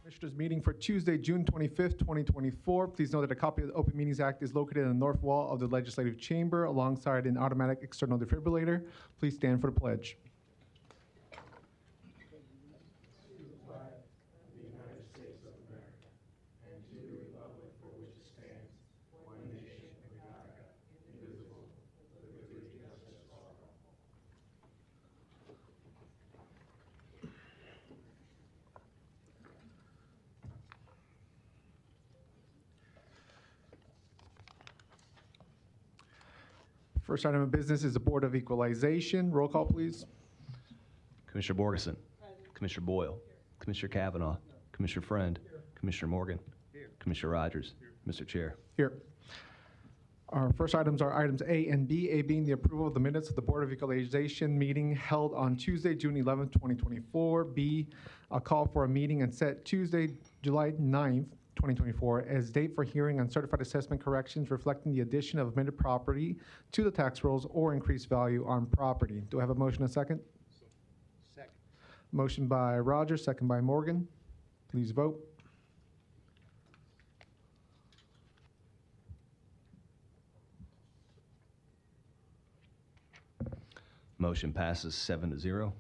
Commissioners meeting for Tuesday, June 25th, 2024. Please note that a copy of the Open Meetings Act is located in the north wall of the Legislative Chamber alongside an automatic external defibrillator. Please stand for the pledge. First item of business is the Board of Equalization. Roll call, please. Commissioner Borgeson. Present. Commissioner Boyle. Here. Commissioner Kavanaugh. Here. Commissioner Friend. Here. Commissioner Morgan. Here. Commissioner Rogers. Here. Mr. Chair. Here. Our first items are items A and B. A being the approval of the minutes of the Board of Equalization meeting held on Tuesday, June 11th, 2024. B, a call for a meeting and set Tuesday, July 9th, 2024 as date for hearing on certified assessment corrections reflecting the addition of admitted property to the tax rolls or increased value on property. Do I have a motion and a second? Second. Motion by Rogers, second by Morgan. Please vote. Motion passes 7-0.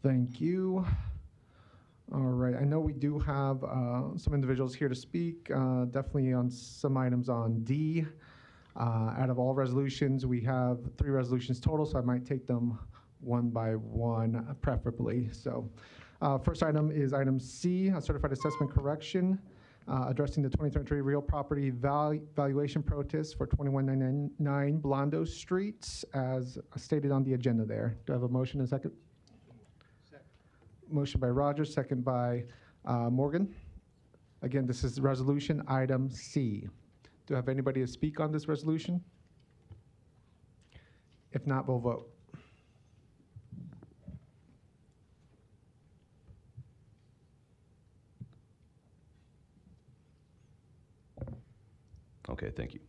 Thank you. All right, I know we do have some individuals here to speak, definitely on some items on D. Out of all resolutions, we have 3 resolutions total, so I might take them one by one, preferably. So first item is item C, a certified assessment correction, addressing the 2023 real property valuation protest for 2199 Blondo Street, as stated on the agenda there. Do I have a motion and a second? Motion by Rogers, second by Morgan. Again, this is resolution item C. Do I have anybody to speak on this resolution? If not, we'll vote. Okay, thank you.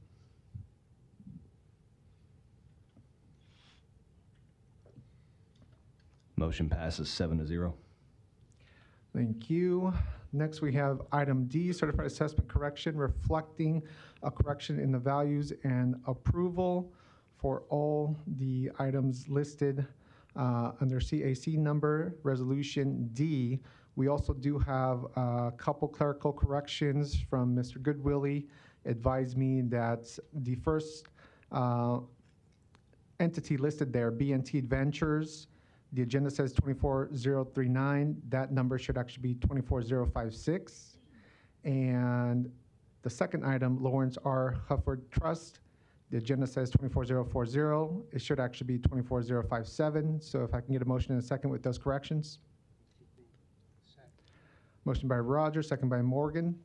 Motion passes 7-0. Thank you. Next, we have item D, certified assessment correction, reflecting a correction in the values and approval for all the items listed under CAC number, resolution D. We also do have a couple clerical corrections from Mr. Goodwillie. Advised me that the first entity listed there, B&T Ventures, the agenda says 24039. That number should actually be 24056. And the second item, Lawrence R. Hufford Trust, the agenda says 24040. It should actually be 24057. So if I can get a motion in a second with those corrections. Second. Motion by Rogers, second by Morgan.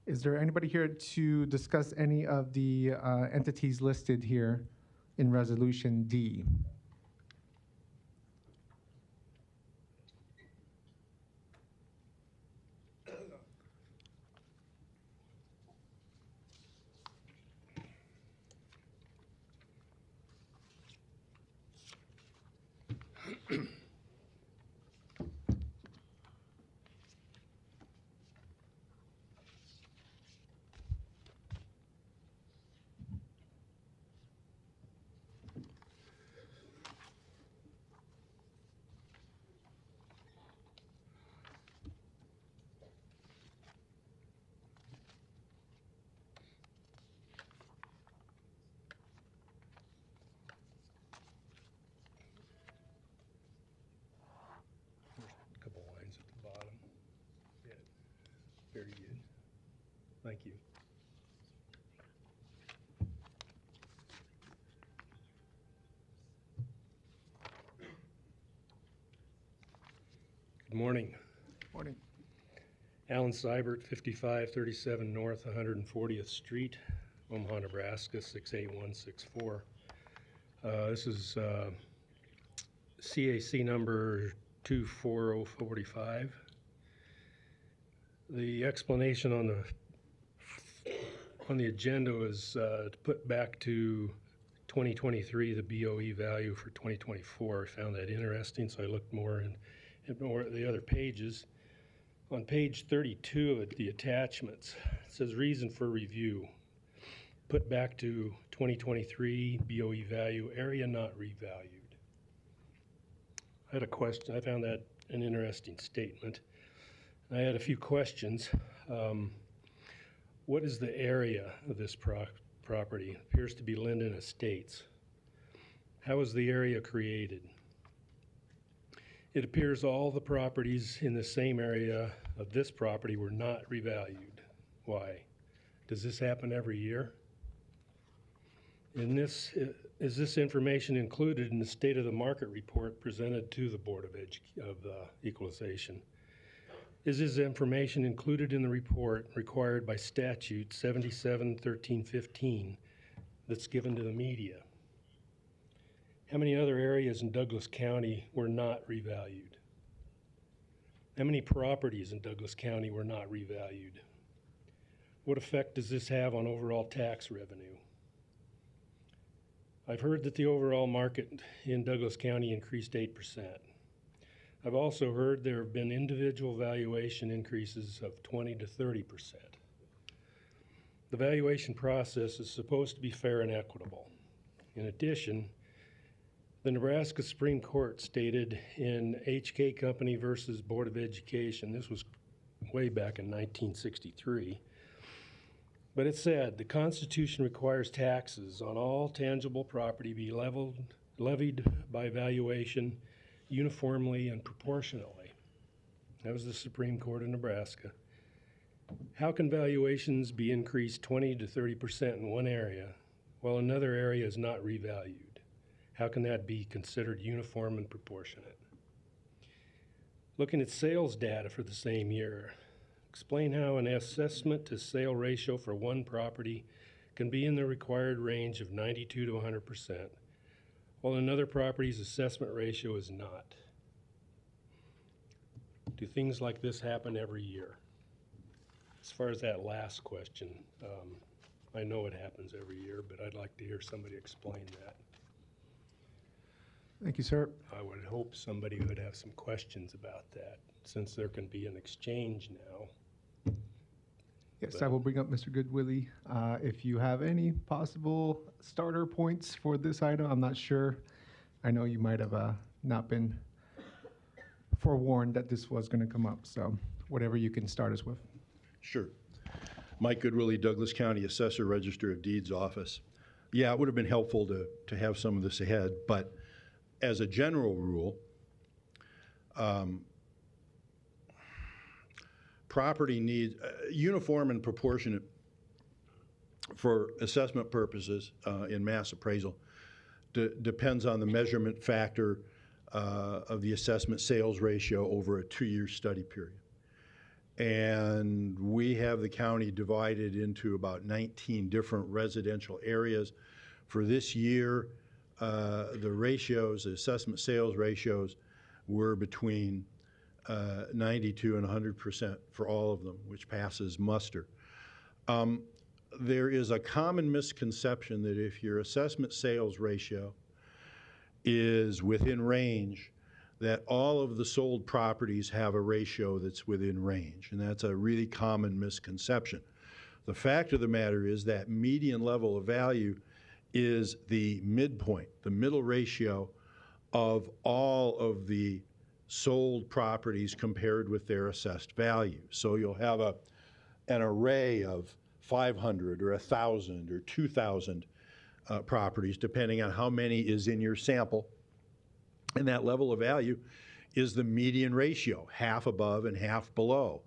Is there anybody here to discuss any of the entities listed here in resolution D? Very good. Thank you. Good morning. Morning. Alan Seibert, 5537 North 140th Street, Omaha, Nebraska, 68164. This is CAC number 24045. The explanation on the agenda was to put back to 2023 the BOE value for 2024. I found that interesting, so I looked more at the other pages. On page 32 of the attachments, it says reason for review. Put back to 2023 BOE value, area not revalued. I had a question. I found that an interesting statement. I had a few questions. What is the area of this property? It appears to be Linden Estates. How was the area created? It appears all the properties in the same area of this property were not revalued. Why? Does this happen every year? Is this information included in the state of the market report presented to the Board of Equalization? Is this information included in the report required by statute 77-1315 that's given to the media? How many other areas in Douglas County were not revalued? How many properties in Douglas County were not revalued? What effect does this have on overall tax revenue? I've heard that the overall market in Douglas County increased 8%. I've also heard there have been individual valuation increases of 20 to 30%. The valuation process is supposed to be fair and equitable. In addition, the Nebraska Supreme Court stated in HK Company versus Board of Education, this was way back in 1963, but it said the Constitution requires taxes on all tangible property be levied by valuation uniformly and proportionally. That was the Supreme Court of Nebraska. How can valuations be increased 20 to 30% in one area while another area is not revalued? How can that be considered uniform and proportionate? Looking at sales data for the same year, explain how an assessment to sale ratio for one property can be in the required range of 92 to 100%, while another property's assessment ratio is not. Do things like this happen every year? As far as that last question, I know it happens every year, but I'd like to hear somebody explain that. Thank you, sir. I would hope somebody would have some questions about that, since there can be an exchange now. Yes, I will bring up Mr. Goodwillie. If you have any possible starter points for this item, I'm not sure. I know you might have not been forewarned that this was going to come up, so whatever you can start us with. Sure. Mike Goodwillie, Douglas County Assessor, Register of Deeds Office. Yeah, it would have been helpful to have some of this ahead, but as a general rule, property needs uniform and proportionate for assessment purposes in mass appraisal depends on the measurement factor of the assessment sales ratio over a 2-year study period. And we have the county divided into about 19 different residential areas. For this year, the ratios, the assessment sales ratios, were between 92 and 100% for all of them, which passes muster. There is a common misconception that if your assessment sales ratio is within range, that all of the sold properties have a ratio that's within range, and that's a really common misconception. The fact of the matter is that median level of value is the midpoint, the middle ratio of all of the sold properties compared with their assessed value. So you'll have an array of 500 or 1,000 or 2,000 properties, depending on how many is in your sample. And that level of value is the median ratio, half above and half below.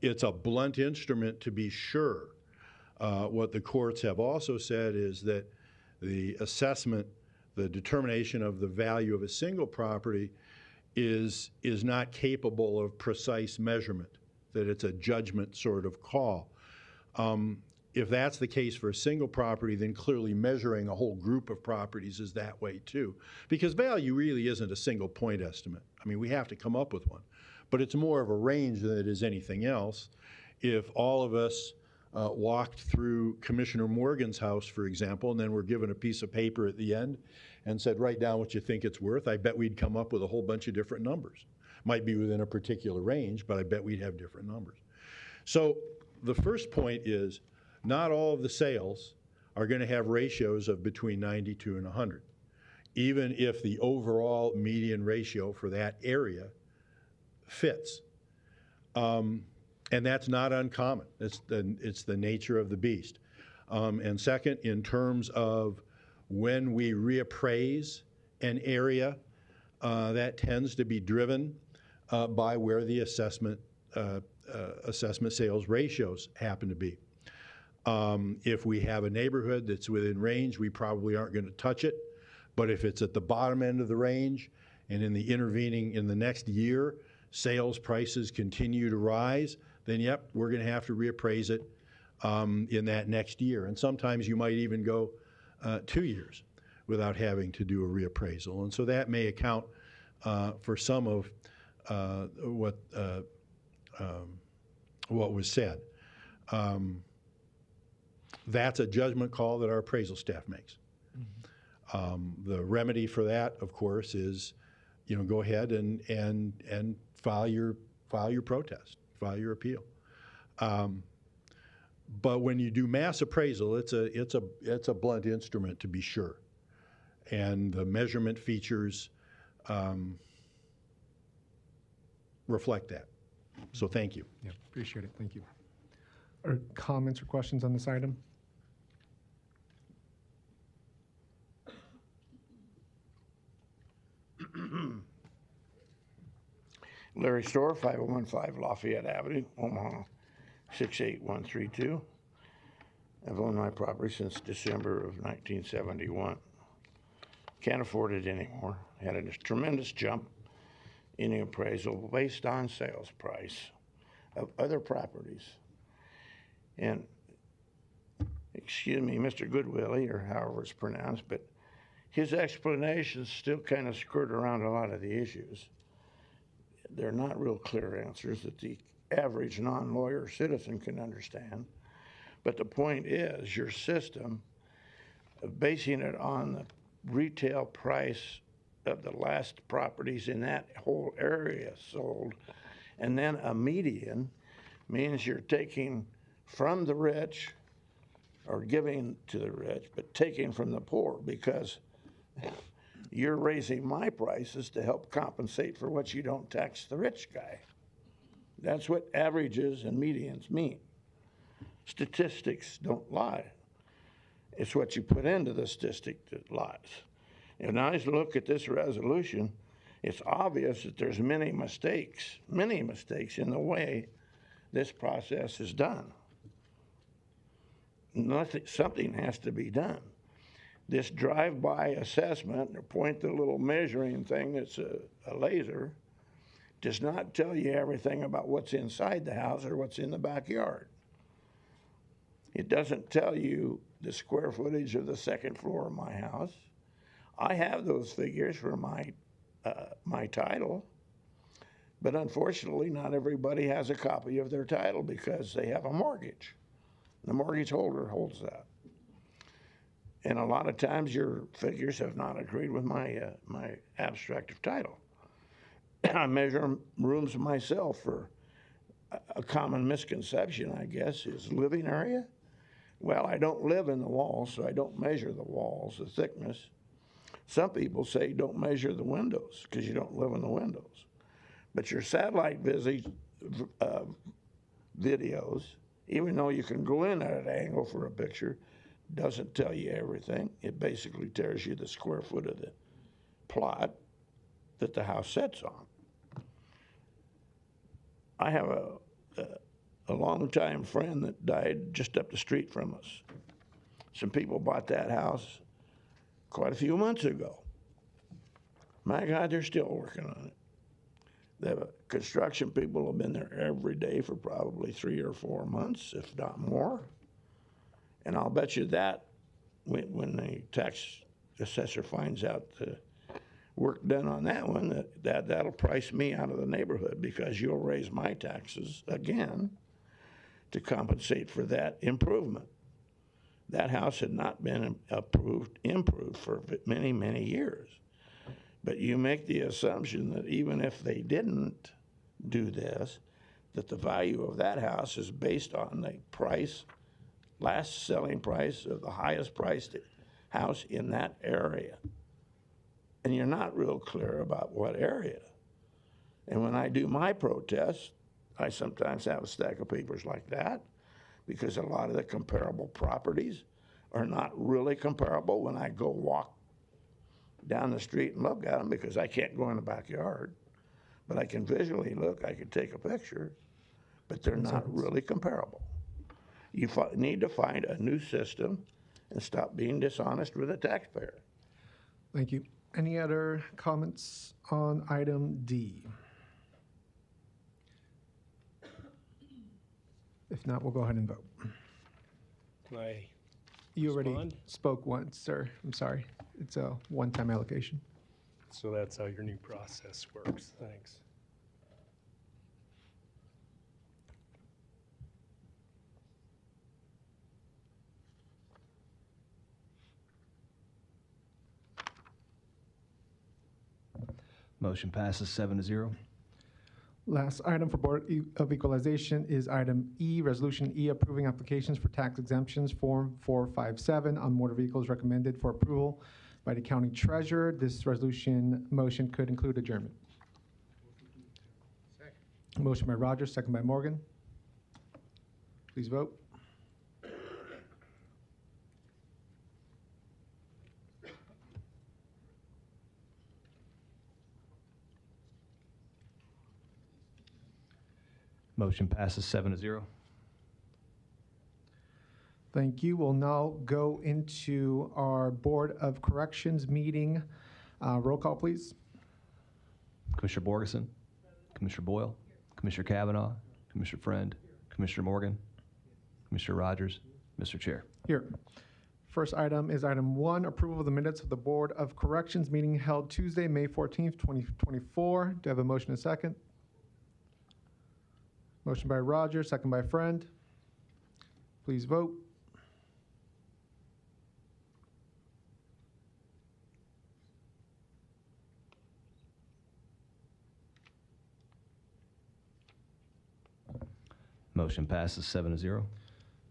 It's a blunt instrument to be sure. What the courts have also said is that the assessment, the determination of the value of a single property is not capable of precise measurement, that it's a judgment sort of call. If that's the case for a single property, then clearly measuring a whole group of properties is that way too. Because value really isn't a single point estimate. I mean, we have to come up with one. But it's more of a range than it is anything else. If all of us walked through Commissioner Morgan's house, for example, and then were given a piece of paper at the end and said, write down what you think it's worth, I bet we'd come up with a whole bunch of different numbers. Might be within a particular range, but I bet we'd have different numbers. So the first point is not all of the sales are going to have ratios of between 92 and 100, even if the overall median ratio for that area fits. And that's not uncommon. It's the nature of the beast. And second, in terms of when we reappraise an area, that tends to be driven by where the assessment sales ratios happen to be. If we have a neighborhood that's within range, we probably aren't going to touch it. But if it's at the bottom end of the range and in the next year, sales prices continue to rise, then yep, we're going to have to reappraise it in that next year. And sometimes you might even go 2 years without having to do a reappraisal. And so that may account for some of what was said. That's a judgment call that our appraisal staff makes. The remedy for that, of course, is, go ahead and file your protest, file your appeal. But when you do mass appraisal, it's a blunt instrument, to be sure, and the measurement features reflect that. So thank you. Yeah, appreciate it. Thank you. Are comments or questions on this item? Larry Storr, 5015 Lafayette Avenue, Omaha, 68132. I've owned my property since December of 1971. Can't afford it anymore. Had a tremendous jump in the appraisal based on sales price of other properties. And, excuse me, Mr. Goodwillie, or however it's pronounced, but his explanations still kind of skirt around a lot of the issues. They're not real clear answers that the average non-lawyer citizen can understand. But the point is, your system of basing it on the retail price of the last properties in that whole area sold, and then a median, means you're taking from the rich or giving to the rich, but taking from the poor, because you're raising my prices to help compensate for what you don't tax the rich guy. That's what averages and medians mean. Statistics don't lie. It's what you put into the statistic that lies. And as I look at this resolution, it's obvious that there's many mistakes in the way this process is done. Something has to be done. This drive-by assessment, or point the little measuring thing that's a laser, does not tell you everything about what's inside the house or what's in the backyard. It doesn't tell you the square footage of the second floor of my house. I have those figures for my title, but unfortunately not everybody has a copy of their title because they have a mortgage. The mortgage holder holds that. And a lot of times your figures have not agreed with my abstract of title. I measure rooms myself for a common misconception, I guess, is living area. Well, I don't live in the walls, so I don't measure the walls, the thickness. Some people say don't measure the windows because you don't live in the windows. But your satellite videos, even though you can go in at an angle for a picture, doesn't tell you everything. It basically tells you the square foot of the plot that the house sits on. I have a longtime friend that died just up the street from us. Some people bought that house quite a few months ago. My God, they're still working on it. The construction people have been there every day for probably 3 or 4 months, if not more. And I'll bet you that when the tax assessor finds out the work done on that one, that'll price me out of the neighborhood, because you'll raise my taxes again to compensate for that improvement. That house had not been improved for many, many years. But you make the assumption that even if they didn't do this, that the value of that house is based on the price, last selling price of the highest priced house in that area. And you're not real clear about what area. And when I do my protest, I sometimes have a stack of papers like that because a lot of the comparable properties are not really comparable when I go walk down the street and look at them because I can't go in the backyard. But I can visually look, I can take a picture, but they're not really comparable. You need to find a new system and stop being dishonest with the taxpayer. Thank you. Any other comments on item D? If not, we'll go ahead and vote. Can I You already respond? spoke once, sir. I'm sorry. It's a one-time allocation. So that's how your new process works. Thanks. Motion passes 7-0. Last item for Board of Equalization is item E, Resolution E, approving applications for tax exemptions, Form 457 on motor vehicles recommended for approval by the county treasurer. This resolution motion could include adjournment. Motion by Rogers, second by Morgan. Please vote. Motion passes 7-0. Thank you. We'll now go into our Board of Corrections meeting. Roll call, please. Commissioner Borgeson, Commissioner Boyle, Commissioner Kavanaugh, Commissioner Friend, Commissioner Morgan, Commissioner Rogers, Mr. Chair. Here. First item is item 1, approval of the minutes of the Board of Corrections meeting held Tuesday, May 14th, 2024. Do I have a motion and a second? Motion by Rogers, second by Friend. Please vote. Motion passes 7-0.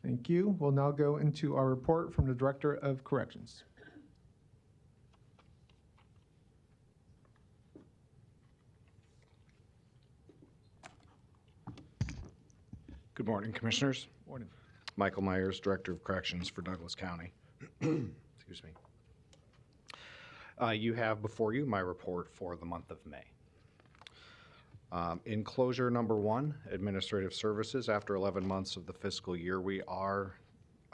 Thank you. We'll now go into our report from the Director of Corrections. Good morning, Commissioners. Morning. Michael Myers, Director of Corrections for Douglas County. Excuse me. You have before you my report for the month of May. In closure number 1, administrative services, after 11 months of the fiscal year, we are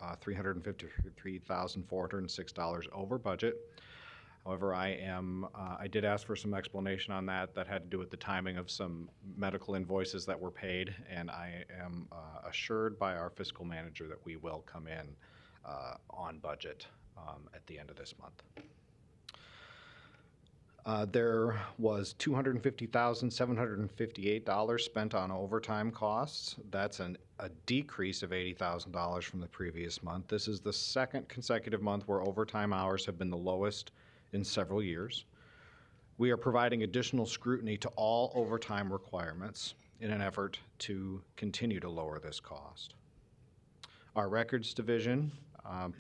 $353,406 over budget. However, I did ask for some explanation on that. That had to do with the timing of some medical invoices that were paid, and I am assured by our fiscal manager that we will come in on budget at the end of this month. There was $250,758 spent on overtime costs. That's a decrease of $80,000 from the previous month. This is the second consecutive month where overtime hours have been the lowest in several years. We are providing additional scrutiny to all overtime requirements in an effort to continue to lower this cost. Our records division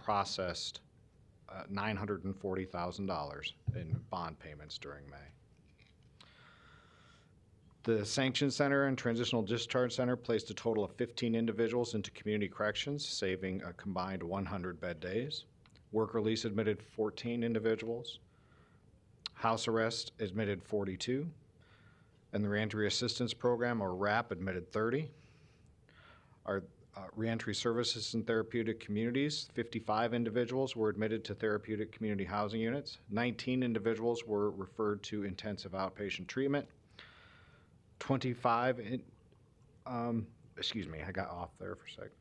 processed $940,000 in bond payments during May. The Sanction Center and Transitional Discharge Center placed a total of 15 individuals into community corrections, saving a combined 100 bed days. Work release admitted 14 individuals. House arrest admitted 42. And the Reentry Assistance Program, or RAP, admitted 30. Our reentry services and therapeutic communities, 55 individuals were admitted to therapeutic community housing units. 19 individuals were referred to intensive outpatient treatment. 25, excuse me, I got off there for a second.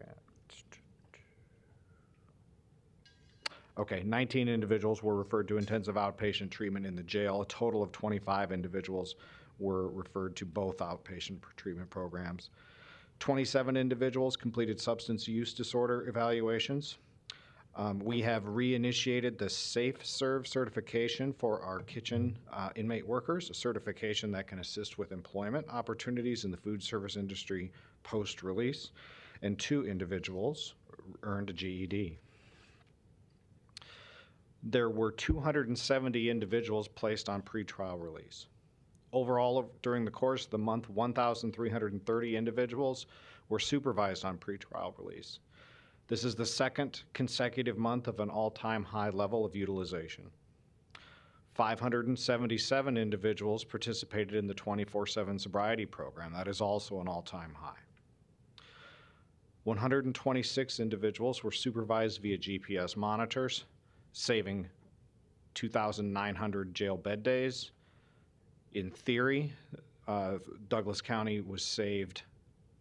Okay, 19 individuals were referred to intensive outpatient treatment in the jail. A total of 25 individuals were referred to both outpatient treatment programs. 27 individuals completed substance use disorder evaluations. We have reinitiated the Safe Serve certification for our kitchen inmate workers, a certification that can assist with employment opportunities in the food service industry post-release, and 2 individuals earned a GED. There were 270 individuals placed on pretrial release. Overall, during the course of the month, 1,330 individuals were supervised on pretrial release. This is the 2nd consecutive month of an all-time high level of utilization. 577 individuals participated in the 24/7 sobriety program. That is also an all-time high. 126 individuals were supervised via GPS monitors, saving 2,900 jail bed days. In theory, Douglas County was saved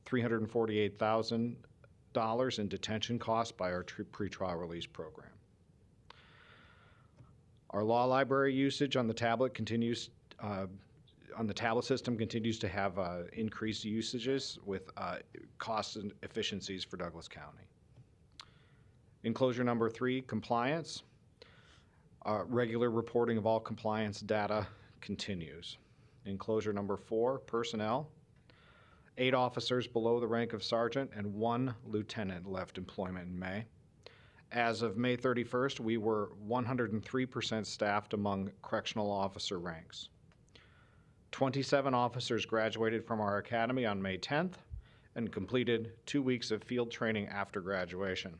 $348,000 in detention costs by our pretrial release program. Our law library usage on the tablet system continues to have increased usages with costs and efficiencies for Douglas County. Enclosure number 3, compliance. Regular reporting of all compliance data continues. Enclosure number 4, personnel. 8 officers below the rank of sergeant and 1 lieutenant left employment in May. As of May 31st, we were 103% staffed among correctional officer ranks. 27 officers graduated from our academy on May 10th and completed 2 weeks of field training after graduation.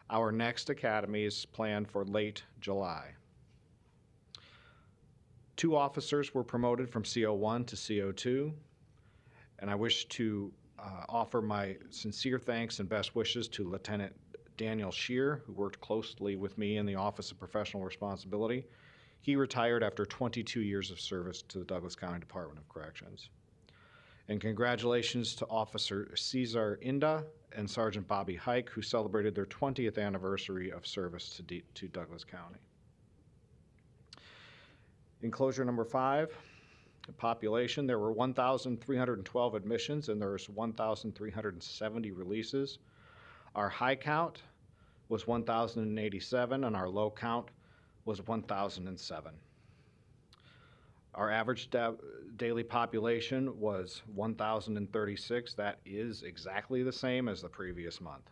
Our next academy is planned for late July. 2 officers were promoted from CO1 to CO2, and I wish to offer my sincere thanks and best wishes to Lieutenant Daniel Shear, who worked closely with me in the Office of Professional Responsibility. He retired after 22 years of service to the Douglas County Department of Corrections. And congratulations to Officer Cesar Inda and Sergeant Bobby Hike, who celebrated their 20th anniversary of service to Douglas County. Enclosure number 5, population. There were 1,312 admissions and there was 1,370 releases. Our high count was 1,087 and our low count was 1,007. Our average daily population was 1,036. That is exactly the same as the previous month.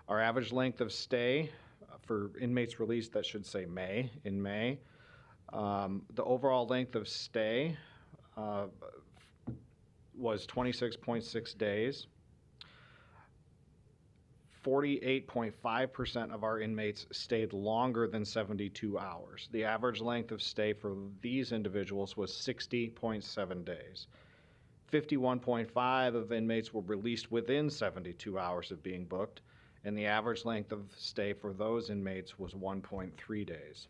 Our average length of stay for inmates released, that should say in May, the overall length of stay was 26.6 days. 48.5% of our inmates stayed longer than 72 hours. The average length of stay for these individuals was 60.7 days. 51.5% of inmates were released within 72 hours of being booked, and the average length of stay for those inmates was 1.3 days.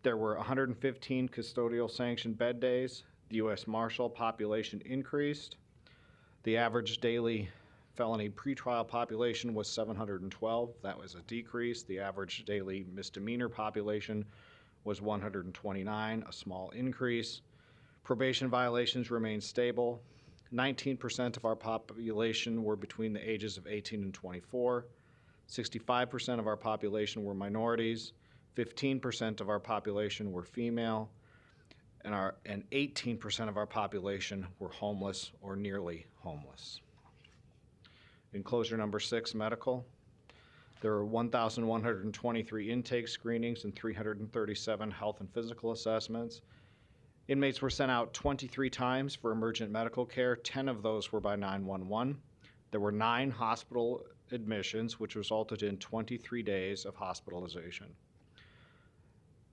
There were 115 custodial sanctioned bed days. The U.S. Marshal population increased. The average daily felony pretrial population was 712. That was a decrease. The average daily misdemeanor population was 129, a small increase. Probation violations remained stable. 19% of our population were between the ages of 18 and 24. 65% of our population were minorities. 15% of our population were female. And 18% of our population were homeless or nearly homeless. Enclosure number 6, medical. There were 1,123 intake screenings and 337 health and physical assessments. Inmates were sent out 23 times for emergent medical care. 10 of those were by 911. There were 9 hospital admissions, which resulted in 23 days of hospitalization.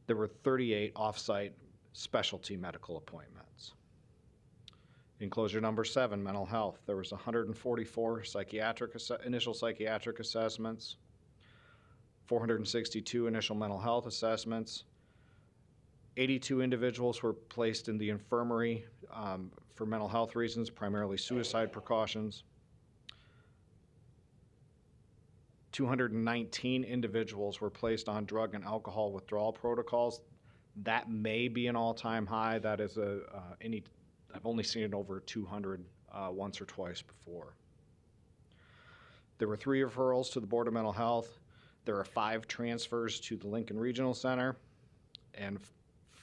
There were 38 off-site specialty medical appointments. Enclosure number 7, mental health. There was 144 initial psychiatric assessments, 462 initial mental health assessments. 82 individuals were placed in the infirmary for mental health reasons, primarily suicide precautions. 219 individuals were placed on drug and alcohol withdrawal protocols. That may be an all-time high. That is I've only seen it over 200 once or twice before. There were 3 referrals to the Board of Mental Health. There are 5 transfers to the Lincoln Regional Center, and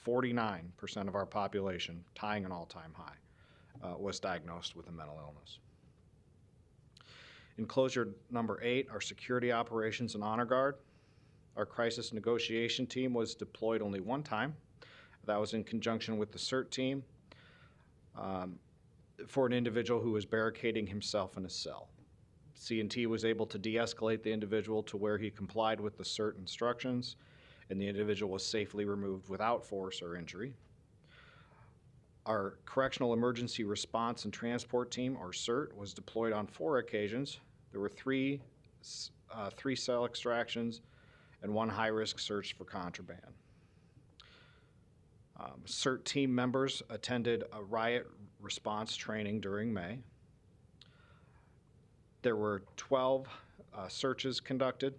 49% of our population, tying an all-time high, was diagnosed with a mental illness. Enclosure number 8, our security operations and honor guard. Our crisis negotiation team was deployed only one time. That was in conjunction with the CERT team for an individual who was barricading himself in a cell. C&T was able to de-escalate the individual to where he complied with the CERT instructions, and the individual was safely removed without force or injury. Our Correctional Emergency Response and Transport Team, or CERT, was deployed on 4 occasions. There were 3 cell extractions and 1 high-risk search for contraband. CERT team members attended a riot response training during May. There were 12 searches conducted.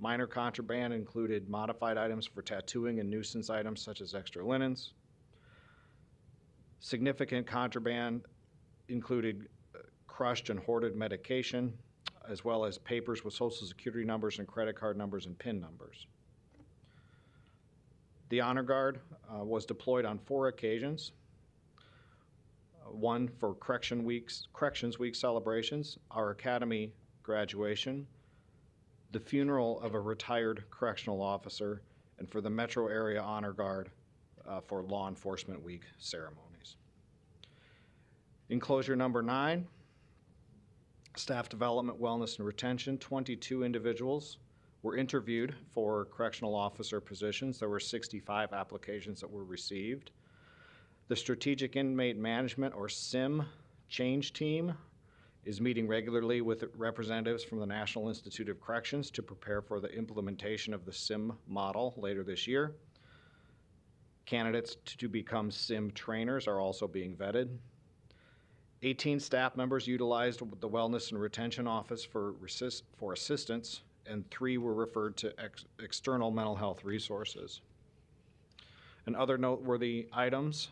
Minor contraband included modified items for tattooing and nuisance items such as extra linens. Significant contraband included crushed and hoarded medication, as well as papers with social security numbers and credit card numbers and PIN numbers. The Honor Guard was deployed on 4 occasions. 1 for Corrections Week celebrations, our Academy graduation, the funeral of a retired correctional officer, and for the Metro Area Honor Guard for Law Enforcement Week ceremonies. Enclosure number 9, staff development, wellness, and retention. 22 individuals were interviewed for correctional officer positions. There were 65 applications that were received. The Strategic Inmate Management, or SIM, change team is meeting regularly with representatives from the National Institute of Corrections to prepare for the implementation of the SIM model later this year. Candidates to become SIM trainers are also being vetted. 18 staff members utilized the Wellness and Retention Office for assistance, and 3 were referred to external mental health resources. And other noteworthy items,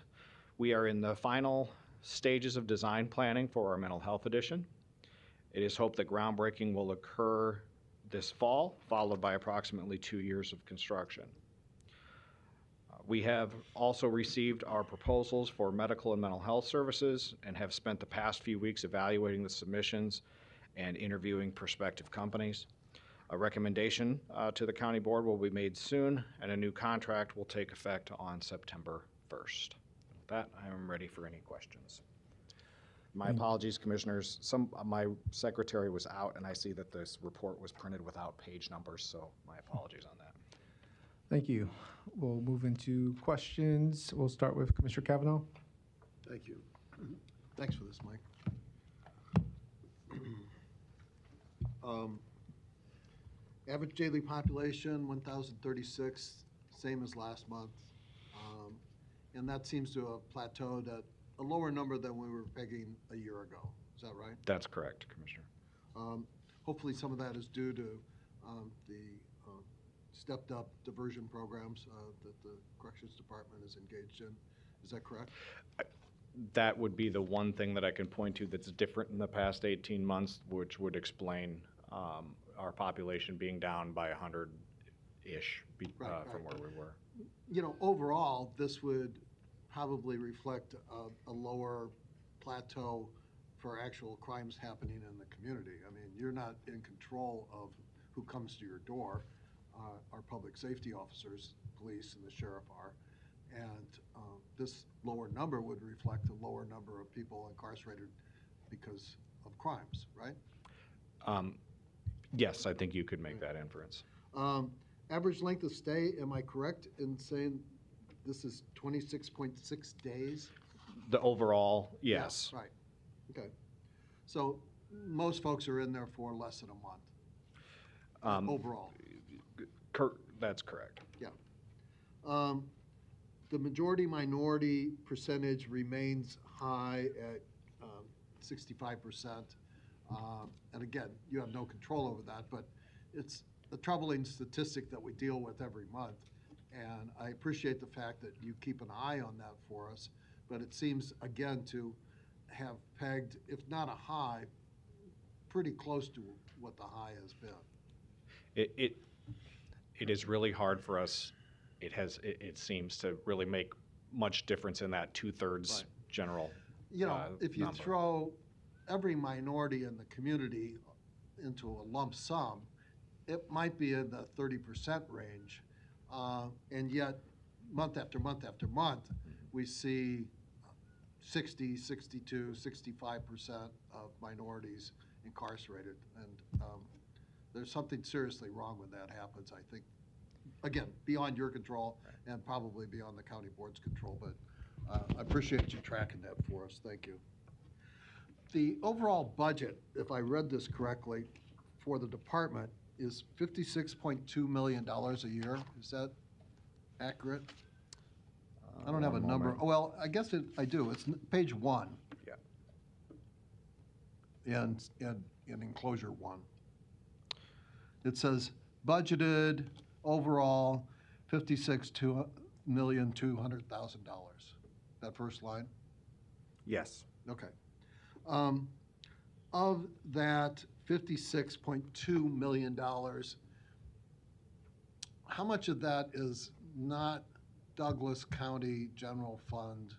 we are in the final stages of design planning for our mental health edition. It is hoped that groundbreaking will occur this fall, followed by approximately 2 years of construction. We have also received our proposals for medical and mental health services and have spent the past few weeks evaluating the submissions and interviewing prospective companies. A recommendation to the county board will be made soon, and a new contract will take effect on September 1st. With that, I am ready for any questions. My apologies, commissioners. My secretary was out, and I see that this report was printed without page numbers, so my apologies on that. Thank you. We'll move into questions. We'll start with Commissioner Cavanaugh. Thank you. Thanks for this, Mike. Average daily population, 1,036, same as last month. And that seems to have plateaued at a lower number than we were pegging a year ago. Is that right? That's correct, Commissioner. Hopefully some of that is due to the stepped up diversion programs that the Corrections Department is engaged in. Is that correct? That would be the one thing that I can point to that's different in the past 18 months, which would explain our population being down by 100-ish from where we were. You know, overall, this would probably reflect a lower plateau for actual crimes happening in the community. I mean, you're not in control of who comes to your door. Our public safety officers, police, and the sheriff are. And this lower number would reflect a lower number of people incarcerated because of crimes, right? Yes, I think you could make that inference. Average length of stay, am I correct in saying this is 26.6 days? The overall, yes. Yeah, right. Okay. So most folks are in there for less than a month overall. That's correct. Yeah. The majority minority percentage remains high at 65%. And again, you have no control over that, but it's a troubling statistic that we deal with every month. And I appreciate the fact that you keep an eye on that for us, but it seems, again, to have pegged, if not a high, pretty close to what the high has been. It is really hard for us. It seems to really make much difference in that 2/3 Right. general. You know, if you number. throw every minority in the community into a lump sum, it might be in the 30% range. And yet, month after month after month, we see 60, 62, 65% of minorities incarcerated. And there's something seriously wrong when that happens, I think. Again, beyond your control and probably beyond the county board's control, but I appreciate you tracking that for us. Thank you. The overall budget, if I read this correctly, for the department is $56.2 million a year. Is that accurate? I don't have a One number. moment. Well, I guess I do. It's page 1. Yeah. In enclosure 1. It says budgeted overall $56,200,000. That first line? Yes. Okay. Of that $56.2 million, how much of that is not Douglas County General Fund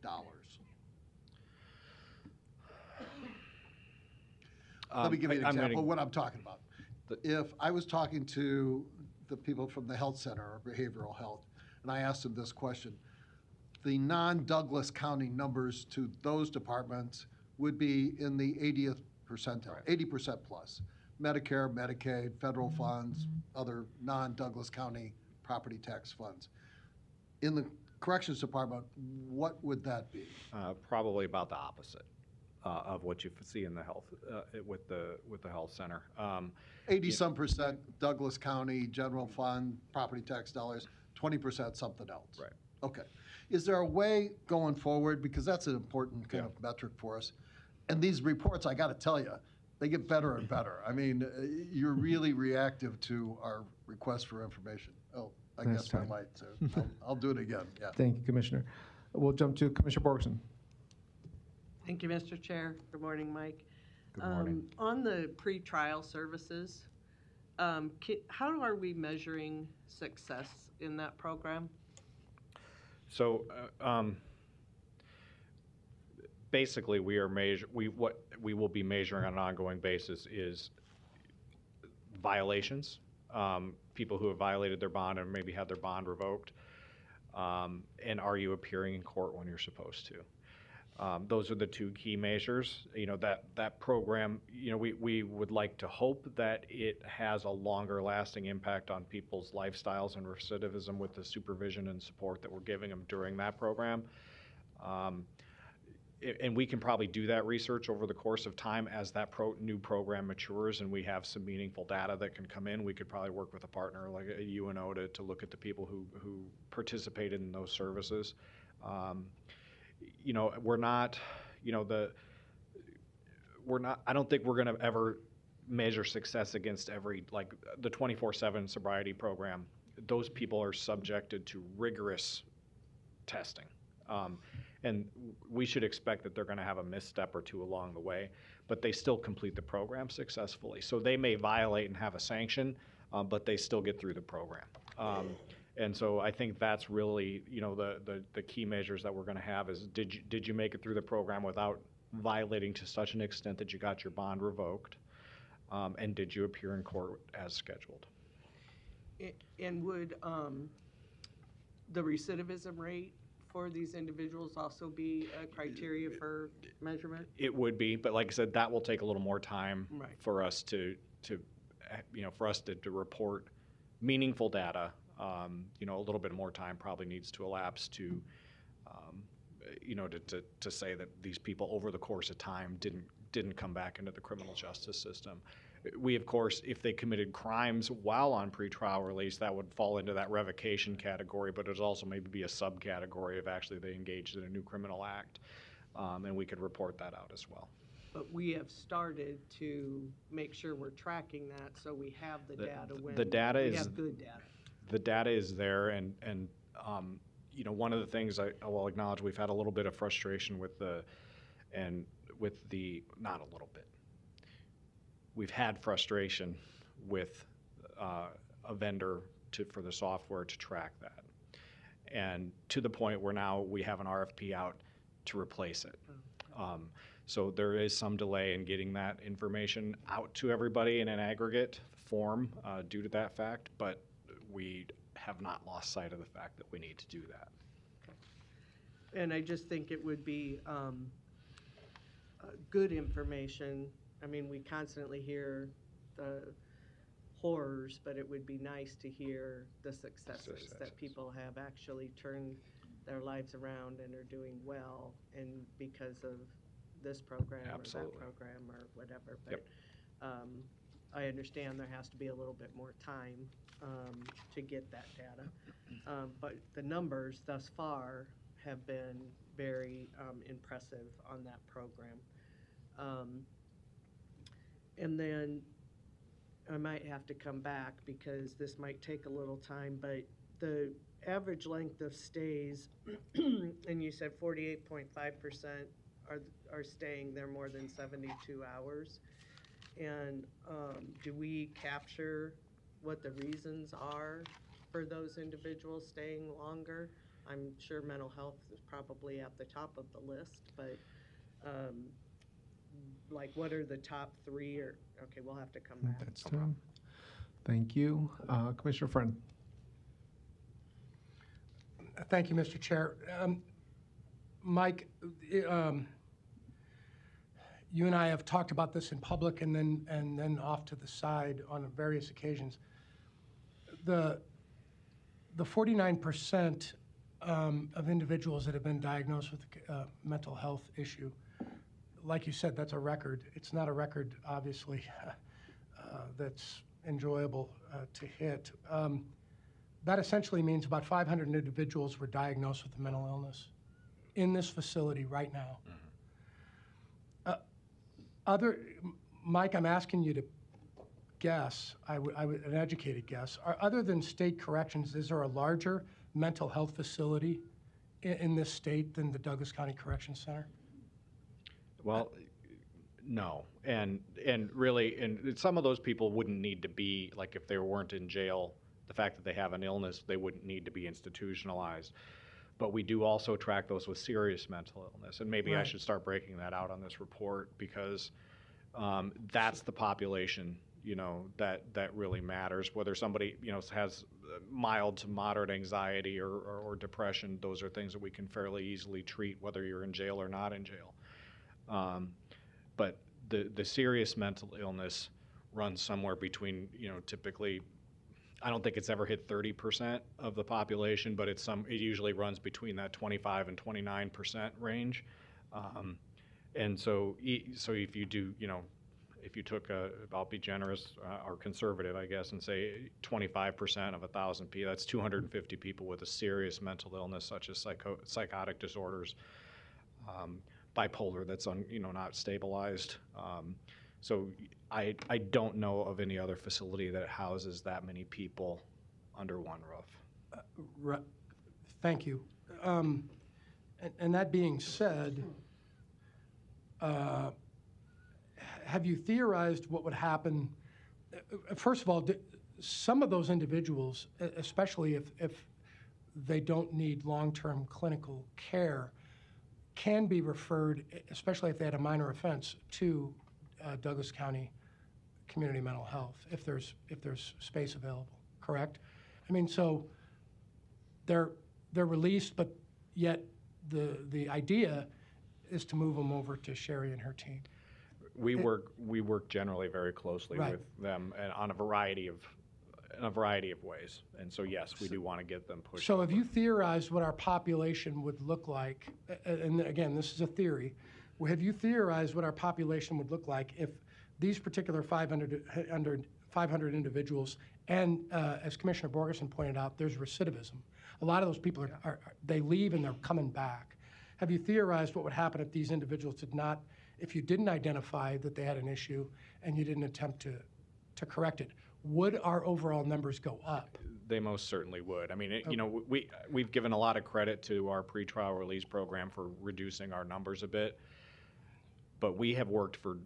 dollars? Let me give you an example of what I'm talking about. If I was talking to the people from the health center or behavioral health, and I asked them this question, the non-Douglas County numbers to those departments would be in the 80th percentile, 80% plus. Medicare, Medicaid, federal funds, other non-Douglas County property tax funds. In the corrections department, what would that be? Probably about the opposite of what you see in the health with the health center. 80-some percent Douglas County general fund property tax dollars, 20% something else. Right. Okay. Is there a way going forward, because that's an important kind of metric for us, and these reports, I got to tell you, they get better and better. I mean, you're really reactive to our request for information. Oh, I Nice guess my time. light, so I'll do it again, yeah. Thank you, Commissioner. We'll jump to Commissioner Borgeson. Thank you, Mr. Chair. Good morning, Mike. Good morning. On the pretrial services, how are we measuring success in that program? So basically, what we will be measuring on an ongoing basis is violations, people who have violated their bond and maybe had their bond revoked, and are you appearing in court when you're supposed to? Those are the two key measures. You know, that program, you know, we would like to hope that it has a longer lasting impact on people's lifestyles and recidivism with the supervision and support that we're giving them during that program. And we can probably do that research over the course of time as that new program matures and we have some meaningful data that can come in. We could probably work with a partner like a UNO to look at the people who participated in those services. You know, we're not, you know, I don't think we're going to ever measure success against every, like the 24/7 sobriety program. Those people are subjected to rigorous testing. And we should expect that they're going to have a misstep or two along the way, but they still complete the program successfully. So they may violate and have a sanction, but they still get through the program. And so I think that's really, you know, the key measures that we're going to have is did you make it through the program without violating to such an extent that you got your bond revoked, and did you appear in court as scheduled? And would the recidivism rate for these individuals also be a criteria for measurement? It would be, but like I said, that will take a little more time Right. for us to you know, for us to report meaningful data. You know, a little bit more time probably needs to elapse to, you know, to say that these people over the course of time didn't come back into the criminal justice system. We, of course, if they committed crimes while on pretrial release, that would fall into that revocation category, but it'd also maybe be a subcategory if actually they engaged in a new criminal act, and we could report that out as well. But we have started to make sure we're tracking that so we have the data when the data we is have good data. The data is there, and you know, one of the things I will acknowledge, we've had a little bit of frustration with not a little bit. we've had frustration with a vendor for the software to track that. And to the point where now we have an RFP out to replace it. So there is some delay in getting that information out to everybody in an aggregate form due to that fact, but we have not lost sight of the fact that we need to do that. And I just think it would be good information. I mean, we constantly hear the horrors, but it would be nice to hear the successes that people have actually turned their lives around and are doing well, and because of this program Absolutely. or that program or whatever. But Yep. I understand there has to be a little bit more time to get that data. But the numbers thus far have been very impressive on that program. And then I might have to come back because this might take a little time, but the average length of stays, and you said 48.5% are staying there more than 72 hours. And do we capture what the reasons are for those individuals staying longer? I'm sure mental health is probably at the top of the list, but like what are the top three? Or okay, we'll have to come back. That's true. Thank you. Commissioner Friend. Thank you, Mr. Chair. Mike, you and I have talked about this in public and then off to the side on various occasions. The 49% of individuals that have been diagnosed with a mental health issue, like you said, that's a record. It's not a record, obviously, that's enjoyable to hit. That essentially means about 500 individuals were diagnosed with a mental illness in this facility right now. Mike, I'm asking you to guess, an educated guess, other than state corrections, is there a larger mental health facility in this state than the Douglas County Correction Center? Well, no, and really, and some of those people wouldn't need to be, like if they weren't in jail, the fact that they have an illness, they wouldn't need to be institutionalized. But we do also track those with serious mental illness, and maybe I should start breaking that out on this report because that's the population, that really matters. Whether somebody, has mild to moderate anxiety or depression, those are things that we can fairly easily treat, whether you're in jail or not in jail. But the serious mental illness runs somewhere between, typically, I don't think it's ever hit 30% of the population, but it usually runs between that 25 and 29% range. And so if you do, if you took I'll be generous or conservative, I guess, and say 25% of 1,000 people, that's 250 people with a serious mental illness such as psychotic disorders, bipolar that's not stabilized. So I don't know of any other facility that houses that many people under one roof. Thank you. And that being said, have you theorized what would happen? First of all, some of those individuals, especially if they don't need long-term clinical care, can be referred, especially if they had a minor offense, to Douglas County Community Mental Health if there's space available. Correct? I mean, so they're released, but yet the idea is to move them over to Sherry and her team. We work generally very closely with them and on a variety of ways, and so yes, we do want to get them pushed. So over. have you theorized what our population would look like? And again, this is a theory. Have you theorized what our population would look like if these particular 500 individuals, and as Commissioner Borgeson pointed out, there's recidivism. A lot of those people they leave and they're coming back. Have you theorized what would happen if these individuals if you didn't identify that they had an issue and you didn't attempt to correct it? Would our overall numbers go up? They most certainly would. I mean, we've given a lot of credit to our pretrial release program for reducing our numbers a bit, but we have worked for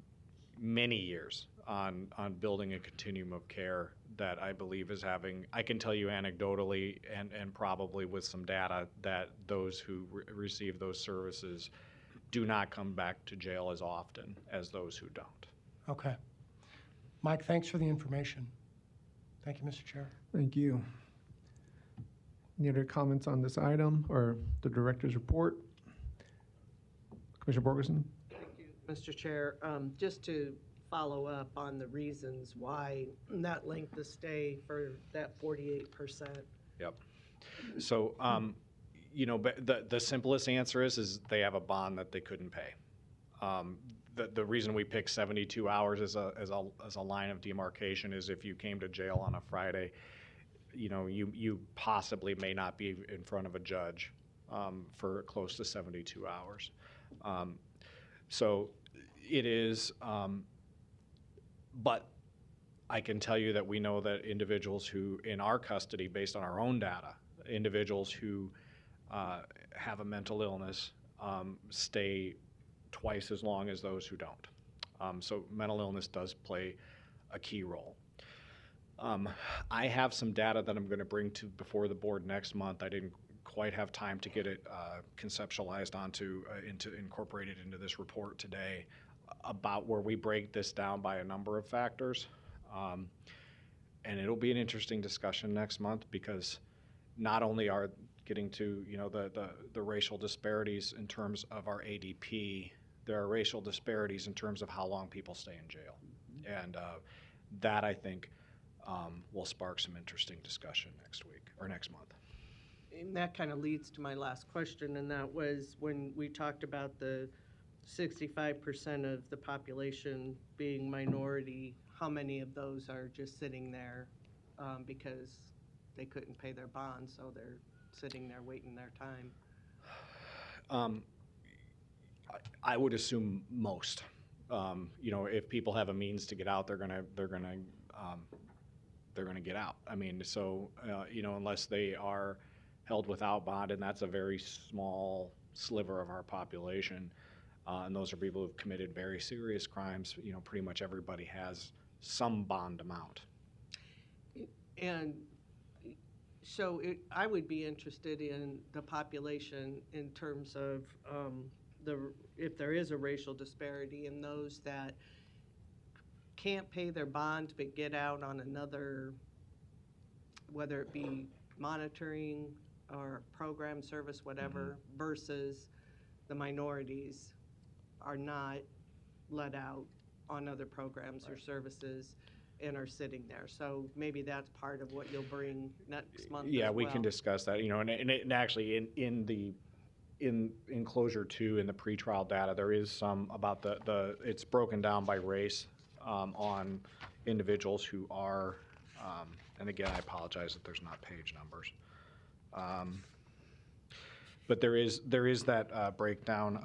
many years on building a continuum of care that I believe is having, I can tell you anecdotally and probably with some data that those who receive those services do not come back to jail as often as those who don't. Okay. Mike, thanks for the information. Thank you, Mr. Chair. Thank you. Any other comments on this item or the director's report? Commissioner Borgeson? Thank you, Mr. Chair. Just to follow up on the reasons why that length of stay for that 48%. Yep. So, you know, but the simplest answer is they have a bond that they couldn't pay. The reason we pick 72 hours as a line of demarcation is if you came to jail on a Friday, you know, you possibly may not be in front of a judge for close to 72 hours. So it is, but I can tell you that we know that individuals who, in our custody, based on our own data, individuals who have a mental illness stay twice as long as those who don't. So mental illness does play a key role. I have some data that I'm going to bring to before the board next month. I didn't quite have time to get it conceptualized incorporated into this report today about where we break this down by a number of factors. And it'll be an interesting discussion next month because not only are getting to, you know, the racial disparities in terms of our ADP, there are racial disparities in terms of how long people stay in jail. And that, I think, will spark some interesting discussion next week or next month. And that kind of leads to my last question, and that was when we talked about the 65% of the population being minority, how many of those are just sitting there because they couldn't pay their bond, so they're sitting there waiting their time? I would assume most. You know, if people have a means to get out, they're gonna get out. I mean, so you know, unless they are held without bond, and that's a very small sliver of our population, and those are people who've committed very serious crimes. You know, pretty much everybody has some bond amount. And so I would be interested in the population in terms of if there is a racial disparity in those that can't pay their bond but get out on another, whether it be monitoring or program service, whatever, versus the minorities are not let out on other programs or services and are sitting there. So maybe that's part of what you'll bring next month. Yeah, as we well. can discuss that. You know, and actually in enclosure 2 in the pretrial data, there is some about the it's broken down by race on individuals who are, and again, I apologize that there's not page numbers. But there is that breakdown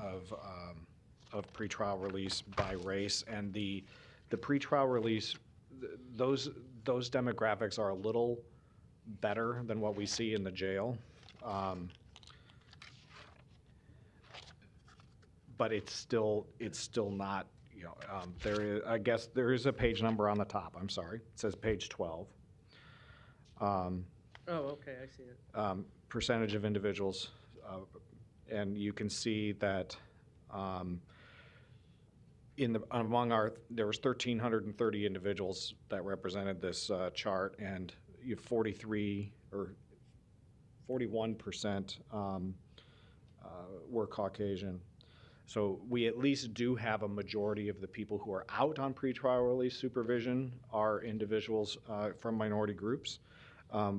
of pretrial release by race, and the pretrial release, those demographics are a little better than what we see in the jail. But it's still not, you know, I guess there is a page number on the top. I'm sorry. It says page 12. Oh, okay, I see it. Percentage of individuals, and you can see that there was 1,330 individuals that represented this chart, and you have 43 or 41% were Caucasian. So we at least do have a majority of the people who are out on pretrial release supervision are individuals from minority groups. I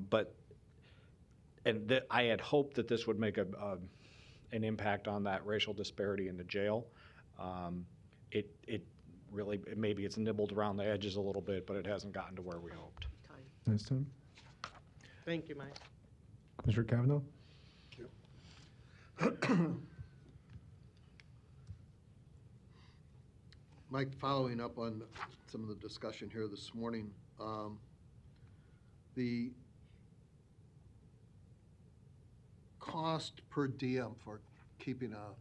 had hoped that this would make an impact on that racial disparity in the jail. It really, maybe it's nibbled around the edges a little bit, but it hasn't gotten to where we hoped. Nice time. Thank you, Mike. Commissioner Kavanaugh? Mike, following up on some of the discussion here this morning, the cost per diem for keeping a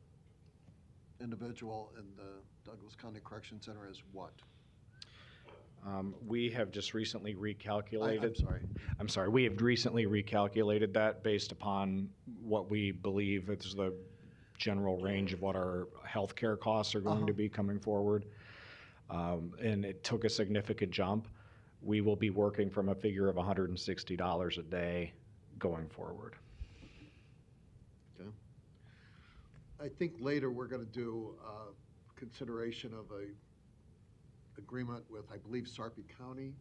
individual in the Douglas County Correction Center is what? We have just recently I'm recalculated. sorry. I'm sorry, we have recently recalculated that based upon what we believe is the general range of what our healthcare costs are going to be coming forward. And it took a significant jump. We will be working from a figure of $160 a day going forward. Okay. I think later we're going to do consideration of a agreement with, I believe, Sarpy County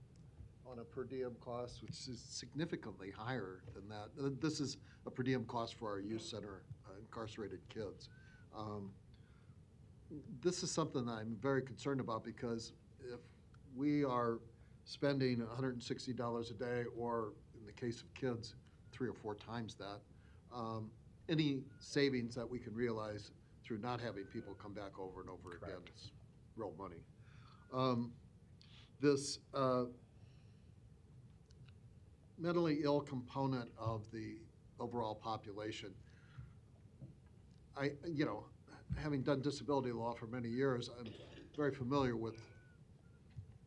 on a per diem cost, which is significantly higher than that. This is a per diem cost for our youth center incarcerated kids. This is something I'm very concerned about, because if we are spending $160 a day, or in the case of kids, 3 or 4 times that, any savings that we can realize through not having people come back over and over again is real money. This mentally ill component of the overall population, having done disability law for many years, I'm very familiar with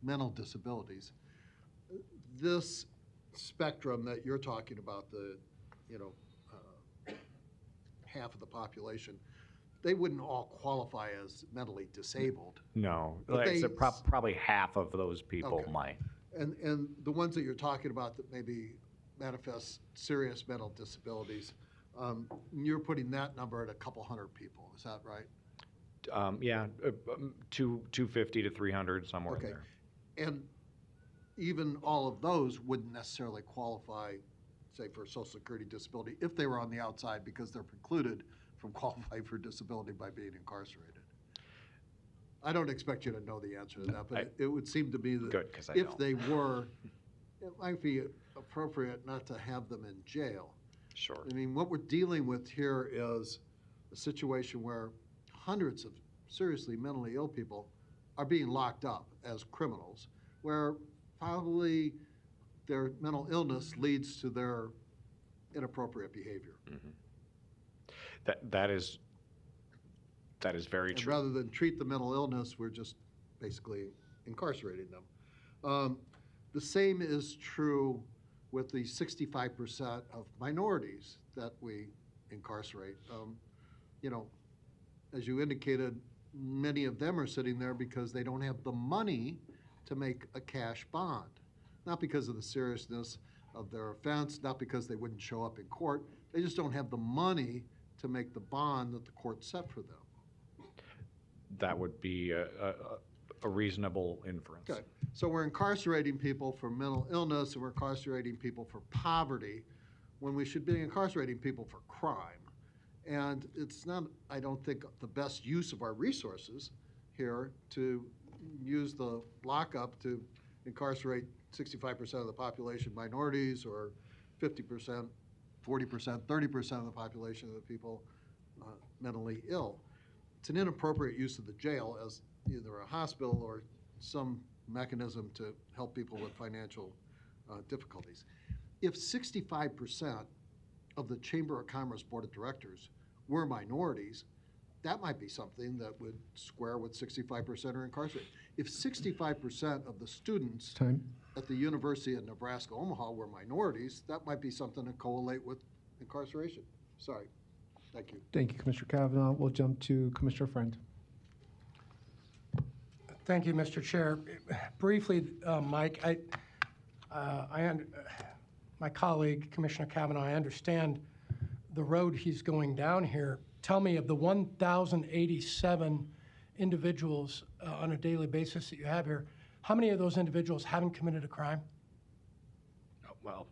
mental disabilities. This spectrum that you're talking about, the half of the population, they wouldn't all qualify as mentally disabled. No, But like I they- said, probably half of those people Okay. might. And the ones that you're talking about that maybe manifest serious mental disabilities, you're putting that number at a couple hundred people, is that right? Yeah, 250 to 300, somewhere in Okay. there. And even all of those wouldn't necessarily qualify, say, for Social Security disability if they were on the outside, because they're precluded from qualifying for disability by being incarcerated. I don't expect you to know the answer to that, but it would seem to me that Good, 'cause I if don't. they were, it might be appropriate not to have them in jail. Sure. I mean, what we're dealing with here is a situation where hundreds of seriously mentally ill people are being locked up as criminals, where probably their mental illness leads to their inappropriate behavior. That is very And true. rather than treat the mental illness, we're just basically incarcerating them. The same is true with the 65% of minorities that we incarcerate. As you indicated, many of them are sitting there because they don't have the money to make a cash bond. Not because of the seriousness of their offense, not because they wouldn't show up in court. They just don't have the money to make the bond that the court set for them. That would be a reasonable inference. Okay, so we're incarcerating people for mental illness, and we're incarcerating people for poverty, when we should be incarcerating people for crime. And it's not, I don't think, the best use of our resources here to use the lockup to incarcerate 65% of the population minorities, or 50%, 40%, 30% of the population of the people mentally ill. It's an inappropriate use of the jail as either a hospital or some mechanism to help people with financial difficulties. If 65% of the Chamber of Commerce Board of Directors were minorities, that might be something that would square with 65% are incarcerated. If 65% of the students Time. at the University of Nebraska Omaha were minorities, that might be something to correlate with incarceration. Sorry. Thank you. Thank you, Commissioner Kavanaugh. We'll jump to Commissioner Friend. Thank you, Mr. Chair. Briefly, Mike, my colleague, Commissioner Kavanaugh, I understand the road he's going down here. Tell me, of the 1,087 individuals on a daily basis that you have here, how many of those individuals haven't committed a crime? Well,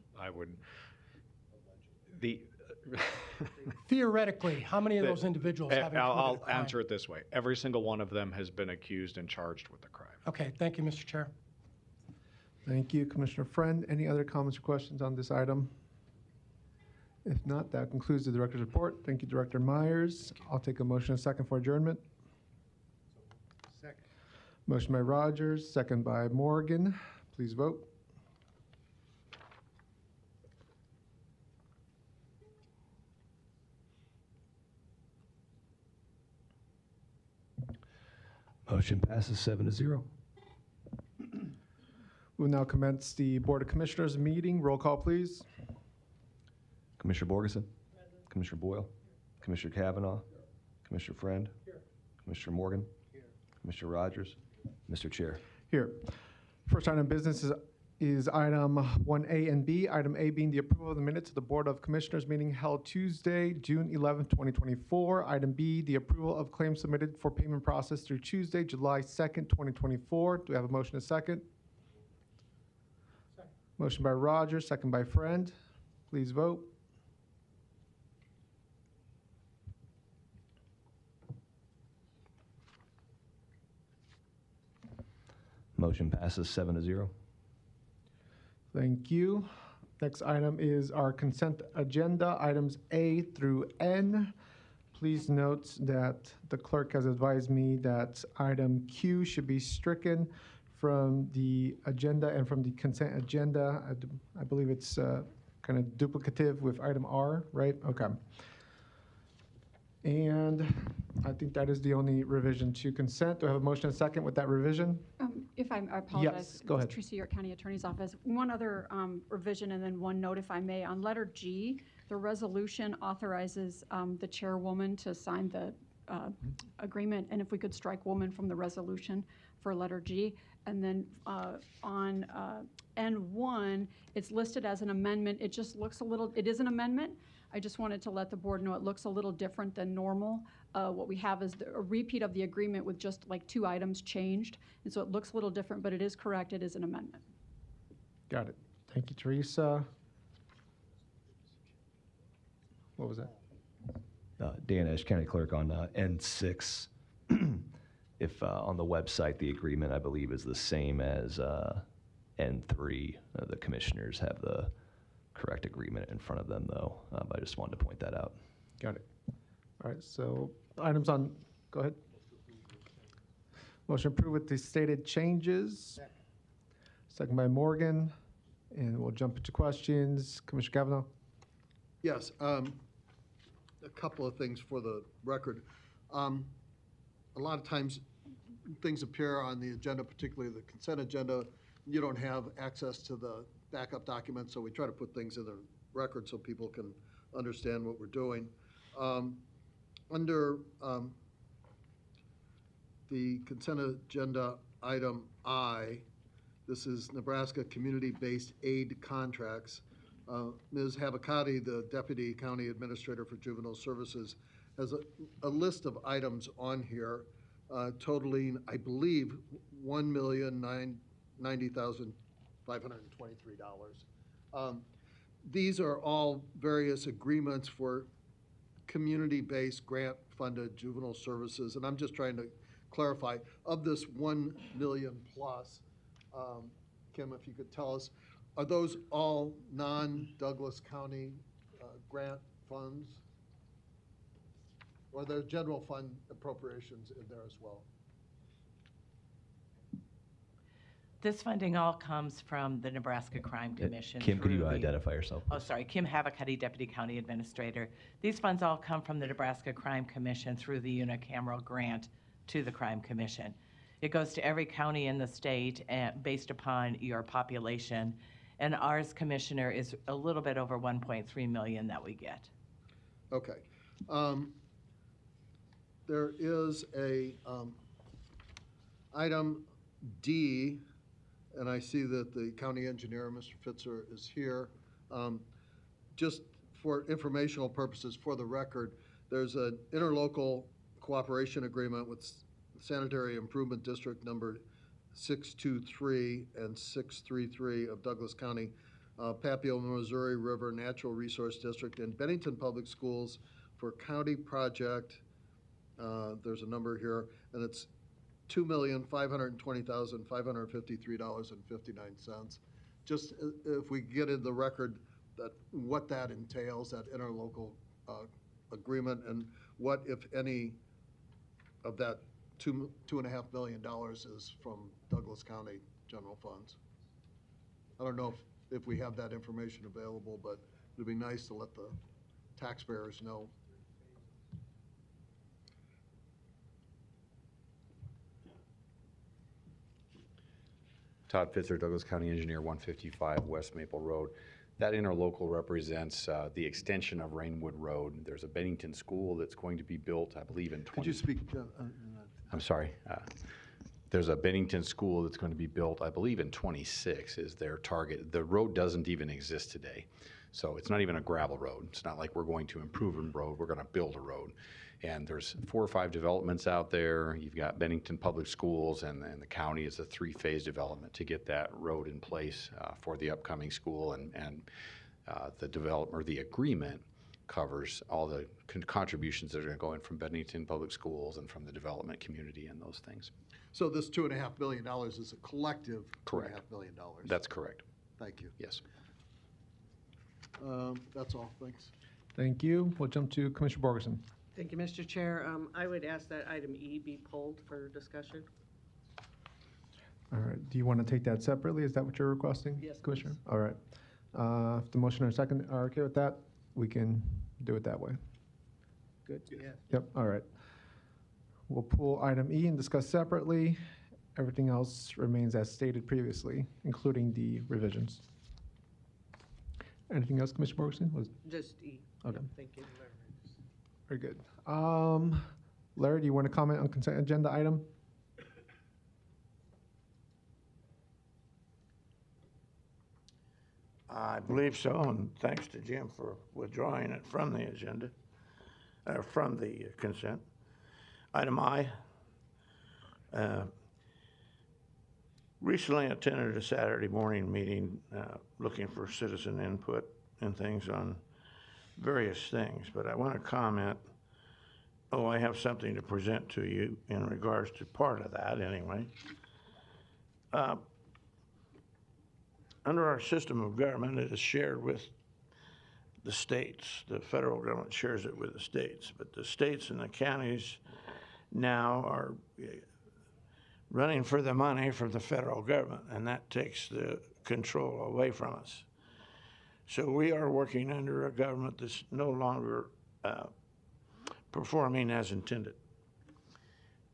Theoretically, how many of those individuals haven't committed a I'll crime? answer it this way. Every single one of them has been accused and charged with a crime. Okay, thank you, Mr. Chair. Thank you, Commissioner Friend. Any other comments or questions on this item? If not, that concludes the director's report. Thank you, Director Myers. I'll take a motion and a second for adjournment. Second. Motion by Rogers, second by Morgan. Please vote. Motion passes 7-0. We'll now commence the Board of Commissioners meeting. Roll call, please. Commissioner Borgeson? Commissioner Boyle? Commissioner Kavanaugh? Commissioner Friend? Commissioner Morgan? Commissioner Rogers? Mr. Chair. Here. First item of business is item 1A and B. Item A being the approval of the minutes of the Board of Commissioners meeting held Tuesday, June 11th, 2024. Item B, the approval of claims submitted for payment process through Tuesday, July 2nd, 2024. Do we have a motion and a second? Motion by Rogers, second by Friend. Please vote. Motion passes 7-0. Thank you. Next item is our consent agenda, items A through N. Please note that the clerk has advised me that item Q should be stricken from the agenda and from the consent agenda. I believe it's kind of duplicative with item R, right? Okay. And I think that is the only revision to consent. Do I have a motion and a second with that revision? If I apologize. Yes, go This is ahead. Tracy, York County Attorney's Office. One other revision and then one note, if I may. On letter G, the resolution authorizes the chairwoman to sign the agreement, and if we could strike woman from the resolution for letter G. And then on N1, it's listed as an amendment. It just looks a little, it is an amendment. I just wanted to let the board know it looks a little different than normal. What we have is a repeat of the agreement with just like 2 items changed. And so it looks a little different, but it is correct. It is an amendment. Got it. Thank you, Teresa. What was that? Dan Esch, County Clerk, on N6. If on the website, the agreement, I believe, is the same as N3. The commissioners have the correct agreement in front of them, though. I just wanted to point that out. Got it. All right, so items on, go ahead. Motion approved with the stated changes. Second by Morgan, and we'll jump into questions. Commissioner Kavanaugh? Yes, a couple of things for the record. A lot of times, things appear on the agenda, particularly the consent agenda. You don't have access to the backup documents, so we try to put things in the record so people can understand what we're doing. Under the consent agenda item I, this is Nebraska Community-Based Aid Contracts. Ms. Habakati, the Deputy County Administrator for Juvenile Services, has a list of items on here totaling, I believe, $1,090,523. These are all various agreements for community-based grant-funded juvenile services, and I'm just trying to clarify, of this 1 million plus, Kim, if you could tell us, are those all non-Douglas County grant funds? Or are there general fund appropriations in there as well? This funding all comes from the Nebraska Crime Commission. Kim, could you through the- identify yourself? Oh, sorry, Kim Havakati, Deputy County Administrator. These funds all come from the Nebraska Crime Commission through the unicameral grant to the Crime Commission. It goes to every county in the state based upon your population, and ours commissioner is a little bit over 1.3 million that we get. Okay. There is a item D, and I see that the county engineer, Mr. Fitzer, is here. Just for informational purposes, for the record, there's an interlocal cooperation agreement with Sanitary Improvement District number 623 and 633 of Douglas County, Papio, Missouri River Natural Resource District, and Bennington Public Schools for county project. There's a number here, and it's $2,520,553.59. Just if we get in the record that what that entails, that interlocal agreement, and what, if any, of that $2.5 million is from Douglas County general funds. I don't know if we have that information available, but it'd be nice to let the taxpayers know. Todd Fitzer, Douglas County Engineer, 155 West Maple Road. That interlocal represents the extension of Rainwood Road. There's a Bennington school that's going to be built, I believe, in 20... Could you speak? I'm sorry. There's a Bennington school that's going to be built, I believe, in 26 is their target. The road doesn't even exist today. So it's not even a gravel road. It's not like we're going to improve a road. We're going to build a road. And there's 4 or 5 developments out there. You've got Bennington Public Schools, and the county is a 3-phase development to get that road in place for the upcoming school. And the development, or the agreement, covers all the contributions that are going to go in from Bennington Public Schools and from the development community and those things. So this $2.5 million is a collective Correct. $2.5 million? That's correct. Thank you. Yes. That's all, thanks. Thank you. We'll jump to Commissioner Borgeson. Thank you, Mr. Chair. I would ask that item E be pulled for discussion. All right, do you want to take that separately? Is that what you're requesting? Yes, Commissioner? All right. If the motion and second are okay with that, we can do it that way. Good? Yeah. Yep, all right. We'll pull item E and discuss separately. Everything else remains as stated previously, including the revisions. Anything else, Commissioner Borgeson? Just E. Okay. Yep, thank you. Very good. Larry, do you want to comment on consent agenda item? I believe so, and thanks to Jim for withdrawing it from the agenda, from the consent. Item I, recently attended a Saturday morning meeting looking for citizen input and things on various things, but I want to comment, I have something to present to you in regards to part of that anyway. Under our system of government, it is shared with the states. The federal government shares it with the states, but the states and the counties now are running for the money from the federal government, and that takes the control away from us. So we are working under a government that's no longer performing as intended.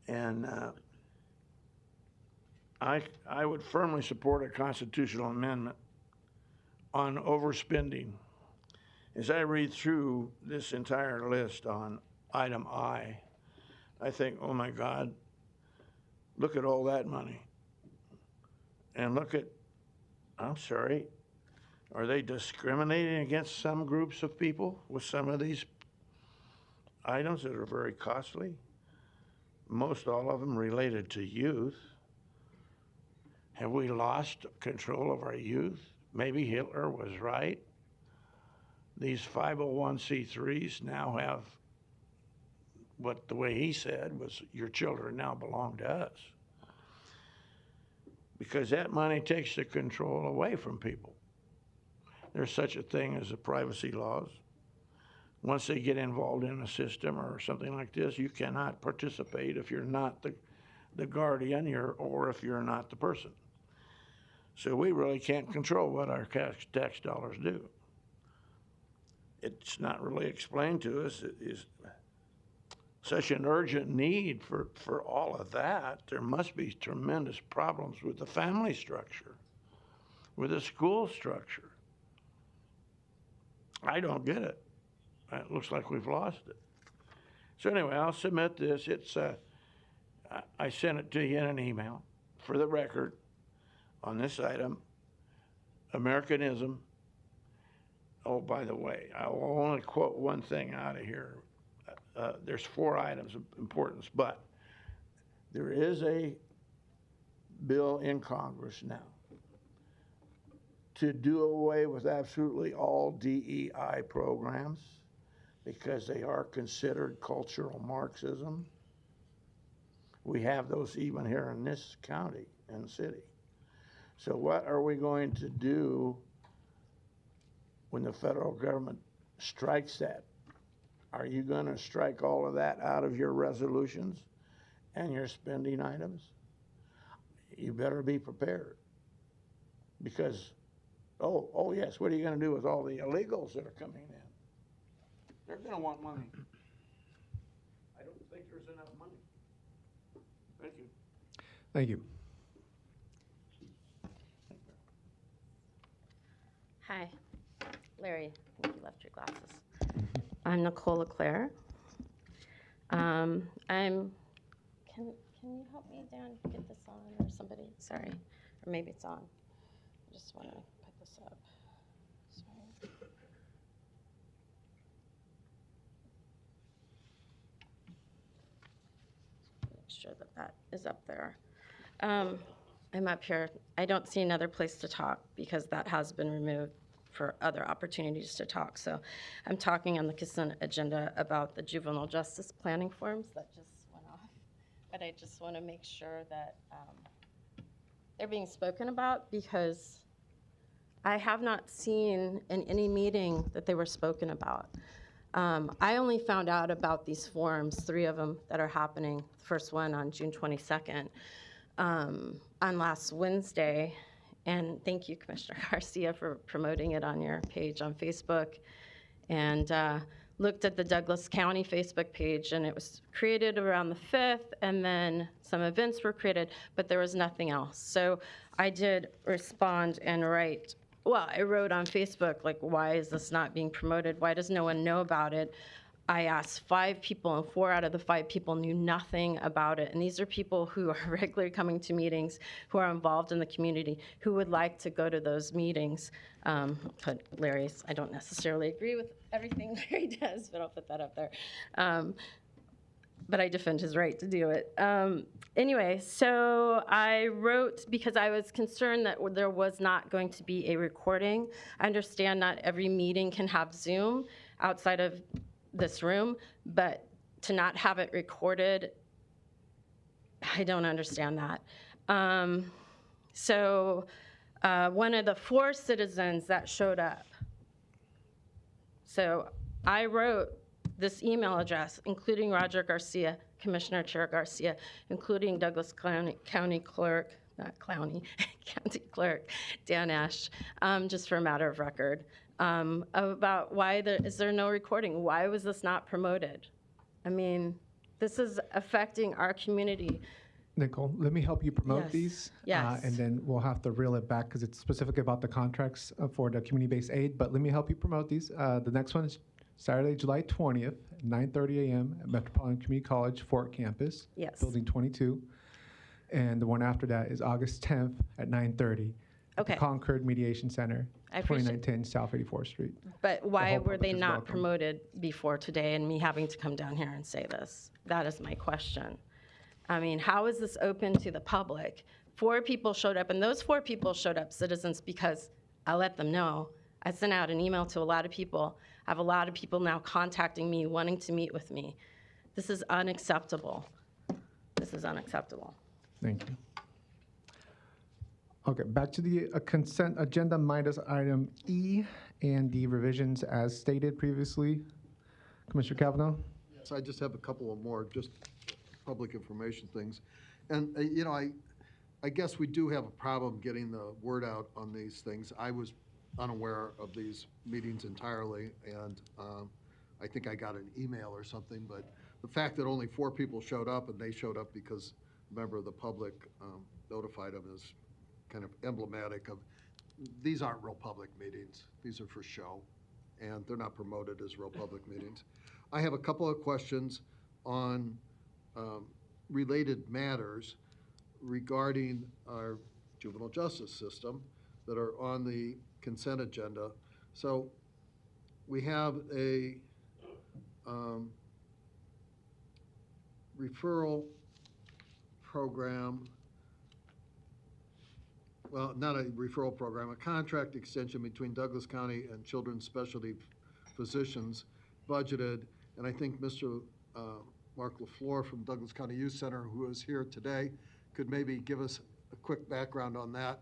And I would firmly support a constitutional amendment on overspending. As I read through this entire list on item I think, oh my God, look at all that money. And look at, I'm sorry, are they discriminating against some groups of people with some of these items that are very costly? Most all of them related to youth. Have we lost control of our youth? Maybe Hitler was right. These 501c3s now have what the way he said was, your children now belong to us. Because that money takes the control away from people. There's such a thing as the privacy laws. Once they get involved in a system or something like this, you cannot participate if you're not the guardian or if you're not the person. So we really can't control what our tax dollars do. It's not really explained to us. It is such an urgent need for all of that. There must be tremendous problems with the family structure, with the school structure. I don't get it. It looks like we've lost it. So anyway, I'll submit this. I sent it to you in an email. For the record, on this item, Americanism. Oh, by the way, I will only quote one thing out of here. There's 4 items of importance, but there is a bill in Congress now to do away with absolutely all DEI programs because they are considered cultural Marxism. We have those even here in this county and city. So what are we going to do when the federal government strikes that? Are you going to strike all of that out of your resolutions and your spending items? You better be prepared. Because, oh yes, what are you going to do with all the illegals that are coming in? They're going to want money. I don't think there's enough money. Thank you. Thank you. Hi, Larry, I think you left your glasses. I'm Nicole LeClaire. Can you help me, Dan, get this on, or somebody, sorry, or maybe it's on. I just want to put this up. Sorry. Make sure that that is up there. I'm up here. I don't see another place to talk because that has been removed for other opportunities to talk. So I'm talking on the consent agenda about the juvenile justice planning forms that just went off. But I just want to make sure that they're being spoken about because I have not seen in any meeting that they were spoken about. I only found out about these forms, 3 of them that are happening. The first one on June 22nd. On last Wednesday, and thank you, Commissioner Garcia, for promoting it on your page on Facebook, and looked at the Douglas County Facebook page, and it was created around the 5th, and then some events were created, but there was nothing else. So I did respond and write, well, I wrote on Facebook, like, why is this not being promoted? Why does no one know about it? I asked 5 people, and 4 out of the 5 people knew nothing about it. And these are people who are regularly coming to meetings, who are involved in the community, who would like to go to those meetings. But Larry's, I don't necessarily agree with everything Larry does, but I'll put that up there. But I defend his right to do it. Anyway, so I wrote because I was concerned that there was not going to be a recording. I understand not every meeting can have Zoom outside of this room, but to not have it recorded, I don't understand that. So one of the 4 citizens that showed up, so I wrote this email address, including Roger Garcia, Commissioner Chair Garcia, including Douglas County Clerk, not Clowney, County Clerk, Dan Ash, just for a matter of record. About why is there no recording? Why was this not promoted? I mean, this is affecting our community. Nicole, let me help you promote Yes. these. Yes. And then we'll have to reel it back because it's specific about the contracts for the community-based aid. But let me help you promote these. The next one is Saturday, July 20th, 9:30 a.m. at Metropolitan Community College, Fort Campus, Yes. Building 22. And the one after that is August 10th at 9:30 at Okay. the Concord Mediation Center, I appreciate 2910 South 84th Street. But why whole were they public is not welcome. promoted before today and me having to come down here and say this? That is my question. I mean, how is this open to the public? 4 people showed up, and those 4 people showed up, citizens, because I let them know. I sent out an email to a lot of people. I have a lot of people now contacting me, wanting to meet with me. This is unacceptable. This is unacceptable. Thank you. Okay, back to the consent agenda minus item E and the revisions as stated previously. Commissioner Cavanaugh? So I just have a couple of more, just public information things. And, you know, I guess we do have a problem getting the word out on these things. I was unaware of these meetings entirely, and I think I got an email or something, but the fact that only 4 people showed up, and they showed up because a member of the public notified them, is kind of emblematic of, these aren't real public meetings. These are for show, and they're not promoted as real public meetings. I have a couple of questions on related matters regarding our juvenile justice system that are on the consent agenda. So we have a referral program, well, not a referral program, a contract extension between Douglas County and Children's Specialty Physicians budgeted, and I think Mr. Mark LaFleur from Douglas County Youth Center, who is here today, could maybe give us a quick background on that.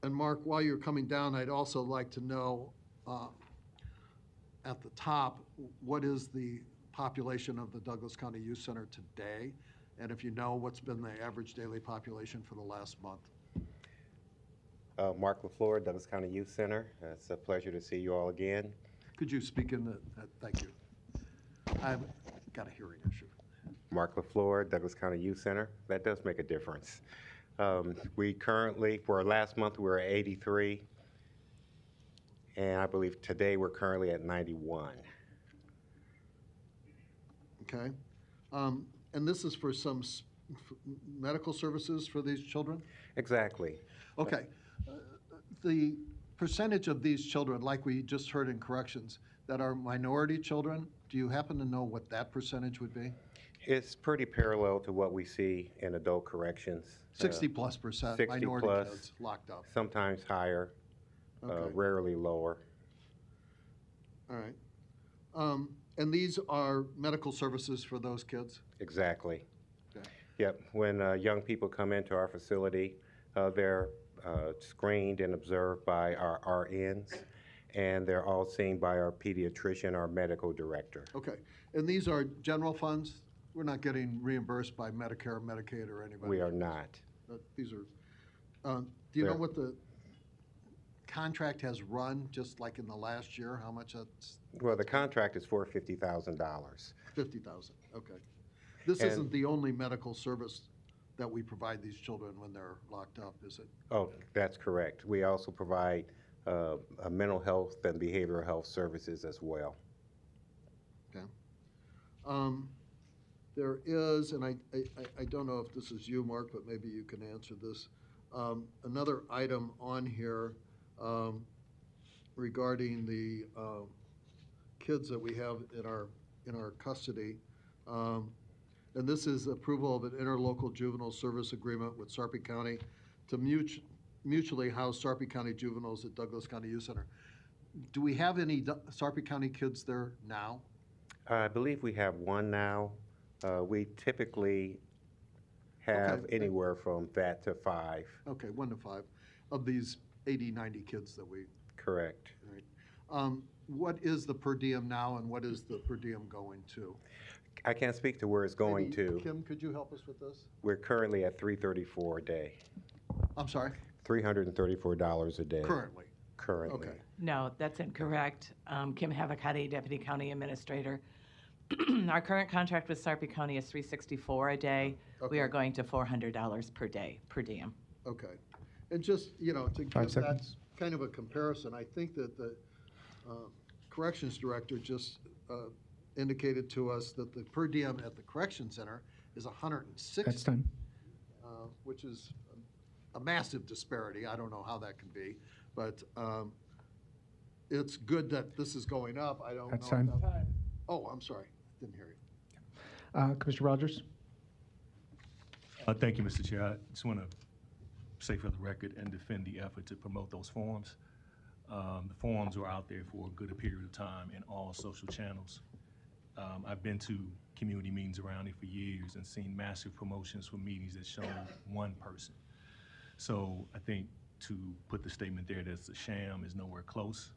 And Mark, while you're coming down, I'd also like to know at the top, what is the population of the Douglas County Youth Center today? And if you know, what's been the average daily population for the last month? Mark LaFleur, Douglas County Youth Center. It's a pleasure to see you all again. Could you speak in the, thank you. I've got a hearing issue. Mark LaFleur, Douglas County Youth Center. That does make a difference. We currently, for last month, we were at 83. And I believe today we're currently at 91. Okay. And this is for some medical services for these children? Exactly. Okay. The percentage of these children, like we just heard in corrections, that are minority children, do you happen to know what that percentage would be? It's pretty parallel to what we see in adult corrections. 60+% 60 minority plus, kids locked up. sometimes higher, Okay. rarely lower. All right. And these are medical services for those kids? Exactly. Okay. Yep. When young people come into our facility, they're screened and observed by our RNs, and they're all seen by our pediatrician, our medical director. Okay. And these are general funds? We're not getting reimbursed by Medicare, Medicaid, or anybody? We are not. These are, do you know They're- what the contract has run, just like in the last year, how much that's? Well, the contract is for $50,000. 50,000, okay. This And- isn't the only medical service that we provide these children when they're locked up, is it? Oh, that's correct. We also provide a mental health and behavioral health services as well. Okay. There is, and I don't know if this is you, Mark, but maybe you can answer this. Another item on here regarding the kids that we have in our custody. And this is approval of an interlocal juvenile service agreement with Sarpy County to mutually house Sarpy County juveniles at Douglas County Youth Center. Do we have any Sarpy County kids there now? I believe we have one now. We typically have Okay. anywhere from that to 5. Okay, 1 to 5 of these 80, 90 kids that we, Correct. all right. What is the per diem now and what is the per diem going to? I can't speak to where it's going Maybe, to. Kim, could you help us with this? We're currently at $334 a day. I'm sorry, $334 a day. currently? Currently. Okay. No, that's incorrect. Kim Havakati, Deputy County Administrator. Our current contract with Sarpy County is $364 a day. Okay. We are going to $400 per day, per diem. Okay. And just, to 5 give that seconds. kind of a comparison, I think that the corrections director just indicated to us that the per diem at the correction center is 160. That's time. Which is a massive disparity. I don't know how that can be, but it's good that this is going up. I don't know. That's time. about- Oh, I'm sorry. Didn't hear you. Commissioner Rogers? Thank you, Mr. Chair. I just want to say for the record and defend the effort to promote those forums. The forums were out there for a good period of time in all social channels. I've been to community meetings around here for years and seen massive promotions for meetings that show one person. So I think to put the statement there that it's a sham is nowhere close.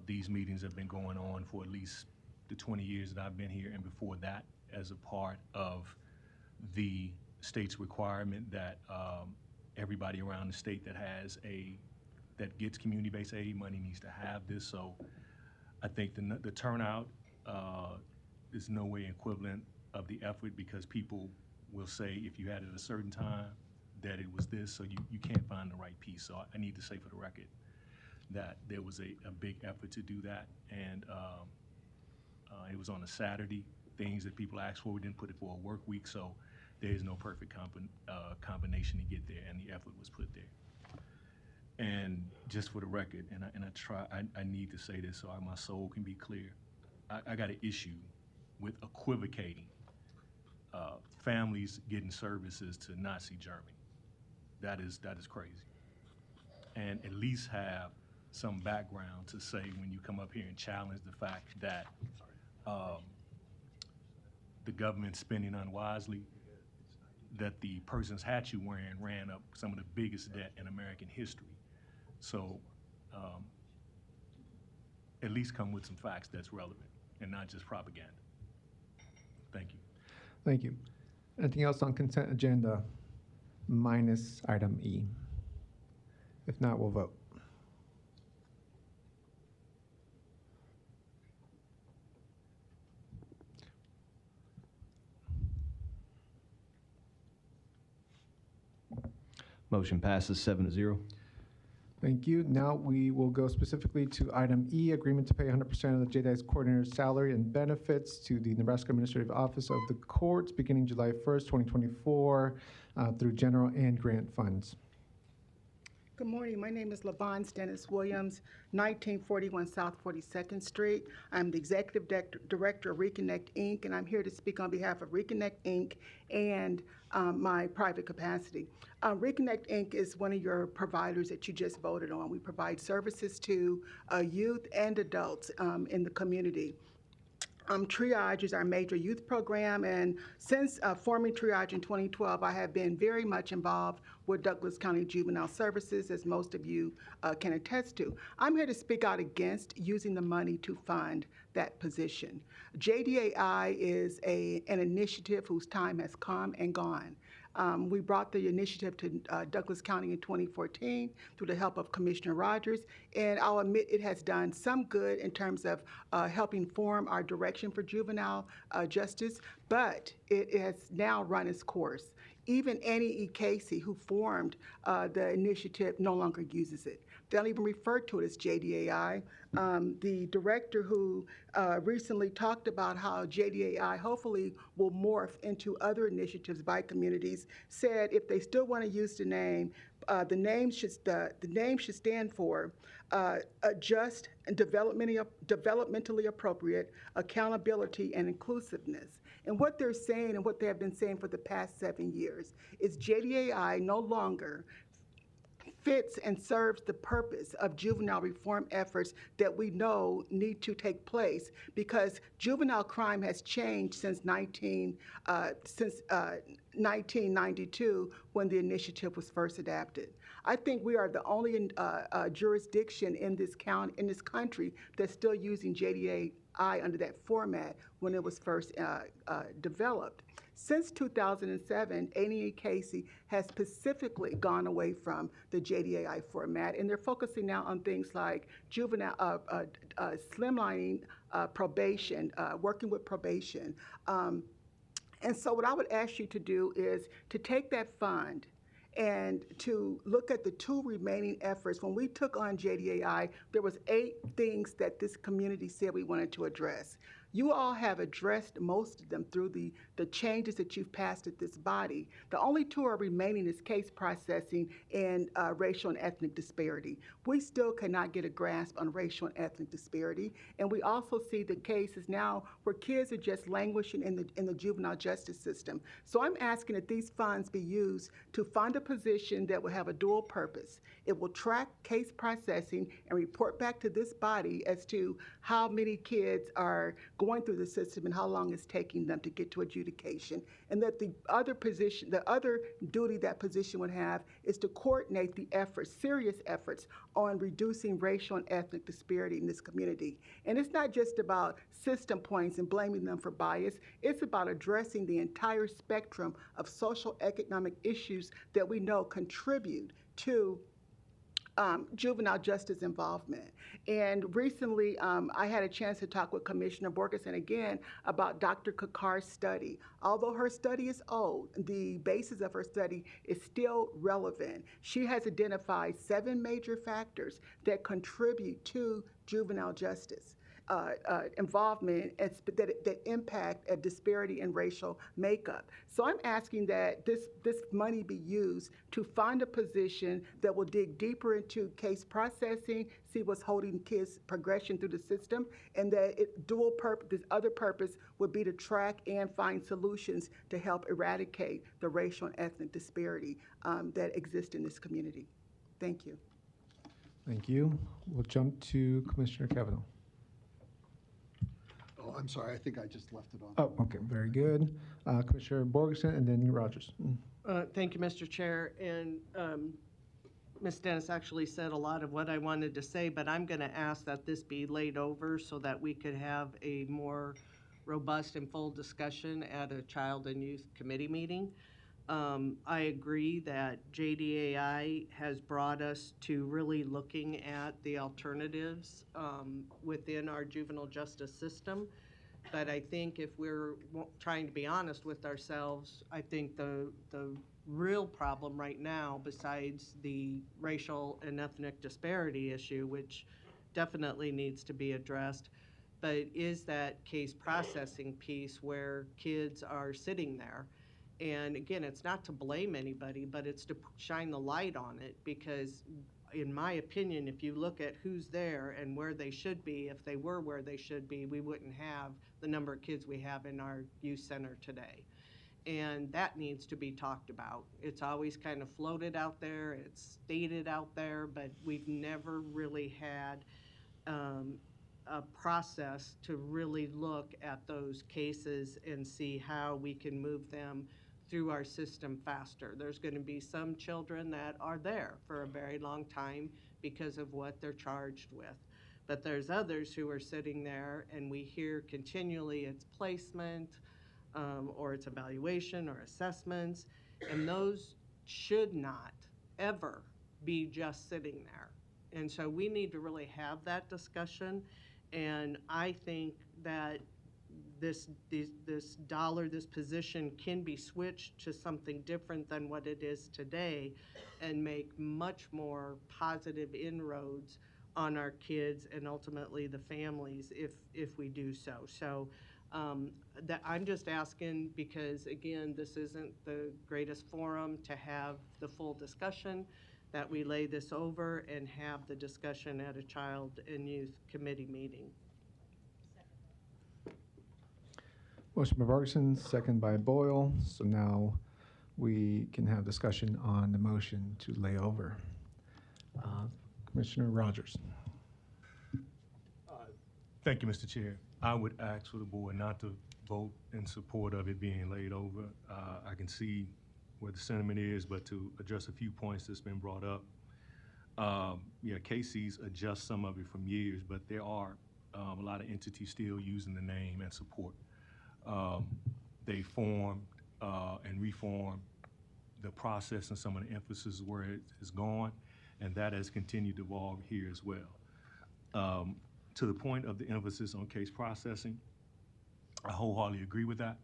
These meetings have been going on for at least the 20 years that I've been here and before that as a part of the state's requirement that everybody around the state that gets community-based aid money needs to have this. So I think the turnout is no way equivalent of the effort because people will say if you had it at a certain time that it was this, so you can't find the right piece. So I need to say for the record that there was a big effort to do that, and it was on a Saturday. Things that people asked for, we didn't put it for a work week, so there is no perfect combination to get there, and the effort was put there. And just for the record, and I need to say this so my soul can be clear. I got an issue with equivocating families getting services to Nazi Germany. That is crazy. And at least have some background to say when you come up here and challenge the fact that the government spending unwisely, that the person's hat you wearing ran up some of the biggest debt in American history. So at least come with some facts that's relevant and not just propaganda. Thank you. Thank you. Anything else on consent agenda minus item E? If not, we'll vote. Motion passes 7-0. Thank you. Now we will go specifically to item E, agreement to pay 100% of the JDI's coordinator's salary and benefits to the Nebraska Administrative Office of the Courts beginning July 1st, 2024, through general and grant funds. Good morning. My name is LaVon Dennis Williams, 1941 South 42nd Street. I'm the Executive Director of Reconnect, Inc., and I'm here to speak on behalf of Reconnect, Inc. and my private capacity. Reconnect, Inc. is one of your providers that you just voted on. We provide services to youth and adults in the community. Triage is our major youth program, and since forming Triage in 2012, I have been very much involved with Douglas County Juvenile Services, as most of you can attest to. I'm here to speak out against using the money to fund that position. JDAI is an initiative whose time has come and gone. We brought the initiative to Douglas County in 2014 through the help of Commissioner Rogers, and I'll admit it has done some good in terms of helping form our direction for juvenile justice, but it has now run its course. Even Annie E. Casey, who formed the initiative, no longer uses it. They don't even refer to it as JDAI. The director who recently talked about how JDAI hopefully will morph into other initiatives by communities said if they still want to use the name, the name should stand for just and developmentally appropriate accountability and inclusiveness. And what they're saying and what they have been saying for the past 7 years is JDAI no longer fits and serves the purpose of juvenile reform efforts that we know need to take place because juvenile crime has changed since 1992 when the initiative was first adapted. I think we are the only jurisdiction in this country that's still using JDAI under that format when it was first developed. Since 2007, Annie E. Casey has specifically gone away from the JDAI format, and they're focusing now on things like juvenile slimlining probation, working with probation. And so what I would ask you to do is to take that fund and to look at the two remaining efforts. When we took on JDAI, there was 8 things that this community said we wanted to address. You all have addressed most of them through the changes that you've passed at this body. The only 2 are remaining is case processing and racial and ethnic disparity. We still cannot get a grasp on racial and ethnic disparity. And we also see the cases now where kids are just languishing in the juvenile justice system. So I'm asking that these funds be used to fund a position that will have a dual purpose. It will track case processing and report back to this body as to how many kids are going through the system and how long it's taking them to get to adjudication. And that the other duty that position would have is to coordinate the efforts, serious efforts, on reducing racial and ethnic disparity in this community. And it's not just about system points and blaming them for bias. It's about addressing the entire spectrum of social economic issues that we know contribute to juvenile justice involvement. And recently, I had a chance to talk with Commissioner Borgeson again about Dr. Kakar's study. Although her study is old, the basis of her study is still relevant. She has identified 7 major factors that contribute to juvenile justice involvement that impact a disparity in racial makeup. So I'm asking that this money be used to find a position that will dig deeper into case processing, see what's holding kids' progression through the system, and that this other purpose would be to track and find solutions to help eradicate the racial and ethnic disparity that exists in this community. Thank you. Thank you. We'll jump to Commissioner Cavanaugh. Oh, I'm sorry, I think I just left it on. Oh, okay, very good. Commissioner Borgeson and then Rogers. Thank you, Mr. Chair. And Ms. Dennis actually said a lot of what I wanted to say, but I'm going to ask that this be laid over so that we could have a more robust and full discussion at a Child and Youth Committee meeting. I agree that JDAI has brought us to really looking at the alternatives within our juvenile justice system. But I think if we're trying to be honest with ourselves, I think the real problem right now, besides the racial and ethnic disparity issue, which definitely needs to be addressed, but is that case processing piece where kids are sitting there. And again, it's not to blame anybody, but it's to shine the light on it, because in my opinion, if you look at who's there and where they should be, if they were where they should be, we wouldn't have the number of kids we have in our youth center today. And that needs to be talked about. It's always kind of floated out there, it's stated out there, but we've never really had a process to really look at those cases and see how we can move them through our system faster. There's going to be some children that are there for a very long time because of what they're charged with. But there's others who are sitting there and we hear continually it's placement, or it's evaluation or assessments, and those should not ever be just sitting there. And so we need to really have that discussion, and I think that this position can be switched to something different than what it is today and make much more positive inroads on our kids and ultimately the families if we do so. So that I'm just asking because, again, this isn't the greatest forum to have the full discussion, that we lay this over and have the discussion at a Child and Youth Committee meeting. Motion by Ferguson, second by Boyle. So now we can have discussion on the motion to lay over. Commissioner Rogers. Thank you, Mr. Chair. I would ask for the board not to vote in support of it being laid over. I can see where the sentiment is, but to address a few points that's been brought up. Yeah, Casey's adjust some of it from years, but there are a lot of entities still using the name and support. They formed and reformed the process and some of the emphasis where it has gone, and that has continued to evolve here as well. To the point of the emphasis on case processing, I wholeheartedly agree with that.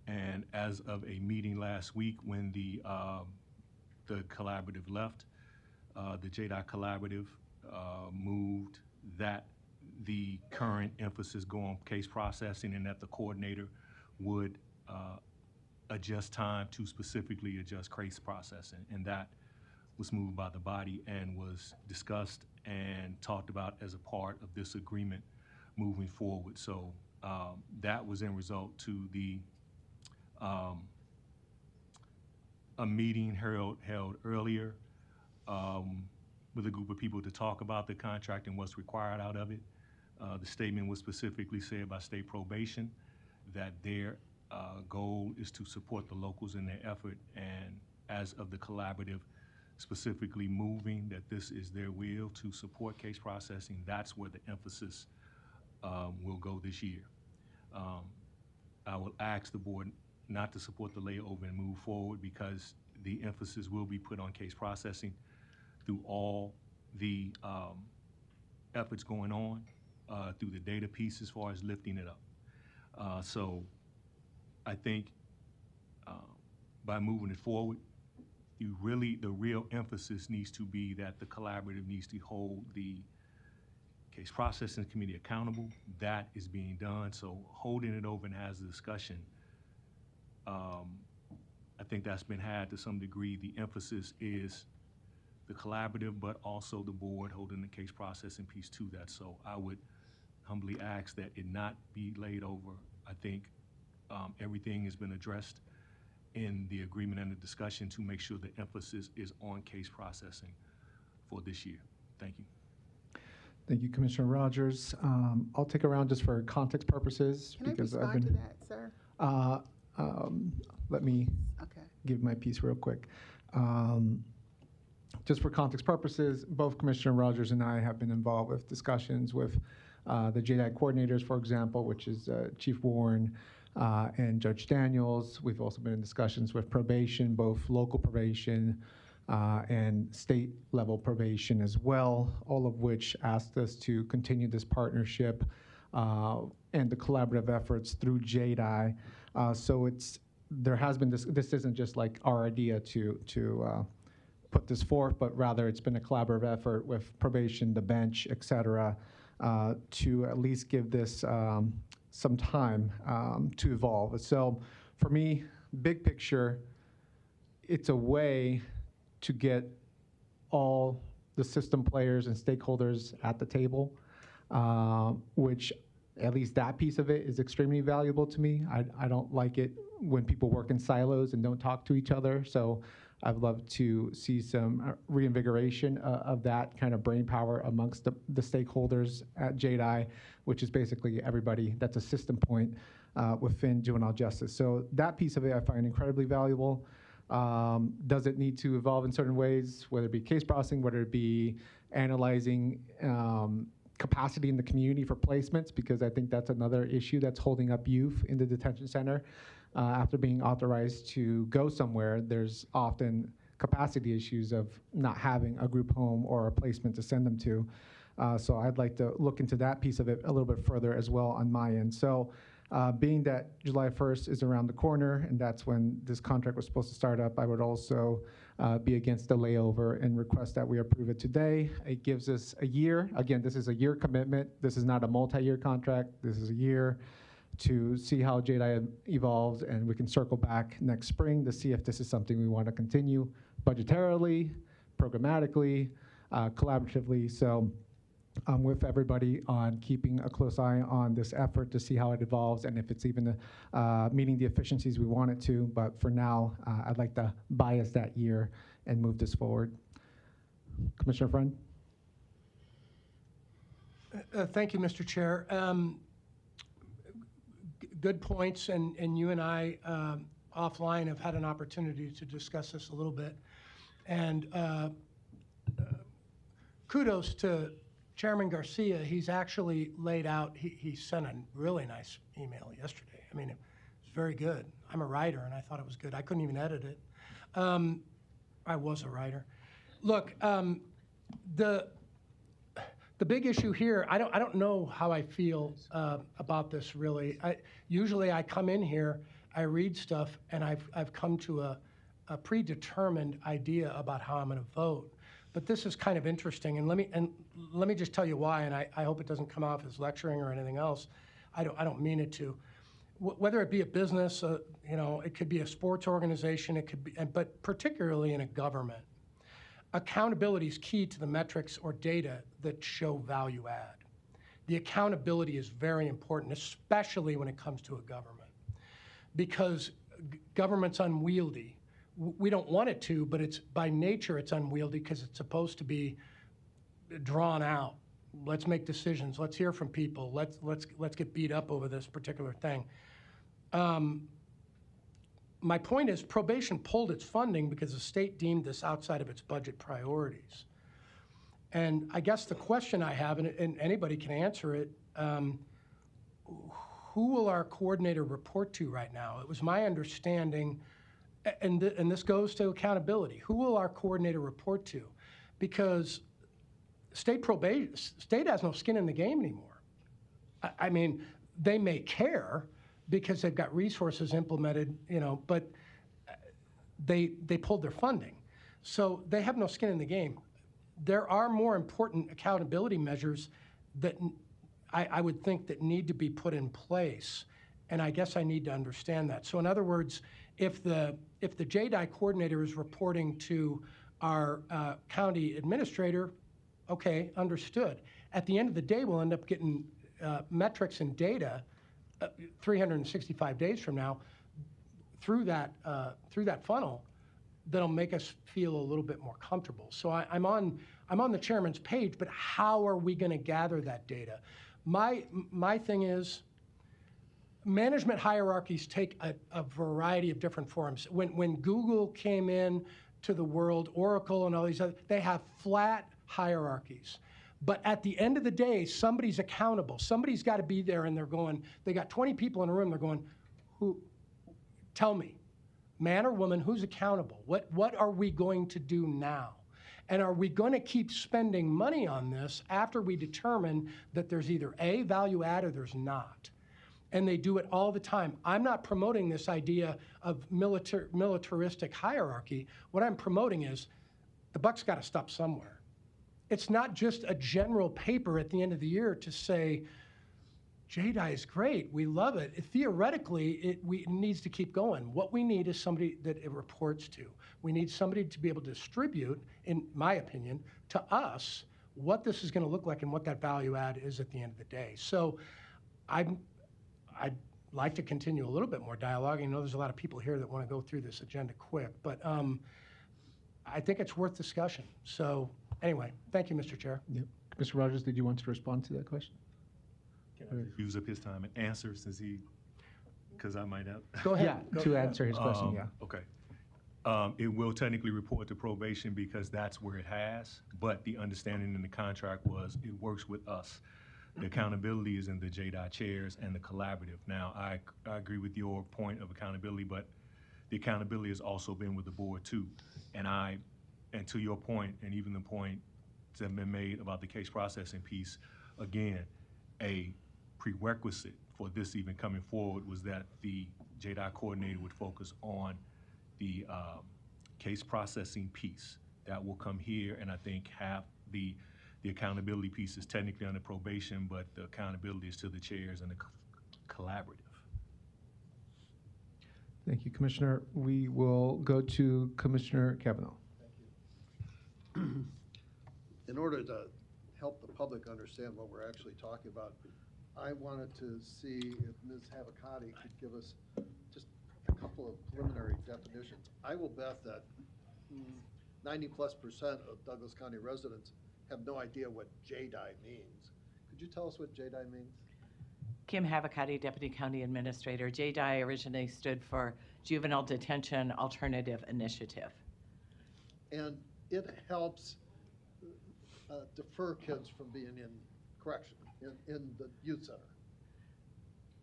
And as of a meeting last week when the collaborative left, the JDOT collaborative moved that the current emphasis go on case processing and that the coordinator would adjust time to specifically adjust case processing. And that was moved by the body and was discussed and talked about as a part of this agreement moving forward. So that was in result to the a meeting held earlier with a group of people to talk about the contract and what's required out of it. The statement was specifically said by state probation that their goal is to support the locals in their effort, and as of the collaborative specifically moving that this is their will to support case processing, that's where the emphasis will go this year. I will ask the board not to support the layover and move forward because the emphasis will be put on case processing through all the efforts going on, through the data piece as far as lifting it up. So I think by moving it forward, the real emphasis needs to be that the collaborative needs to hold the case processing committee accountable. That is being done. So holding it over and has a discussion, I think that's been had to some degree. The emphasis is the collaborative, but also the board holding the case processing piece to that. So I would humbly ask that it not be laid over. I think everything has been addressed in the agreement and the discussion to make sure the emphasis is on case processing for this year. Thank you. Thank you, Commissioner Rogers. I'll take a round just for context purposes. Can I because respond to that, sir? Let me Okay. give my piece real quick. Just for context purposes, both Commissioner Rogers and I have been involved with discussions with the JDAC coordinators, for example, which is Chief Warren and Judge Daniels. We've also been in discussions with probation, both local probation and state level probation as well, all of which asked us to continue this partnership and the collaborative efforts through JDI. So it's there has been this isn't just like our idea to put this forth, but rather it's been a collaborative effort with probation, the bench, et cetera, to at least give this some time to evolve. So for me, big picture, it's a way to get all the system players and stakeholders at the table, which at least that piece of it is extremely valuable to me. I don't like it when people work in silos and don't talk to each other. So I'd love to see some reinvigoration of that kind of brain power amongst the stakeholders at JDI, which is basically everybody that's a system point within juvenile justice. So that piece of it I find incredibly valuable. Does it need to evolve in certain ways, whether it be case processing, whether it be analyzing capacity in the community for placements, because I think that's another issue that's holding up youth in the detention center. After being authorized to go somewhere, there's often capacity issues of not having a group home or a placement to send them to. So I'd like to look into that piece of it a little bit further as well on my end. So being that July 1st is around the corner and that's when this contract was supposed to start up, I would also be against the layover and request that we approve it today. It gives us a year. Again, this is a year commitment. This is not a multi-year contract. This is a year to see how JDI evolves, and we can circle back next spring to see if this is something we want to continue budgetarily, programmatically, collaboratively. So I'm with everybody on keeping a close eye on this effort to see how it evolves and if it's even meeting the efficiencies we want it to. But for now, I'd like to bias that year and move this forward. Commissioner Friend? Thank you, Mr. Chair. Good points, and you and I offline have had an opportunity to discuss this a little bit. And kudos to Chairman Garcia. He's actually laid out, he sent a really nice email yesterday. I mean, it was very good. I'm a writer, and I thought it was good. I couldn't even edit it. I was a writer. Look, the big issue here, I don't know how I feel about this really. Usually I come in here, I read stuff, and I've come to a predetermined idea about how I'm going to vote. But this is kind of interesting, and let me just tell you why. And I hope it doesn't come off as lecturing or anything else. I don't mean it to. Whether it be a business, it could be a sports organization, it could be, but particularly in a government. Accountability is key to the metrics or data that show value add. The accountability is very important, especially when it comes to a government, because government's unwieldy. We don't want it to, but it's by nature it's unwieldy because it's supposed to be drawn out. Let's make decisions. Let's hear from people. Let's get beat up over this particular thing. My point is probation pulled its funding because the state deemed this outside of its budget priorities. And I guess the question I have, and anybody can answer it, who will our coordinator report to right now? It was my understanding, and this goes to accountability, who will our coordinator report to? Because state has no skin in the game anymore. I mean, they may care, because they've got resources implemented, but they pulled their funding. So they have no skin in the game. There are more important accountability measures that I would think that need to be put in place, and I guess I need to understand that. So in other words, if the JDI coordinator is reporting to our county administrator, okay, understood. At the end of the day, we'll end up getting metrics and data 365 days from now through that funnel that'll make us feel a little bit more comfortable. So I'm on the chairman's page, but how are we going to gather that data? My thing is, management hierarchies take a variety of different forms. When Google came in to the world, Oracle and all these other, they have flat hierarchies. But at the end of the day, somebody's accountable. Somebody's got to be there, and they got 20 people in a room, they're going, tell me, man or woman, who's accountable? What are we going to do now? And are we going to keep spending money on this after we determine that there's either A, value add, or there's not? and they do it all the time. I'm not promoting this idea of militaristic hierarchy. What I'm promoting is the buck's got to stop somewhere. It's not just a general paper at the end of the year to say, JDI is great, we love it. Theoretically, it needs to keep going. What we need is somebody that it reports to. We need somebody to be able to distribute, in my opinion, to us what this is going to look like and what that value add is at the end of the day. So I'd like to continue a little bit more dialogue. I know there's a lot of people here that want to go through this agenda quick, but I think it's worth discussion. So anyway, thank you, Mr. Chair. Yep. Mr. Rogers, did you want to respond to that question? Use up his time and answer since because I might have. Go ahead. Yeah, to answer his question, yeah. Okay. It will technically report to probation because that's where it has, but the understanding in the contract was it works with us. The accountability is in the JDI chairs and the collaborative. Now, I agree with your point of accountability, but the accountability has also been with the board too. And to your point, and even the point that have been made about the case processing piece, again, a prerequisite for this even coming forward was that the JDI coordinator would focus on the case processing piece. That will come here, and I think half the accountability piece is technically under probation, but the accountability is to the chairs and the collaborative. Thank you, Commissioner. We will go to Commissioner Kavanaugh. In order to help the public understand what we're actually talking about, I wanted to see if Ms. Havakati could give us just a couple of preliminary definitions. I will bet that 90+% of Douglas County residents have no idea what JDI means. Could you tell us what JDI means? Kim Havakati, Deputy County Administrator. JDI originally stood for Juvenile Detention Alternative Initiative. And it helps defer kids from being in correction, in the youth center.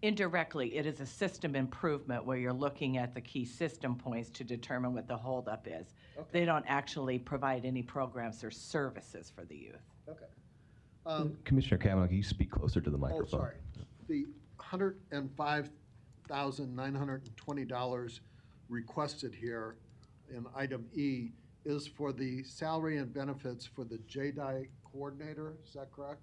Indirectly, it is a system improvement where you're looking at the key system points to determine what the holdup is. Okay. They don't actually provide any programs or services for the youth. Okay. Commissioner Kavanaugh, can you speak closer to the Oh, microphone? sorry. The $105,920 requested here in item E is for the salary and benefits for the JDI coordinator, is that correct?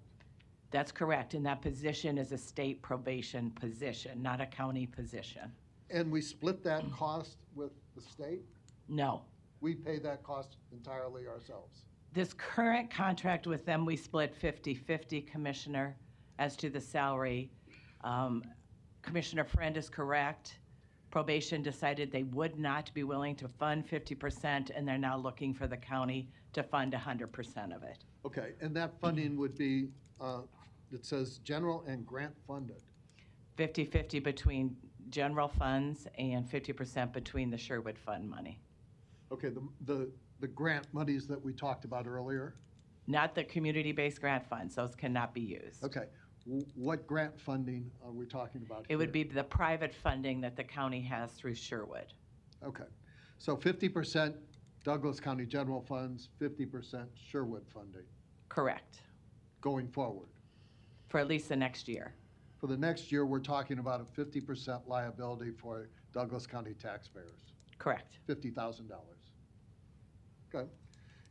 That's correct, and that position is a state probation position, not a county position. And we split that cost with the state? No. We pay that cost entirely ourselves? This current contract with them, we split 50-50, Commissioner, as to the salary. Commissioner Friend is correct. Probation decided they would not be willing to fund 50%, and they're now looking for the county to fund 100% of it. Okay, and that funding would be, it says general and grant funded. 50-50 between general funds and 50% between the Sherwood Fund money. Okay, the grant monies that we talked about earlier? Not the community-based grant funds. Those cannot be used. Okay, what grant funding are we talking about here? It would be the private funding that the county has through Sherwood. Okay, so 50% Douglas County general funds, 50% Sherwood funding Correct. going forward. For at least the next year. For the next year, we're talking about a 50% liability for Douglas County taxpayers. Correct. $50,000. Okay.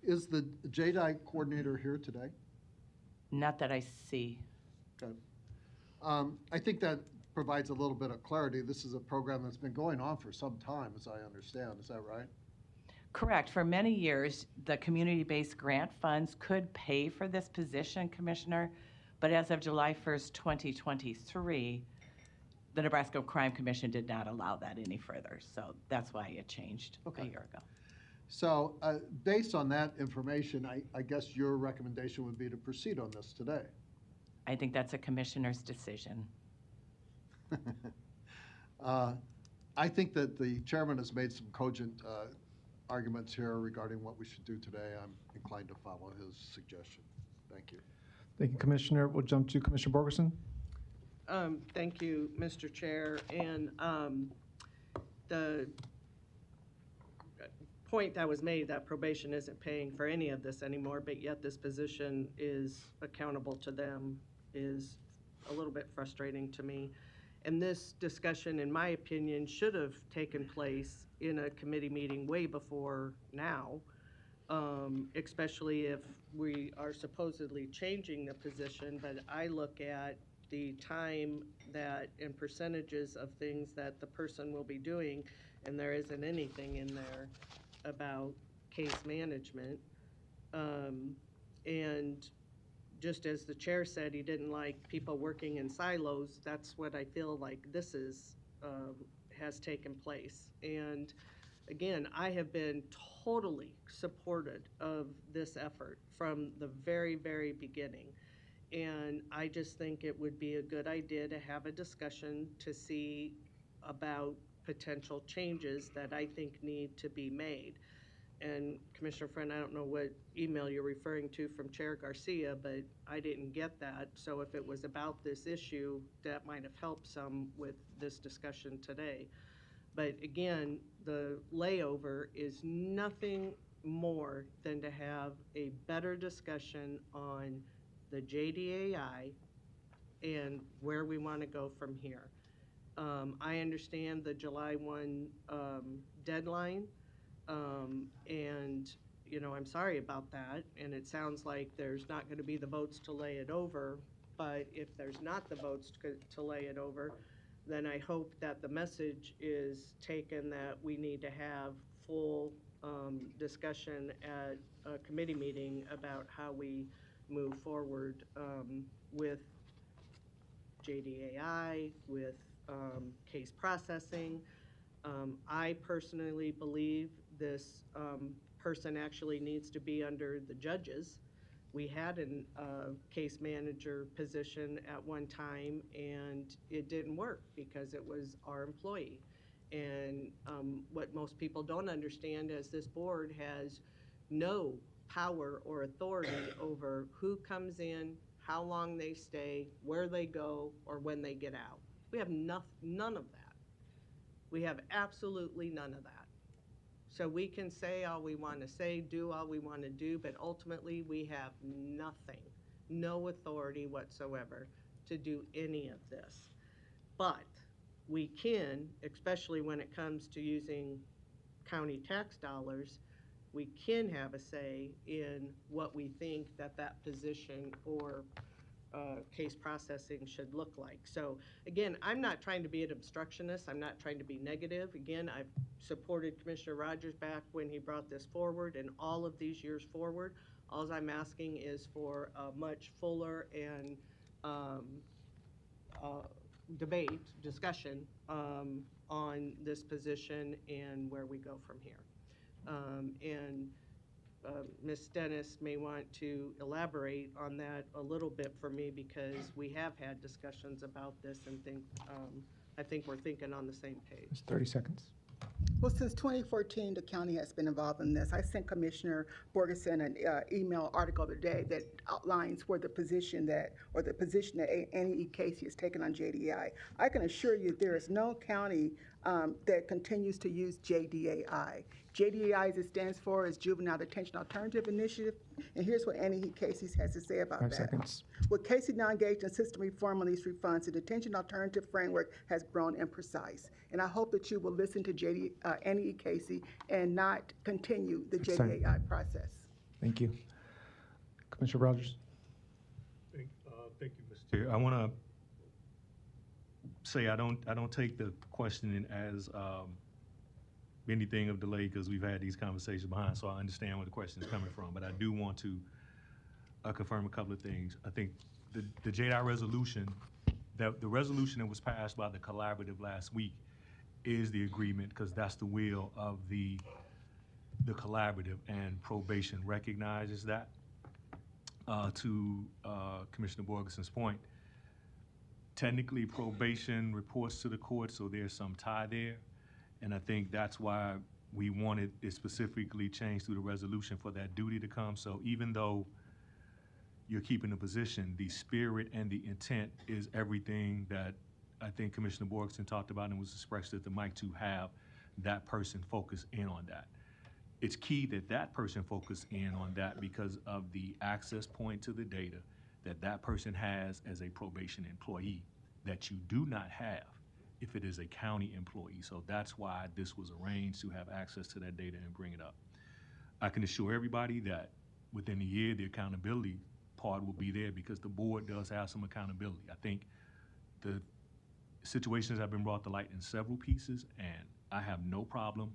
Is the JDI coordinator here today? Not that I see. Okay. I think that provides a little bit of clarity. This is a program that's been going on for some time, as I understand. Is that right? Correct. For many years, the community-based grant funds could pay for this position, Commissioner, but as of July 1st, 2023, the Nebraska Crime Commission did not allow that any further. So that's why it changed a year ago. So based on that information, I guess your recommendation would be to proceed on this today. I think that's a commissioner's decision. I think that the chairman has made some cogent arguments here regarding what we should do today. I'm inclined to follow his suggestion. Thank you. Thank you, Commissioner. We'll jump to Commissioner Borgeson. Thank you, Mr. Chair. And the point that was made that probation isn't paying for any of this anymore, but yet this position is accountable to them is a little bit frustrating to me. And this discussion, in my opinion, should have taken place in a committee meeting way before now, especially if we are supposedly changing the position. But I look at the time that and percentages of things that the person will be doing, and there isn't anything in there about case management. And just as the chair said, he didn't like people working in silos. That's what I feel like this has taken place. And again, I have been totally supportive of this effort from the very, very beginning. And I just think it would be a good idea to have a discussion to see about potential changes that I think need to be made. And Commissioner Friend, I don't know what email you're referring to from Chair Garcia, but I didn't get that. So if it was about this issue, that might have helped some with this discussion today. But again, the layover is nothing more than to have a better discussion on the JDAI and where we want to go from here. I understand the July 1 deadline, and I'm sorry about that. And it sounds like there's not going to be the votes to lay it over. But if there's not the votes to lay it over, then I hope that the message is taken that we need to have full discussion at a committee meeting about how we move forward with JDAI, with case processing. I personally believe this person actually needs to be under the judges. We had a case manager position at one time, and it didn't work because it was our employee. And what most people don't understand is this board has no power or authority over who comes in, how long they stay, where they go, or when they get out. We have none of that. We have absolutely none of that. So we can say all we want to say, do all we want to do, but ultimately we have nothing, no authority whatsoever to do any of this. But we can, especially when it comes to using county tax dollars, we can have a say in what we think that position or case processing should look like. So again, I'm not trying to be an obstructionist. I'm not trying to be negative. Again, I've supported Commissioner Rogers back when he brought this forward and all of these years forward. All I'm asking is for a much fuller and discussion on this position and where we go from here. Ms. Dennis may want to elaborate on that a little bit for me because we have had discussions about this and I think we're thinking on the same page. It's 30 seconds. Well, since 2014, the county has been involved in this. I sent Commissioner Borgeson an email article today that outlines where the position that NE Casey has taken on JDI. I can assure you there is no county that continues to use JDAI. JDAI, as it stands for, is Juvenile Detention Alternative Initiative, and here's what NE Casey has to say about 5 that. seconds. With Casey now engaged in system reform on these refunds, the detention alternative framework has grown imprecise. And I hope that you will listen to NE Casey and not continue the JDAI process. Thank you. Commissioner Rogers. Thank you, Mr. Chair. I want to say I don't take the questioning as anything of delay because we've had these conversations behind, so I understand where the question is coming from. But I do want to confirm a couple of things. I think the JDI resolution, the resolution that was passed by the collaborative last week is the agreement because that's the will of the collaborative, and probation recognizes that. To Commissioner Borgeson's point, technically probation reports to the court, so there's some tie there. And I think that's why we wanted it specifically changed through the resolution for that duty to come. So even though you're keeping the position, the spirit and the intent is everything that I think Commissioner Borgeson talked about and was expressed at the mic to have that person focus in on that. It's key that that person focus in on that because of the access point to the data that person has as a probation employee. that you do not have if it is a county employee. So that's why this was arranged, to have access to that data and bring it up. I can assure everybody that within a year, the accountability part will be there, because the board does have some accountability. I think the situations have been brought to light in several pieces, and I have no problem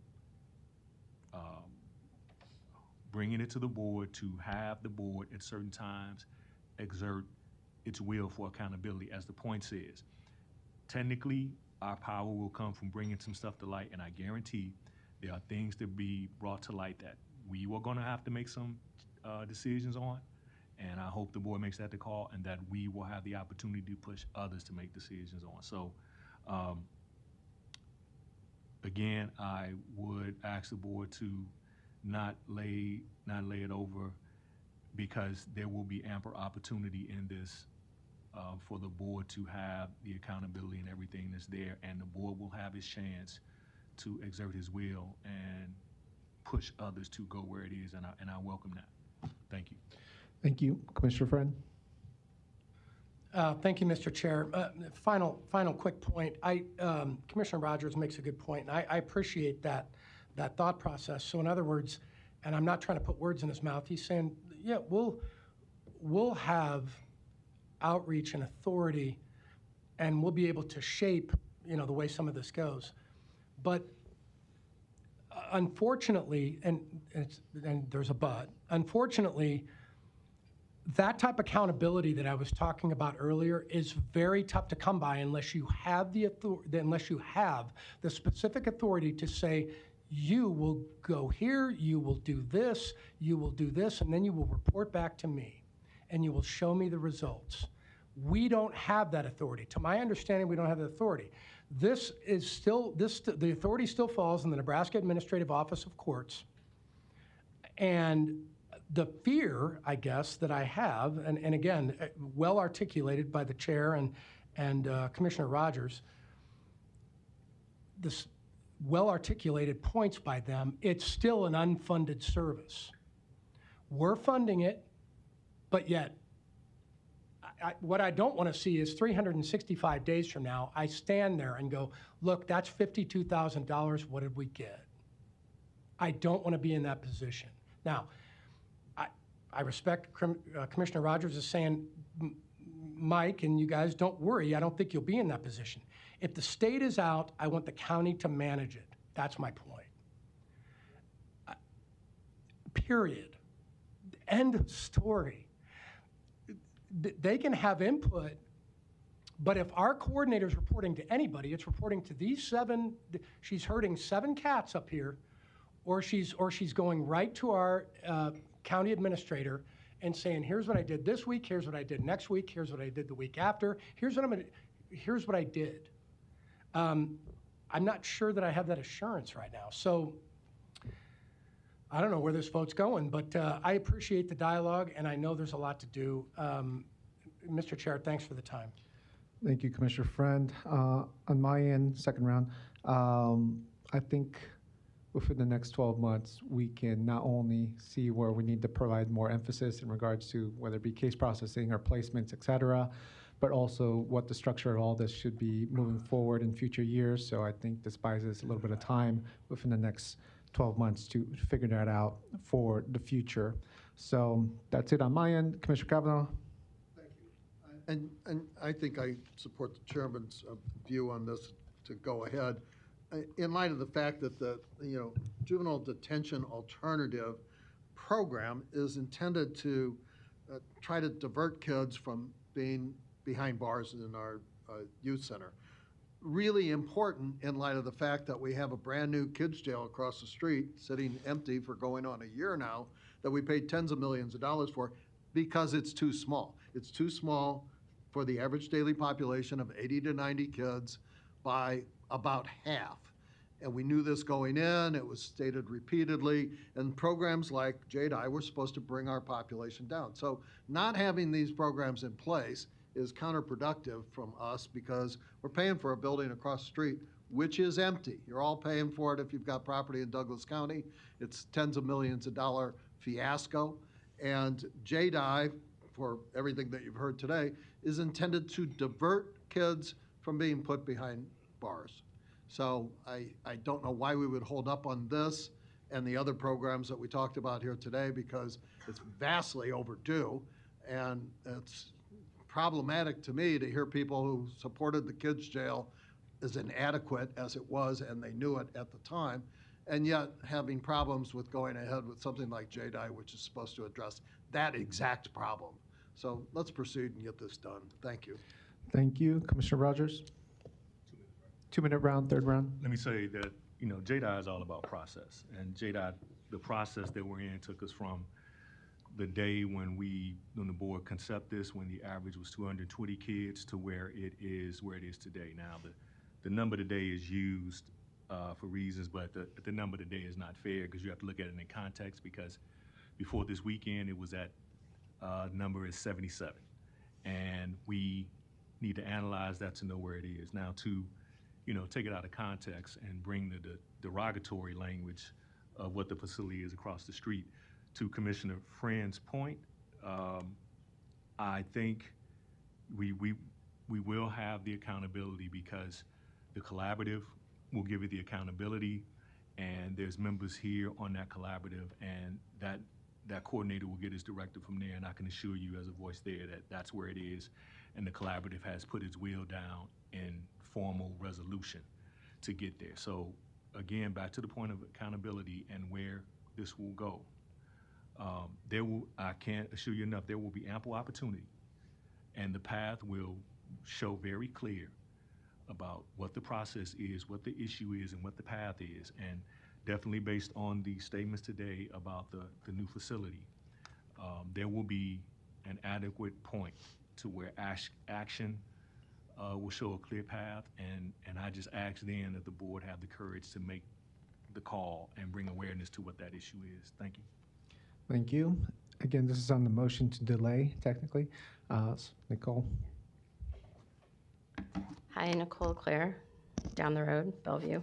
bringing it to the board, to have the board at certain times exert its will for accountability. As the point says, technically, our power will come from bringing some stuff to light, and I guarantee there are things to be brought to light that we were going to have to make some decisions on, and I hope the board makes that the call, and that we will have the opportunity to push others to make decisions on. So, again, I would ask the board to not lay it over, because there will be ample opportunity in this for the board to have the accountability and everything that's there, and the board will have its chance to exert his will and push others to go where it is, and I welcome that. Thank you. Thank you. Commissioner Friend? Thank you, Mr. Chair. Final quick point. Commissioner Rogers makes a good point, and I appreciate that thought process. So in other words, and I'm not trying to put words in his mouth, he's saying, yeah, we'll have outreach and authority, and we'll be able to shape, the way some of this goes. But unfortunately, and there's a but, unfortunately, that type of accountability that I was talking about earlier is very tough to come by unless you have the specific authority to say, you will go here, you will do this, and then you will report back to me, and you will show me the results. We don't have that authority. To my understanding, we don't have the authority. The authority still falls in the Nebraska Administrative Office of Courts, and the fear, I guess, that I have, and again, well articulated by the chair and Commissioner Rogers, this well-articulated points by them, it's still an unfunded service. We're funding it, but yet, what I don't want to see is 365 days from now, I stand there and go, look, that's $52,000, what did we get? I don't want to be in that position. Now, I respect Commissioner Rogers is saying, Mike and you guys, don't worry, I don't think you'll be in that position. If the state is out, I want the county to manage it. That's my point. Period. End of story. They can have input, but if our coordinator is reporting to anybody, it's reporting to these 7, she's herding 7 cats up here, or she's going right to our county administrator and saying, here's what I did this week, here's what I did next week, here's what I did the week after, here's what I did. I'm not sure that I have that assurance right now. So I don't know where this vote's going, but I appreciate the dialogue, and I know there's a lot to do. Mr. Chair, thanks for the time. Thank you, Commissioner Friend. On my end, second round, I think within the next 12 months, we can not only see where we need to provide more emphasis in regards to whether it be case processing or placements, et cetera, but also what the structure of all this should be moving forward in future years. So I think this buys us a little bit of time within the next 12 months to figure that out for the future. So that's it on my end. Commissioner Kavanaugh? Thank you. And I think I support the chairman's view on this to go ahead. In light of the fact that the juvenile detention alternative program is intended to try to divert kids from being behind bars in our youth center. Really important in light of the fact that we have a brand new kids jail across the street sitting empty for going on a year now that we paid tens of millions of dollars for because it's too small. It's too small for the average daily population of 80 to 90 kids by about half. And we knew this going in, it was stated repeatedly, and programs like JDI were supposed to bring our population down. So not having these programs in place is counterproductive from us because we're paying for a building across the street, which is empty. You're all paying for it if you've got property in Douglas County. It's tens of millions of dollar fiasco. And JDI, for everything that you've heard today, is intended to divert kids from being put behind bars. So I don't know why we would hold up on this and the other programs that we talked about here today, because it's vastly overdue. And it's problematic to me to hear people who supported the kids' jail as inadequate as it was, and they knew it at the time, and yet having problems with going ahead with something like JDI, which is supposed to address that exact problem. So let's proceed and get this done. Thank you. Thank you. Commissioner Rogers? 2-minute round, third round. Let me say that, you know, JDI is all about process. And JDI, the process that we're in took us from the day when the board concept this, when the average was 220 kids, to where it is today. Now, the number today is used for reasons, but the number today is not fair, because you have to look at it in context, because before this weekend, it was at, number is 77. And we need to analyze that to know where it is. Now, to, you know, take it out of context and bring the derogatory language of what the facility is across the street, to Commissioner Friend's point, I think we will have the accountability, because the collaborative will give you the accountability, and there's members here on that collaborative, and that coordinator will get his directive from there, and I can assure you as a voice there that that's where it is, and the collaborative has put its wheel down in formal resolution to get there. So again, back to the point of accountability and where this will go. I can't assure you enough, there will be ample opportunity, and the path will show very clear about what the process is, what the issue is, and what the path is. And definitely based on the statements today about the new facility, there will be an adequate point to where action will show a clear path, and I just ask then that the board have the courage to make the call and bring awareness to what that issue is. Thank you. Thank you. Again, this is on the motion to delay, technically. Nicole? Hi, Nicole Claire, down the road, Bellevue.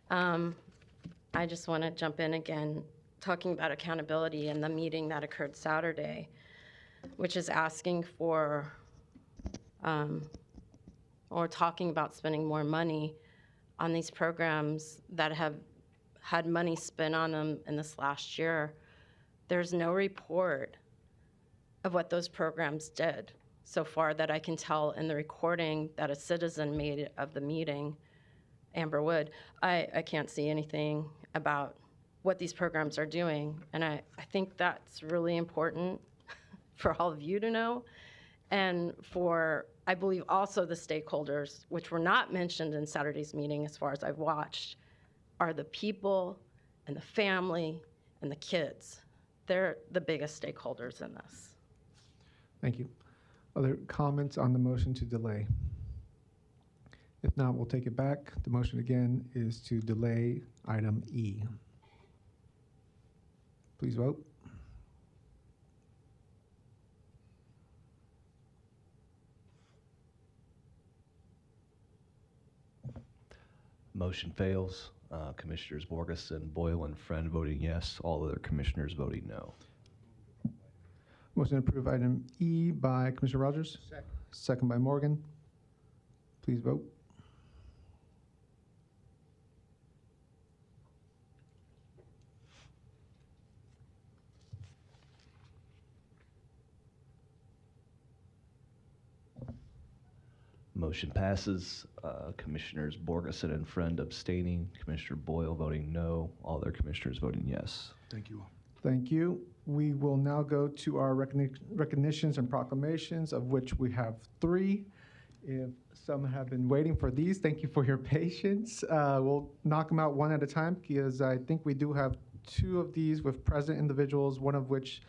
I just want to jump in again, talking about accountability and the meeting that occurred Saturday, which is asking for, or talking about spending more money on these programs that have had money spent on them in this last year. There's no report of what those programs did so far that I can tell in the recording that a citizen made of the meeting, Amber Wood. I can't see anything about what these programs are doing. And I think that's really important for all of you to know. And for, I believe, also the stakeholders, which were not mentioned in Saturday's meeting as far as I've watched, are the people and the family and the kids. They're the biggest stakeholders in this. Thank you. Other comments on the motion to delay? If not, we'll take it back. The motion again is to delay item E. Please vote. Motion fails. Commissioners Borgeson, Boyle, and Friend voting yes. All other commissioners voting no. Motion to approve item E by Commissioner Rogers. Second. Second by Morgan. Please vote. Motion passes. Commissioners Borgeson and Friend abstaining. Commissioner Boyle voting no. All other commissioners voting yes. Thank you. Thank you. We will now go to our recognitions and proclamations, of which we have 3. If some have been waiting for these, thank you for your patience. We'll knock them out one at a time, because I think we do have 2 of these with present individuals, one of which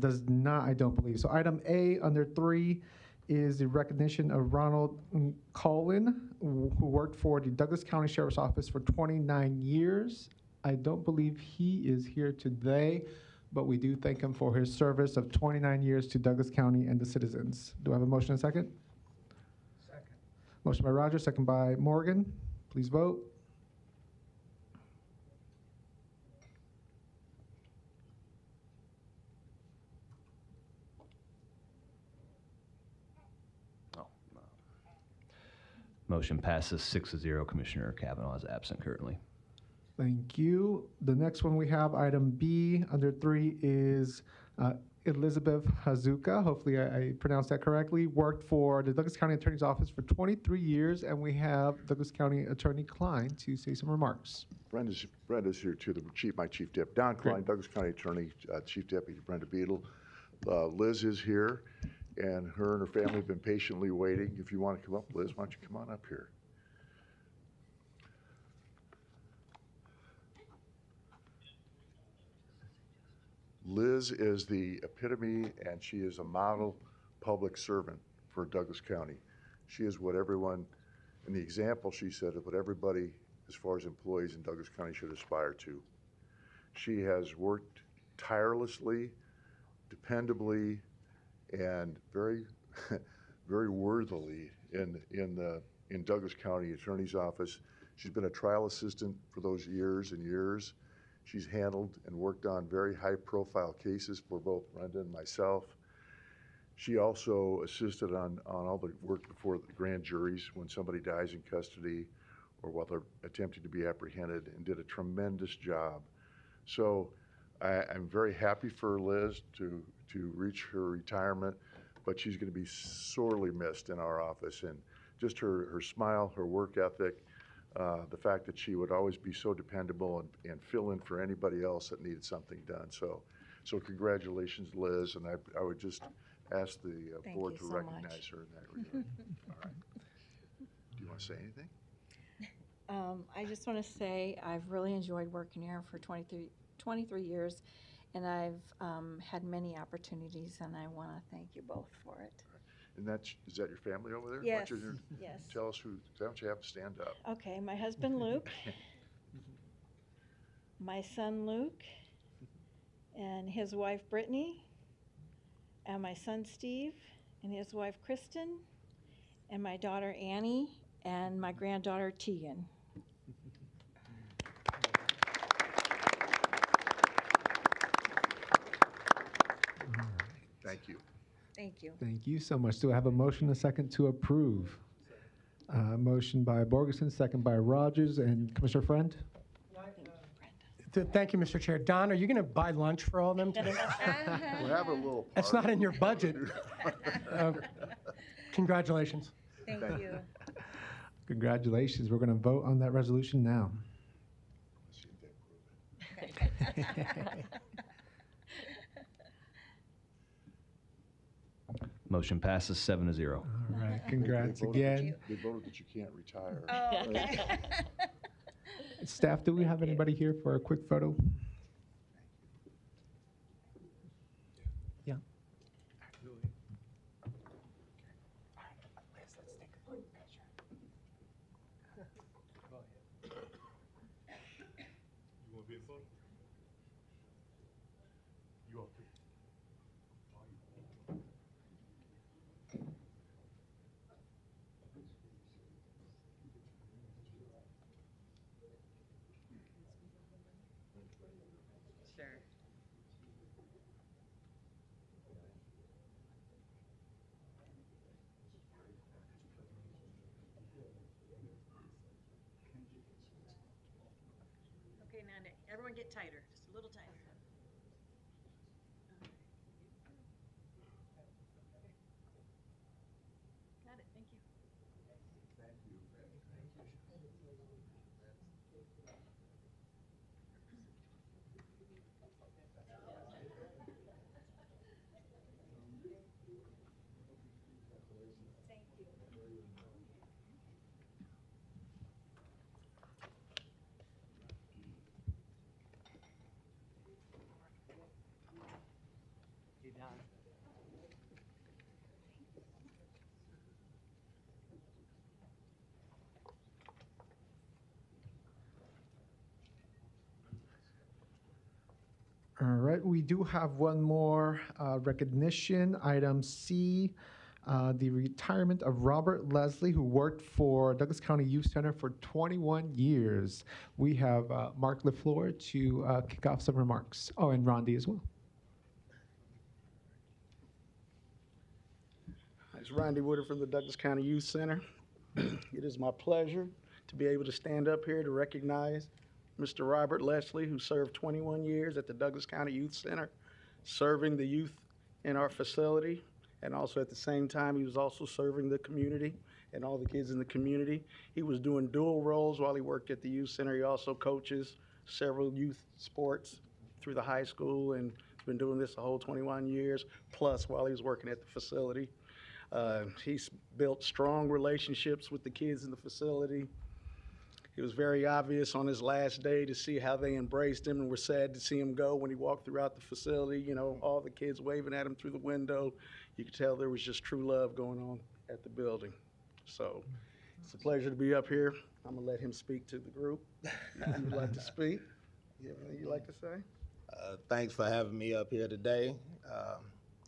does not, I don't believe. So item A under 3 is the recognition of Ronald Cullen, who worked for the Douglas County Sheriff's Office for 29 years. I don't believe he is here today, but we do thank him for his service of 29 years to Douglas County and the citizens. Do I have a motion and a second? Second. Motion by Rogers, second by Morgan. Please vote. Motion passes 6-0. Commissioner Kavanaugh is absent currently. Thank you. The next one we have, item B, under 3, is Elizabeth Hazuka. Hopefully I pronounced that correctly. Worked for the Douglas County Attorney's Office for 23 years, and we have Douglas County Attorney Klein to say some remarks. Brenda's here too, my chief deputy. Don Klein, Douglas County Attorney, Chief Deputy Brenda Beadle. Liz is here, and her family have been patiently waiting. If you want to come up, Liz, why don't you come on up here? Liz is the epitome, and she is a model public servant for Douglas County. She is what everyone, in the example she said, of what everybody, as far as employees in Douglas County, should aspire to. She has worked tirelessly, dependably, and very, very worthily in Douglas County Attorney's Office. She's been a trial assistant for those years and years. She's handled and worked on very high-profile cases for both Brenda and myself. She also assisted on all the work before the grand juries when somebody dies in custody or while they're attempting to be apprehended, and did a tremendous job. So I'm very happy for Liz to reach her retirement, but she's going to be sorely missed in our office. And just her smile, her work ethic, the fact that she would always be so dependable and fill in for anybody else that needed something done. So congratulations, Liz, and I would just ask the board to recognize her in that regard. All right. Do you want to say anything? I just want to say I've really enjoyed working here for 23 years, and I've had many opportunities, and I want to thank you both for it. And is that your family over there? Yes, Why don't yes. Tell us who don't you have to stand up? Okay, my husband Luke, my son Luke, and his wife Brittany, and my son Steve, and his wife Kristen, and my daughter Annie, and my granddaughter Tegan. Thank you. Thank you. Thank you so much. Do I have a motion, a second to approve? Motion by Borgeson, second by Rogers, and Commissioner Friend? Thank you, Mr. Chair. Don, are you going to buy lunch for all of them today? We're having a little party. That's not in your budget. Congratulations. Thank you. Congratulations. We're going to vote on that resolution now. Motion passes 7-0. All right, congrats again. They voted that you can't retire. Oh, okay. Staff, do we have anybody here for a quick photo? Yeah. You want to be in photo? You all too. Sure. Okay, now everyone get tighter, just a little tighter. Got it, thank you. You done? All right, we do have one more recognition, item C, the retirement of Robert Leslie, who worked for Douglas County Youth Center for 21 years. We have Mark LaFleur to kick off some remarks. Oh, and Rondi as well. It's Rondi Woodard from the Douglas County Youth Center. It is my pleasure to be able to stand up here to recognize Mr. Robert Leslie, who served 21 years at the Douglas County Youth Center, serving the youth in our facility, and also at the same time, he was also serving the community and all the kids in the community. He was doing dual roles while he worked at the youth center. He also coaches several youth sports through the high school, and he's been doing this the whole 21 years, plus while he was working at the facility. He's built strong relationships with the kids in the facility. It was very obvious on his last day to see how they embraced him and were sad to see him go when he walked throughout the facility. You know, all the kids waving at him through the window. You could tell there was just true love going on at the building. So it's a pleasure to be up here. I'm gonna let him speak to the group. If you would like to speak, you have anything you'd like to say? Thanks for having me up here today.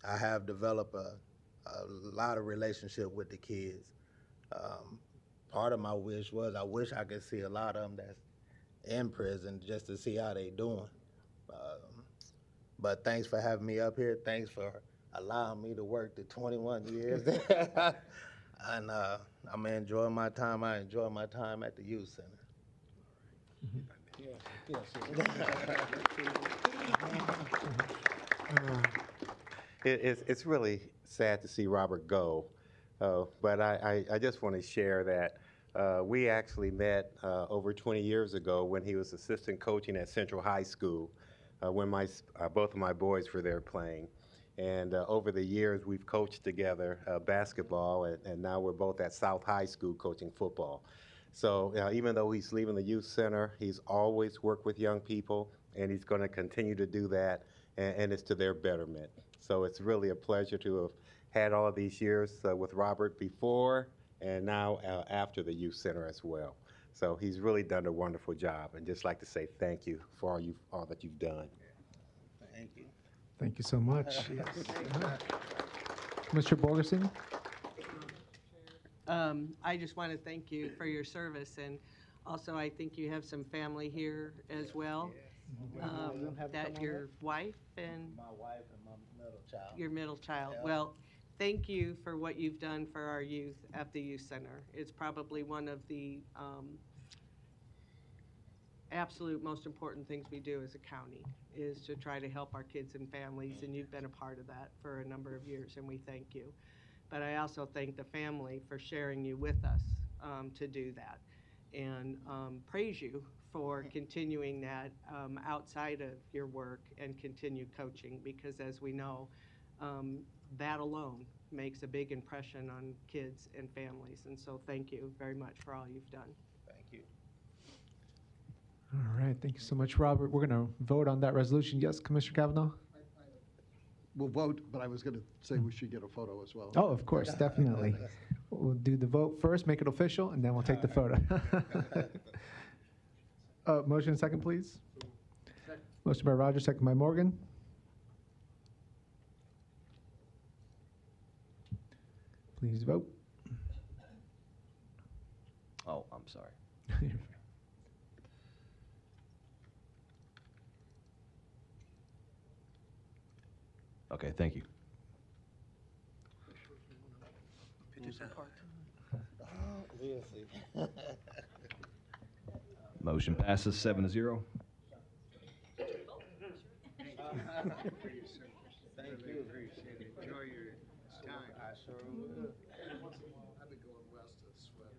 I have developed a lot of relationship with the kids. Part of my wish was I wish I could see a lot of them that's in prison just to see how they doing. But thanks for having me up here. Thanks for allowing me to work the 21 years. And I'm enjoying my time. I enjoy my time at the youth center. It's really sad to see Robert go, but I just want to share that we actually met over 20 years ago when he was assistant coaching at Central High School when both of my boys were there playing. And over the years, we've coached together basketball, and now we're both at South High School coaching football. So even though he's leaving the youth center, he's always worked with young people, and he's going to continue to do that, and it's to their betterment. So it's really a pleasure to have had all these years with Robert before and now after the youth center as well. So he's really done a wonderful job, and just like to say thank you for all that you've done. Thank you. Thank you so much. Mr. Borgerson? I just want to thank you for your service, and also I think you have some family here as well. That your wife and my wife and my middle child. your middle child. Yeah. Well, thank you for what you've done for our youth at the youth center. It's probably one of the absolute most important things we do as a county is to try to help our kids and families, and you've been a part of that for a number of years, and we thank you. But I also thank the family for sharing you with us to do that, and praise you for continuing that outside of your work and continue coaching, because as we know, that alone makes a big impression on kids and families. And so thank you very much for all you've done. Thank you. All right, thank you so much, Robert. We're going to vote on that resolution. Yes, Commissioner Kavanaugh? We'll vote, but I was going to say we should get a photo as well. Oh, of course, definitely. We'll do the vote first, make it official, and then we'll take the photo. Motion second, please. Motion by Rogers, second by Morgan. Please vote. Oh, I'm sorry. Okay, thank you. Motion passes 7-0. Thank you. Enjoy your time. I sure will. I've been going west to sweat.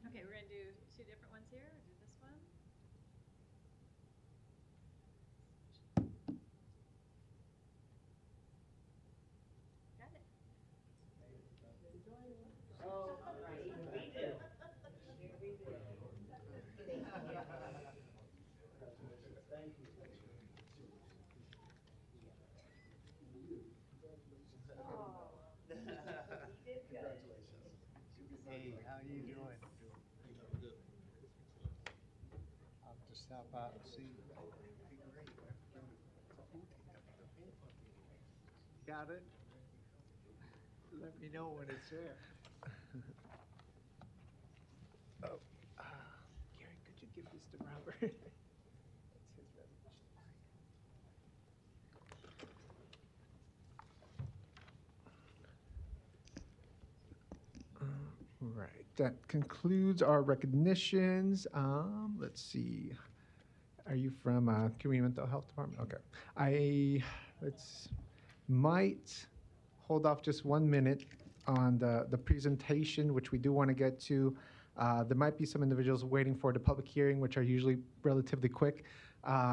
Okay, we're gonna do two different ones here, or do this one? Got it. Hey, how you doing? I'll just stop out and see. Got it? Let me know when it's there. Oh, Gary, could you give this to Robert? That's his resolution. Right, that concludes our recognitions. Let's see. Are you from Community Mental Health Department? Okay. Might hold off just 1 minute on the presentation, which we do want to get to. There might be some individuals waiting for the public hearing, which are usually relatively quick.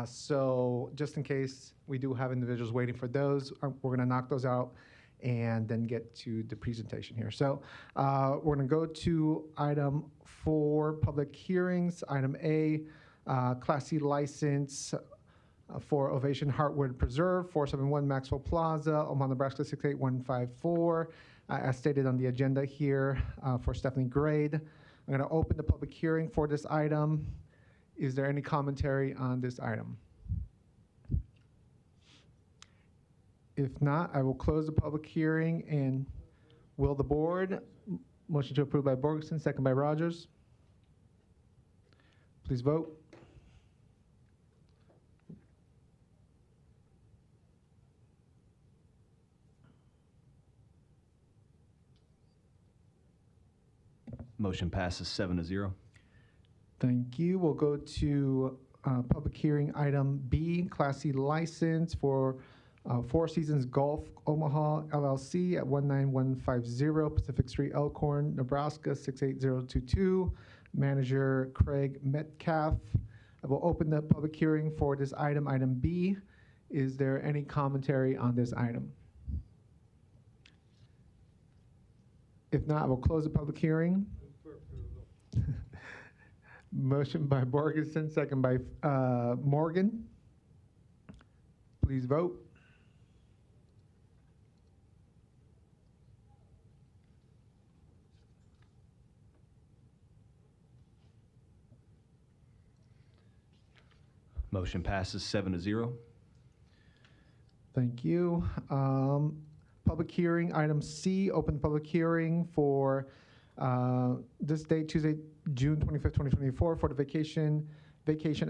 So just in case we do have individuals waiting for those, we're going to knock those out and then get to the presentation here. So we're going to go to item 4, public hearings. Item A, Class C license for Ovation Heartwood Preserve, 471 Maxwell Plaza, Omaha, Nebraska 68154, as stated on the agenda here for Stephanie Grade. I'm going to open the public hearing for this item. Is there any commentary on this item? If not, I will close the public hearing, and will the board, motion to approve by Borgeson, second by Rogers. Please vote. Motion passes 7-0. Thank you. We'll go to public hearing item B, Class C license for Four Seasons Golf Omaha LLC at 19150 Pacific Street, Elkhorn, Nebraska 68022. Manager Craig Metcalf. I will open the public hearing for this item, item B. Is there any commentary on this item? If not, I will close the public hearing. Motion by Borgeson, second by Morgan. Please vote. Motion passes 7-0. Thank you. Public hearing, item C, open public hearing for this date, Tuesday, June 25th, 2024, for the vacation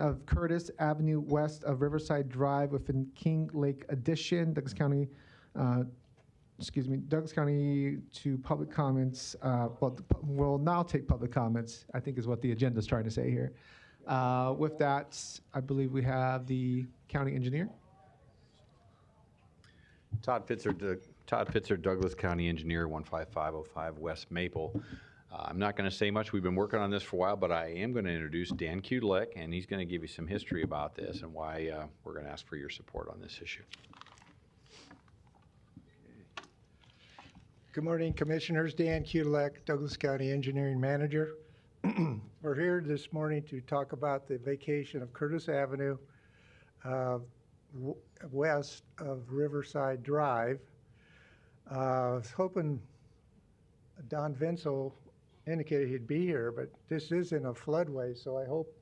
of Curtis Avenue west of Riverside Drive within King Lake Addition, Douglas County, Douglas County to public comments. We'll now take public comments, I think is what the agenda is trying to say here. With that, I believe we have the county engineer. Todd Pitzer, Douglas County Engineer, 15505 West Maple. I'm not going to say much. We've been working on this for a while, but I am going to introduce Dan Kudlick, and he's going to give you some history about this and why we're going to ask for your support on this issue. Good morning, Commissioners. Dan Kudlick, Douglas County Engineering Manager. We're here this morning to talk about the vacation of Curtis Avenue west of Riverside Drive. I was hoping Don Vinsel indicated he'd be here, but this is in a floodway, so I hope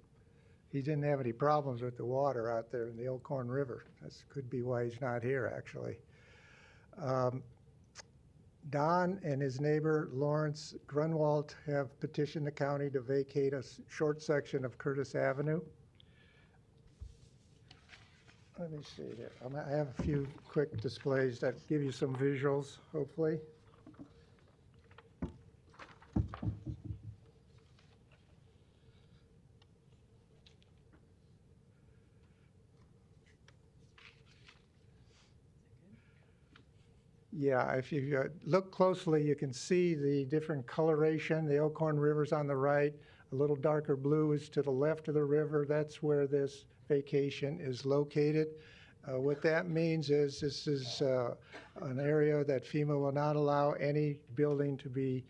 he didn't have any problems with the water out there in the Elkhorn River. That could be why he's not here, actually. Don and his neighbor Lawrence Grunwald have petitioned the county to vacate a short section of Curtis Avenue. Let me see here. I have a few quick displays that give you some visuals, hopefully. Yeah, if you look closely, you can see the different coloration. The Elkhorn River's on the right. A little darker blue is to the left of the river. That's where this vacation is located. What that means is this is an area that FEMA will not allow any building to be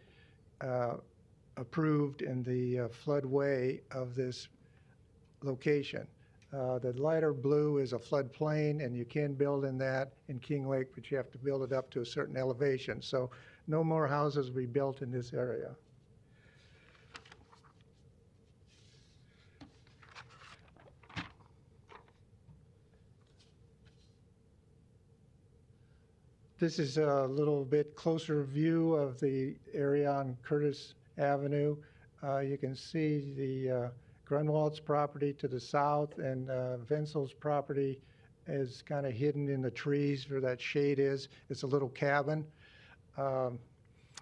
approved in the floodway of this location. The lighter blue is a floodplain, and you can build in that in King Lake, but you have to build it up to a certain elevation. So no more houses will be built in this area. This is a little bit closer view of the area on Curtis Avenue. You can see the Grunwald's property to the south, and Vensel's property is kind of hidden in the trees where that shade is. It's a little cabin. The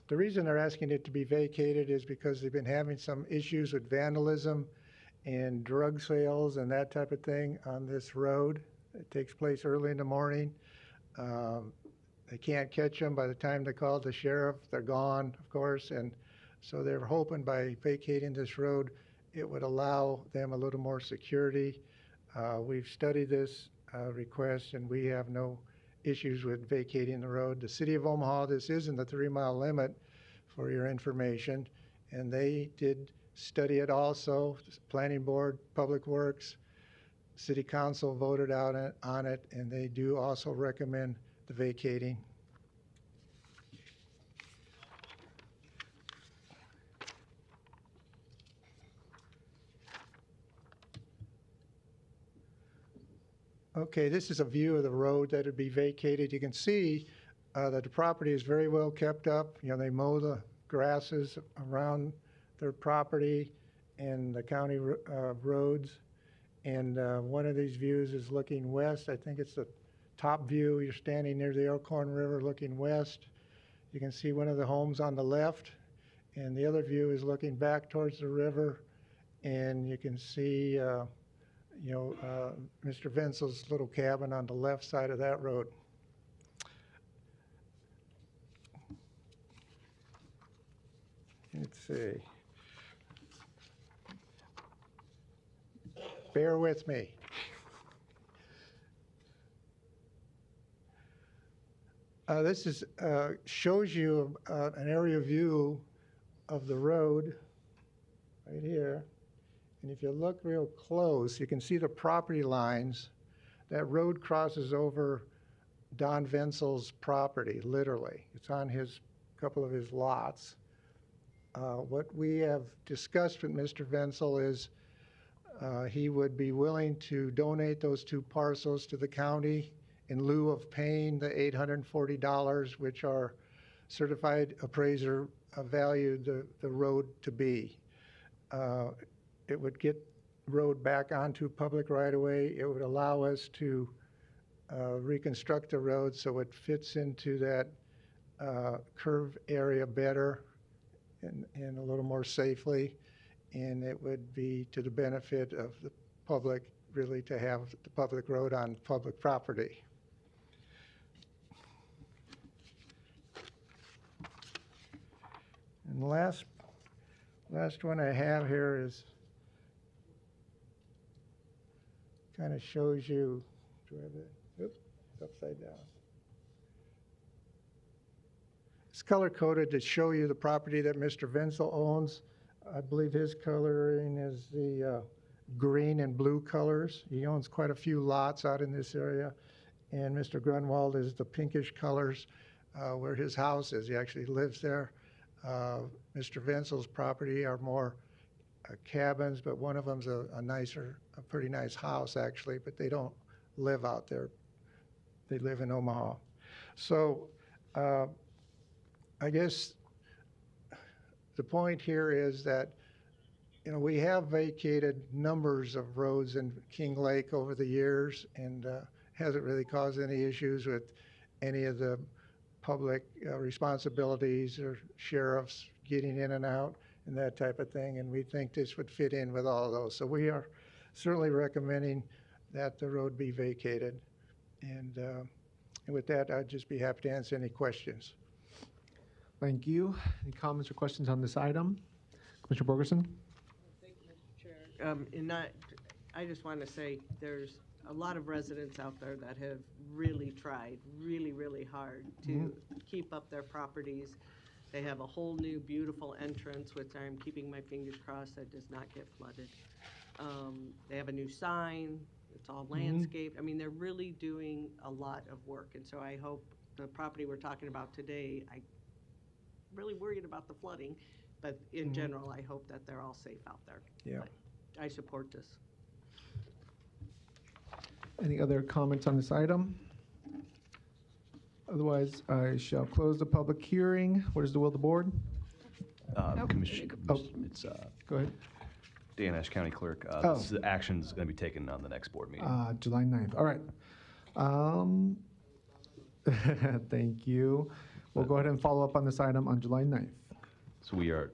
reason they're asking it to be vacated is because they've been having some issues with vandalism and drug sales and that type of thing on this road. It takes place early in the morning. They can't catch them by the time they call the sheriff. They're gone, of course, and so they're hoping by vacating this road, it would allow them a little more security. We've studied this request, and we have no issues with vacating the road. The City of Omaha, this isn't the 3-mile limit, for your information, and they did study it also. Planning Board, Public Works, City Council voted out on it, and they do also recommend the vacating. Okay, this is a view of the road that would be vacated. You can see that the property is very well kept up. You know, they mow the grasses around their property and the county roads. And one of these views is looking west. I think it's the top view. You're standing near the Elkhorn River looking west. You can see one of the homes on the left, and the other view is looking back towards the river, and you can see Mr. Vensel's little cabin on the left side of that road. Let's see. Bear with me. This is shows you an area view of the road right here. And if you look real close, you can see the property lines. That road crosses over Don Vensel's property, literally. It's on his couple of his lots. What we have discussed with Mr. Vensel is he would be willing to donate those 2 parcels to the county in lieu of paying the $840, which our certified appraiser valued the road to be. It would get road back onto public right-of-way. It would allow us to reconstruct the road so it fits into that curve area better and a little more safely. And it would be to the benefit of the public, really, to have the public road on public property. And the last one I have here is kind of shows you, do I have it? Oops, it's upside down. It's color-coded to show you the property that Mr. Vensel owns. I believe his coloring is the green and blue colors. He owns quite a few lots out in this area. And Mr. Grunwald is the pinkish colors where his house is. He actually lives there. Mr. Vensel's property are more cabins, but one of them's a pretty nice house actually, but they don't live out there. They live in Omaha. So I guess the point here is that, you know, we have vacated numbers of roads in King Lake over the years, and hasn't really caused any issues with any of the public responsibilities or sheriffs getting in and out and that type of thing, and we think this would fit in with all of those. So we are certainly recommending that the road be vacated. And with that, I'd just be happy to answer any questions. Thank you. Any comments or questions on this item? Commissioner Borgerson? Thank you, Mr. Chair. I just want to say there's a lot of residents out there that have really tried really, really hard to keep up their properties. They have a whole new beautiful entrance, which I'm keeping my fingers crossed that does not get flooded. They have a new sign. It's all landscaped. I mean, they're really doing a lot of work. And so I hope the property we're talking about today, I'm really worried about the flooding, but in general, I hope that they're all safe out there. Yeah. But I support this. Any other comments on this item? Otherwise, I shall close the public hearing. What is the will of the board? Commissioner, Oh. it's Go ahead. Dan Ash, County Clerk. Oh. This action's going to be taken on the next board meeting. July 9th. All right. Thank you. We'll go ahead and follow up on this item on July 9th. So we are,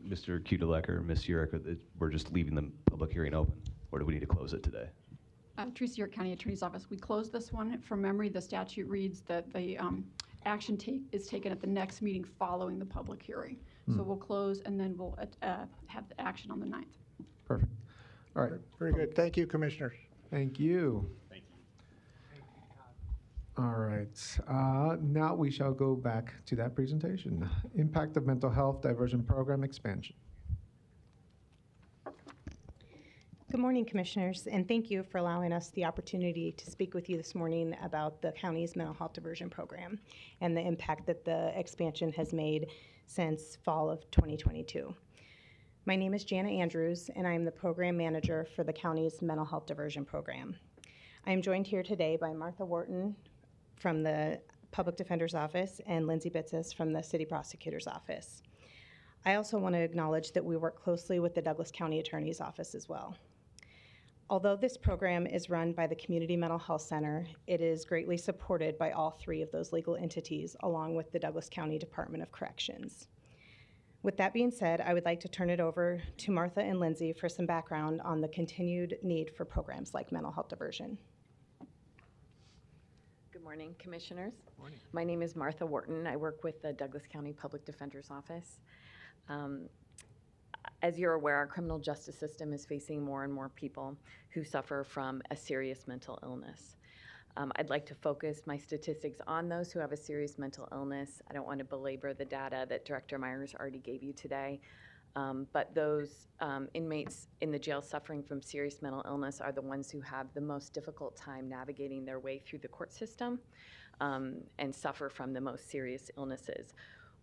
Mr. Kudelecker, Ms. Yurek, we're just leaving the public hearing open, or do we need to close it today? Teresa York, County Attorney's Office. We closed this one. From memory, the statute reads that the action is taken at the next meeting following the public hearing. So we'll close and then we'll have the action on the 9th. Perfect. All right. Very good. Thank you, Commissioners. Thank you. All right. Now we shall go back to that presentation. Impact of Mental Health Diversion Program Expansion. Good morning, Commissioners, and thank you for allowing us the opportunity to speak with you this morning about the county's mental health diversion program and the impact that the expansion has made since fall of 2022. My name is Jana Andrews, and I am the Program Manager for the county's mental health diversion program. I am joined here today by Martha Wharton from the Public Defender's Office and Lindsay Bitsis from the City Prosecutor's Office. I also want to acknowledge that we work closely with the Douglas County Attorney's Office as well. Although this program is run by the Community Mental Health Center, it is greatly supported by all three of those legal entities, along with the Douglas County Department of Corrections. With that being said, I would like to turn it over to Martha and Lindsay for some background on the continued need for programs like mental health diversion. Good morning, Commissioners. Morning. My name is Martha Wharton. I work with the Douglas County Public Defender's Office. As you're aware, our criminal justice system is facing more and more people who suffer from a serious mental illness. I'd like to focus my statistics on those who have a serious mental illness. I don't want to belabor the data that Director Myers already gave you today, but those inmates in the jail suffering from serious mental illness are the ones who have the most difficult time navigating their way through the court system and suffer from the most serious illnesses.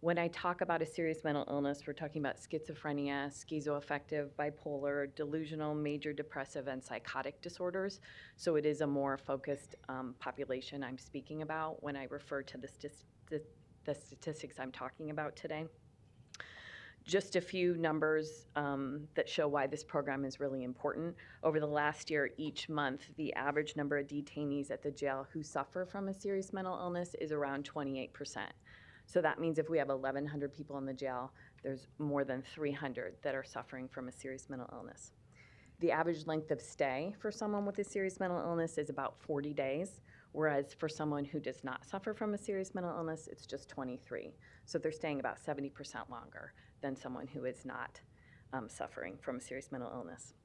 When I talk about a serious mental illness, we're talking about schizophrenia, schizoaffective, bipolar, delusional, major depressive, and psychotic disorders. So it is a more focused population I'm speaking about when I refer to the statistics I'm talking about today. Just a few numbers that show why this program is really important. Over the last year, each month, the average number of detainees at the jail who suffer from a serious mental illness is around 28%. So that means if we have 1,100 people in the jail, there's more than 300 that are suffering from a serious mental illness. The average length of stay for someone with a serious mental illness is about 40 days, whereas for someone who does not suffer from a serious mental illness, it's just 23. So they're staying about 70% longer than someone who is not suffering from a serious mental illness.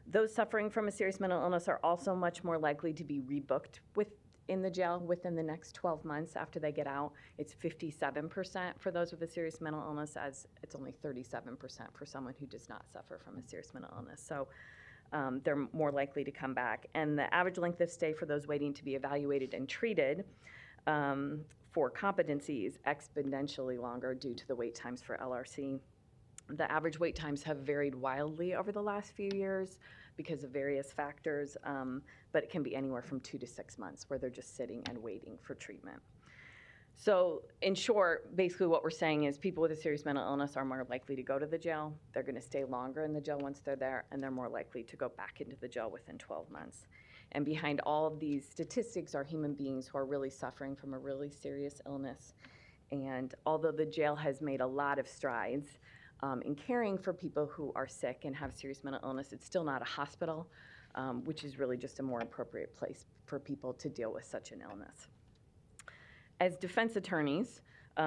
Those suffering from a serious mental illness are also much more likely to be rebooked in the jail within the next 12 months after they get out. It's 57% for those with a serious mental illness, as it's only 37% for someone who does not suffer from a serious mental illness. So they're more likely to come back. And the average length of stay for those waiting to be evaluated and treated for competency is exponentially longer due to the wait times for LRC. The average wait times have varied wildly over the last few years because of various factors, but it can be anywhere from 2 to 6 months where they're just sitting and waiting for treatment. So in short, basically what we're saying is people with a serious mental illness are more likely to go to the jail. They're going to stay longer in the jail once they're there, and they're more likely to go back into the jail within 12 months. And behind all of these statistics are human beings who are really suffering from a really serious illness. And although the jail has made a lot of strides in caring for people who are sick and have serious mental illness, it's still not a hospital, which is really just a more appropriate place for people to deal with such an illness. As defense attorneys,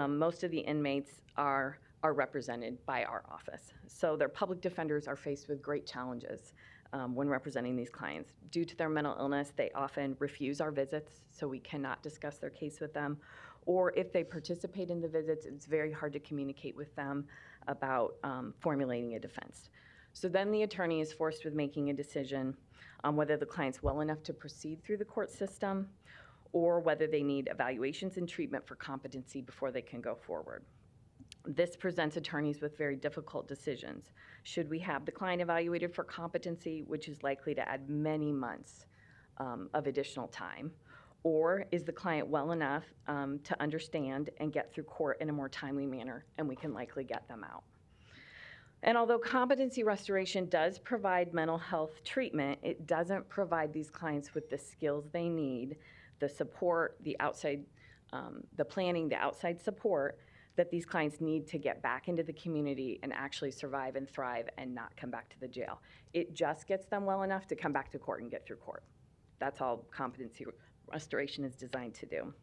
most of the inmates are represented by our office. So their public defenders are faced with great challenges when representing these clients. Due to their mental illness, they often refuse our visits, so we cannot discuss their case with them. Or if they participate in the visits, it's very hard to communicate with them about formulating a defense. So then the attorney is forced with making a decision on whether the client's well enough to proceed through the court system or whether they need evaluations and treatment for competency before they can go forward. This presents attorneys with very difficult decisions. Should we have the client evaluated for competency, which is likely to add many months of additional time, Or is the client well enough to understand and get through court in a more timely manner, and we can likely get them out. And although competency restoration does provide mental health treatment, it doesn't provide these clients with the skills they need, the support, the outside, the planning, the outside support that these clients need to get back into the community and actually survive and thrive and not come back to the jail. It just gets them well enough to come back to court and get through court. That's all competency restoration is designed to do.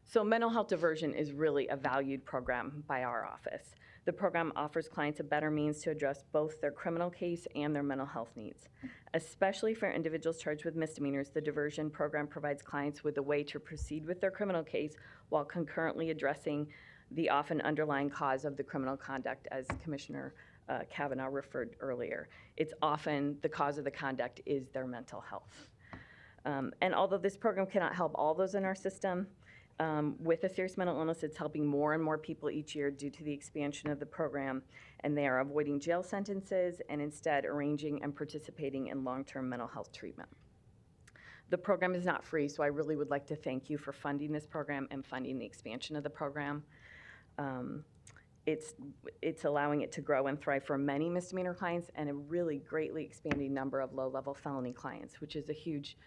So mental health diversion is really a valued program by our office. The program offers clients a better means to address both their criminal case and their mental health needs. Especially for individuals charged with misdemeanors, the diversion program provides clients with a way to proceed with their criminal case while concurrently addressing the often underlying cause of the criminal conduct, as Commissioner Kavanaugh referred earlier. It's often the cause of the conduct is their mental health. And although this program cannot help all those in our system, with a serious mental illness, it's helping more and more people each year due to the expansion of the program, and they are avoiding jail sentences and instead arranging and participating in long-term mental health treatment. The program is not free, so I really would like to thank you for funding this program and funding the expansion of the program. It's allowing it to grow and thrive for many misdemeanor clients and a really greatly expanding number of low-level felony clients, which is a huge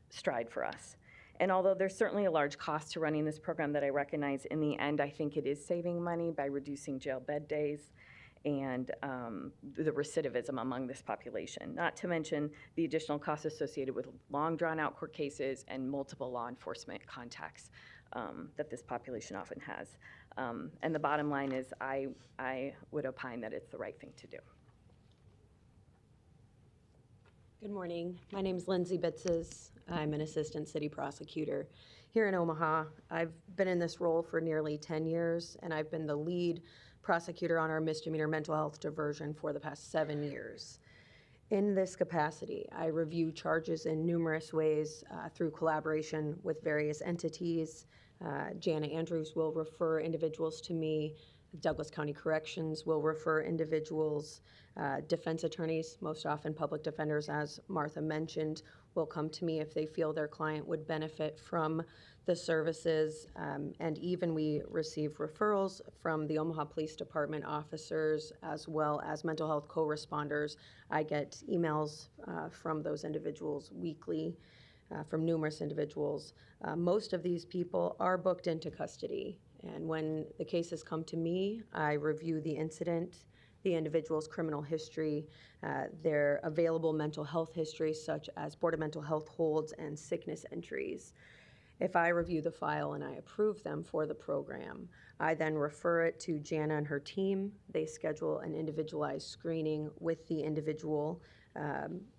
stride for us. And although there's certainly a large cost to running this program that I recognize, in the end, I think it is saving money by reducing jail bed days and the recidivism among this population, not to mention the additional costs associated with long drawn-out court cases and multiple law enforcement contacts that this population often has. And the bottom line is I would opine that it's the right thing to do. Good morning. My name is Lindsay Bitzes. I'm an assistant city prosecutor here in Omaha. I've been in this role for nearly 10 years, and I've been the lead prosecutor on our misdemeanor mental health diversion for the past 7 years. In this capacity, I review charges in numerous ways through collaboration with various entities. Jana Andrews will refer individuals to me. Douglas County Corrections will refer individuals. Defense attorneys, most often public defenders, as Martha mentioned, will come to me if they feel their client would benefit from the services. And even we receive referrals from the Omaha Police Department officers as well as mental health co-responders. I get emails from those individuals weekly, from numerous individuals. Most of these people are booked into custody. And when the cases come to me, I review the incident, the individual's criminal history, their available mental health history, such as Board of Mental Health holds and sickness entries. If I review the file and I approve them for the program, I then refer it to Jana and her team. They schedule an individualized screening with the individual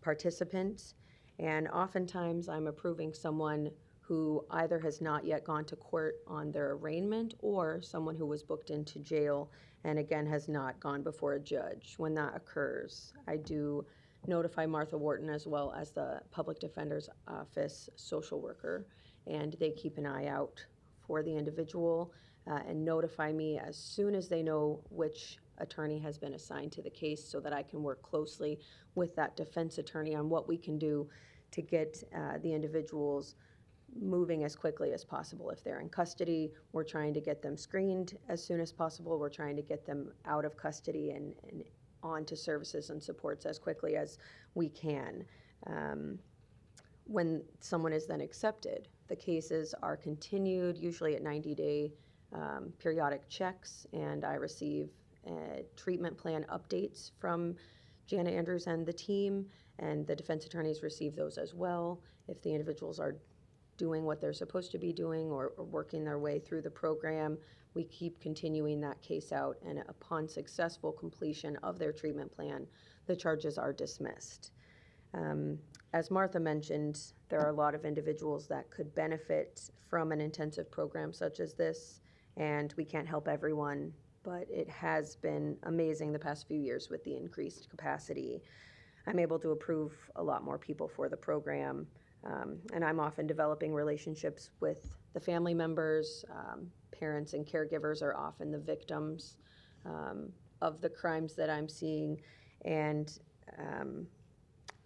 participant. And oftentimes I'm approving someone who either has not yet gone to court on their arraignment or someone who was booked into jail and again has not gone before a judge. When that occurs, I do notify Martha Wharton as well as the Public Defender's Office social worker, and they keep an eye out for the individual and notify me as soon as they know which attorney has been assigned to the case so that I can work closely with that defense attorney on what we can do to get the individuals moving as quickly as possible. If they're in custody, we're trying to get them screened as soon as possible. We're trying to get them out of custody and on to services and supports as quickly as we can. When someone is then accepted, the cases are continued, usually at 90-day periodic checks, and I receive treatment plan updates from Jana Andrews and the team, and the defense attorneys receive those as well. If the individuals are doing what they're supposed to be doing or working their way through the program, we keep continuing that case out, and upon successful completion of their treatment plan, the charges are dismissed. As Martha mentioned, there are a lot of individuals that could benefit from an intensive program such as this, and we can't help everyone, but it has been amazing the past few years with the increased capacity. I'm able to approve a lot more people for the program. And I'm often developing relationships with the family members. Parents and caregivers are often the victims of the crimes that I'm seeing. And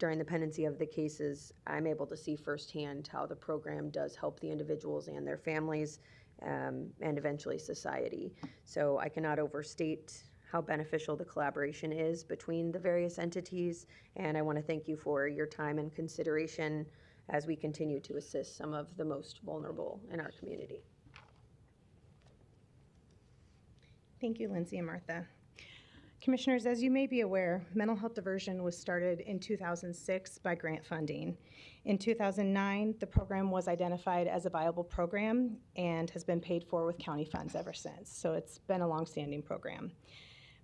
during the pendency of the cases, I'm able to see firsthand how the program does help the individuals and their families, and eventually society. So I cannot overstate how beneficial the collaboration is between the various entities, and I want to thank you for your time and consideration as we continue to assist some of the most vulnerable in our community. Thank you, Lindsay and Martha. Commissioners, as you may be aware, mental health diversion was started in 2006 by grant funding. In 2009, the program was identified as a viable program and has been paid for with county funds ever since. So it's been a longstanding program.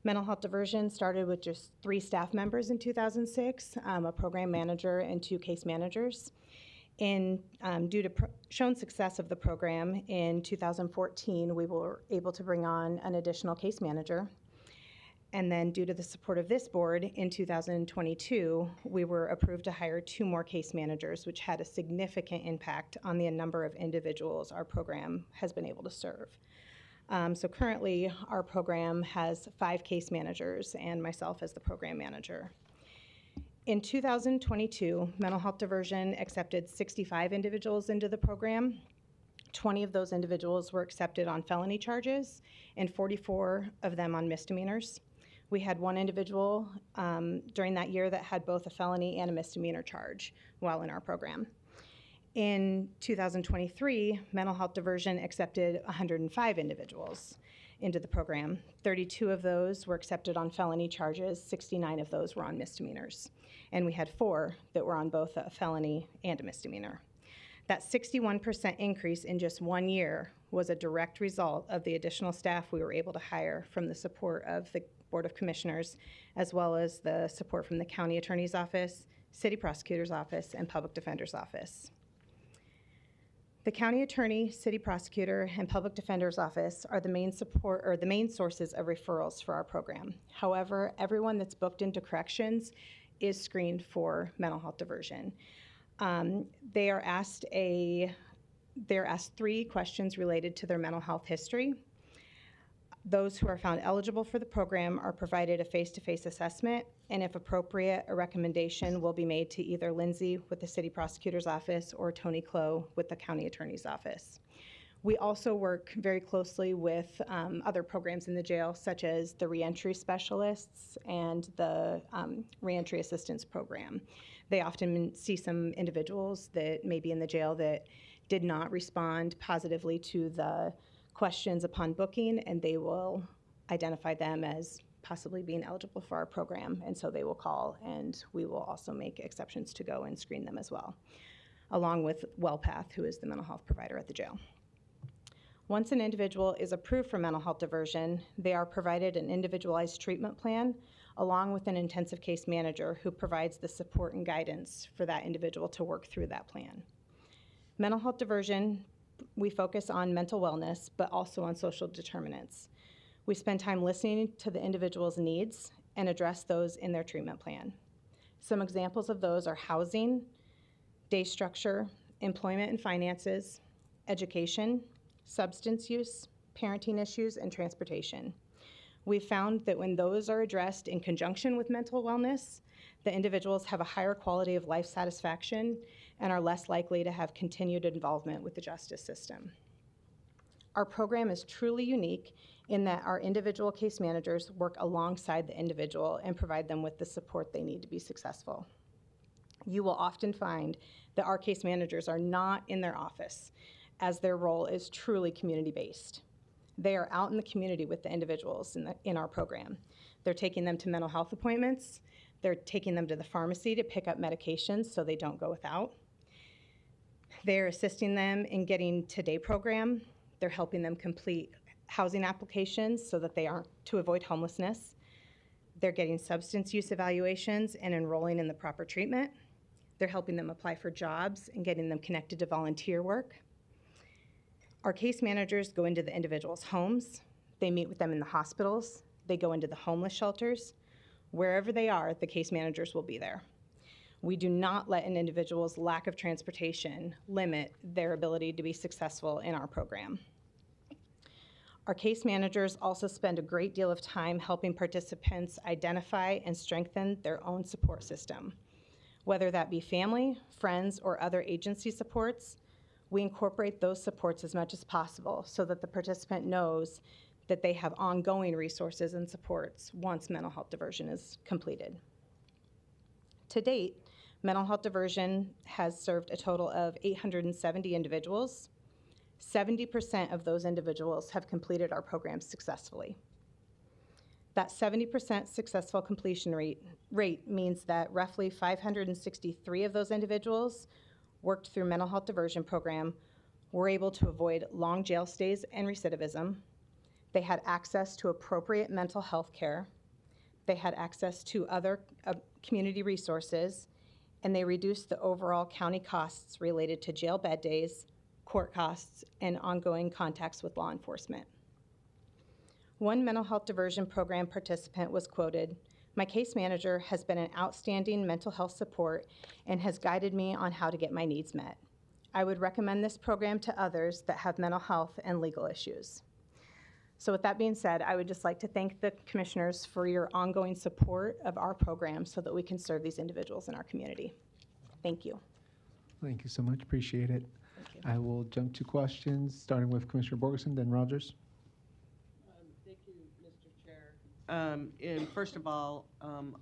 Mental health diversion started with just 3 staff members in 2006, a program manager and 2 case managers. Due to shown success of the program, in 2014, we were able to bring on an additional case manager. And then due to the support of this board, in 2022, we were approved to hire 2 more case managers, which had a significant impact on the number of individuals our program has been able to serve. So currently, our program has 5 case managers and myself as the program manager. In 2022, mental health diversion accepted 65 individuals into the program. 20 of those individuals were accepted on felony charges and 44 of them on misdemeanors. We had 1 individual during that year that had both a felony and a misdemeanor charge while in our program. In 2023, mental health diversion accepted 105 individuals into the program. 32 of those were accepted on felony charges, 69 of those were on misdemeanors. And we had 4 that were on both a felony and a misdemeanor. That 61% increase in just 1 year was a direct result of the additional staff we were able to hire from the support of the Board of Commissioners, as well as the support from the County Attorney's Office, City Prosecutor's Office, and Public Defender's Office. The County Attorney, City Prosecutor, and Public Defender's Office are the main support or the main sources of referrals for our program. However, everyone that's booked into corrections is screened for mental health diversion. They're asked 3 questions related to their mental health history. Those who are found eligible for the program are provided a face-to-face assessment, and if appropriate, a recommendation will be made to either Lindsay with the City Prosecutor's Office or Tony Clow with the County Attorney's Office. We also work very closely with other programs in the jail, such as the reentry specialists and the reentry assistance program. They often see some individuals that may be in the jail that did not respond positively to the questions upon booking, and they will identify them as possibly being eligible for our program, and so they will call, and we will also make exceptions to go and screen them as well, along with WellPath, who is the mental health provider at the jail. Once an individual is approved for mental health diversion, they are provided an individualized treatment plan, along with an intensive case manager who provides the support and guidance for that individual to work through that plan. Mental health diversion, we focus on mental wellness, but also on social determinants. We spend time listening to the individual's needs and address those in their treatment plan. Some examples of those are housing, day structure, employment and finances, education, substance use, parenting issues, and transportation. We've found that when those are addressed in conjunction with mental wellness, the individuals have a higher quality of life satisfaction and are less likely to have continued involvement with the justice system. Our program is truly unique in that our individual case managers work alongside the individual and provide them with the support they need to be successful. You will often find that our case managers are not in their office, as their role is truly community-based. They are out in the community with the individuals in our program. They're taking them to mental health appointments. They're taking them to the pharmacy to pick up medications so they don't go without. They're assisting them in getting to day program. They're helping them complete housing applications so that they aren't to avoid homelessness. They're getting substance use evaluations and enrolling in the proper treatment. They're helping them apply for jobs and getting them connected to volunteer work. Our case managers go into the individuals' homes. They meet with them in the hospitals. They go into the homeless shelters. Wherever they are, the case managers will be there. We do not let an individual's lack of transportation limit their ability to be successful in our program. Our case managers also spend a great deal of time helping participants identify and strengthen their own support system. Whether that be family, friends, or other agency supports, we incorporate those supports as much as possible so that the participant knows that they have ongoing resources and supports once mental health diversion is completed. To date, mental health diversion has served a total of 870 individuals. 70% of those individuals have completed our program successfully. That 70% successful completion rate means that roughly 563 of those individuals worked through mental health diversion program were able to avoid long jail stays and recidivism. They had access to appropriate mental health care. They had access to other community resources, and they reduced the overall county costs related to jail bed days, court costs, and ongoing contacts with law enforcement. One mental health diversion program participant was quoted, "My case manager has been an outstanding mental health support and has guided me on how to get my needs met. I would recommend this program to others that have mental health and legal issues." So with that being said, I would just like to thank the commissioners for your ongoing support of our program so that we can serve these individuals in our community. Thank you. Thank you so much. Appreciate it. I will jump to questions, starting with Commissioner Borgeson, then Rogers. Thank you, Mr. Chair. And first of all,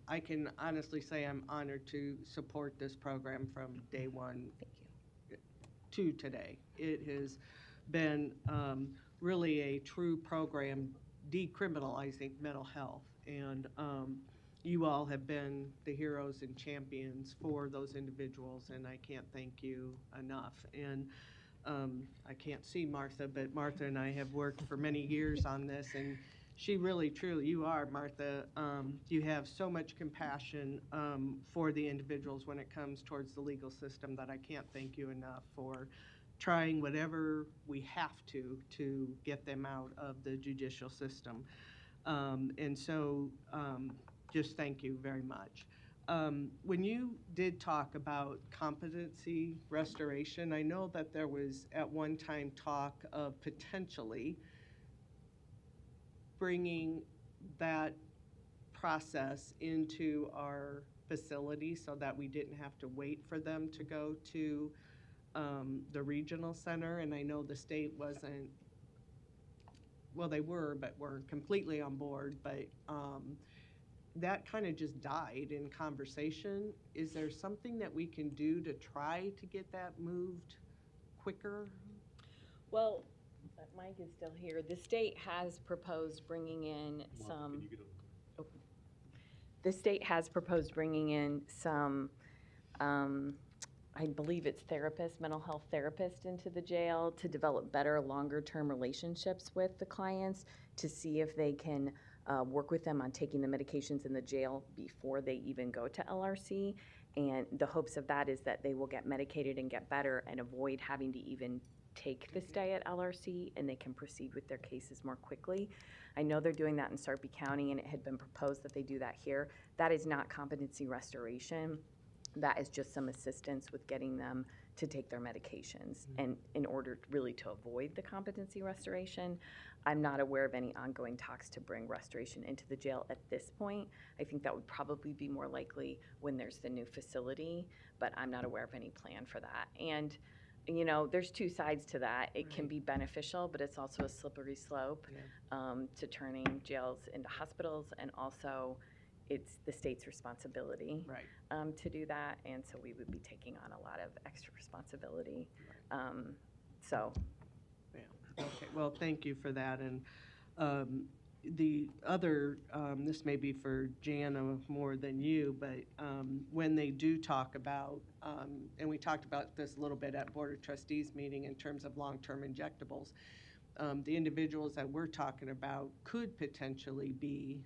I can honestly say I'm honored to support this program from day one to today. It has been really a true program decriminalizing mental health. And you all have been the heroes and champions for those individuals, and I can't thank you enough. And I can't see Martha, but Martha and I have worked for many years on this, and she really, truly, you are, Martha, you have so much compassion for the individuals when it comes towards the legal system that I can't thank you enough for trying whatever we have to get them out of the judicial system. And so just thank you very much. When you did talk about competency restoration, I know that there was at one time talk of potentially bringing that process into our facility so that we didn't have to wait for them to go to the regional center. And I know the state wasn't, well, they were, but weren't completely on board. But that kind of just died in conversation. Is there something that we can do to try to get that moved quicker? Well, Mike is still here. The state has proposed bringing in some. The state has proposed bringing in some. I believe it's therapists, mental health therapists into the jail to develop better longer-term relationships with the clients to see if they can work with them on taking the medications in the jail before they even go to LRC. And the hopes of that is that they will get medicated and get better and avoid having to even take the stay at LRC, and they can proceed with their cases more quickly. I know they're doing that in Sarpy County, and it had been proposed that they do that here. That is not competency restoration. That is just some assistance with getting them to take their medications. And in order really to avoid the competency restoration, I'm not aware of any ongoing talks to bring restoration into the jail at this point. I think that would probably be more likely when there's the new facility, but I'm not aware of any plan for that. And you know, there's two sides to that. It can be beneficial, but it's also a slippery slope to turning jails into hospitals, and also it's the state's responsibility to do that, and so we would be taking on a lot of extra responsibility. So. Yeah. Okay. Well, thank you for that. And the other, this may be for Jana more than you, but when they do talk about, and we talked about this a little bit at Board of Trustees meeting in terms of long-term injectables, the individuals that we're talking about could potentially be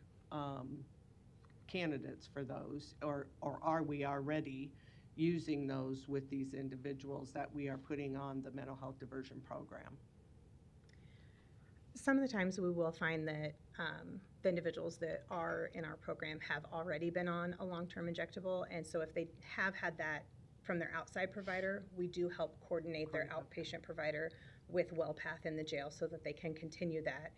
candidates for those, or are we already using those with these individuals that we are putting on the mental health diversion program? Some of the times we will find that the individuals that are in our program have already been on a long-term injectable, and so if they have had that from their outside provider, we do help coordinate their outpatient provider with WellPath in the jail so that they can continue that.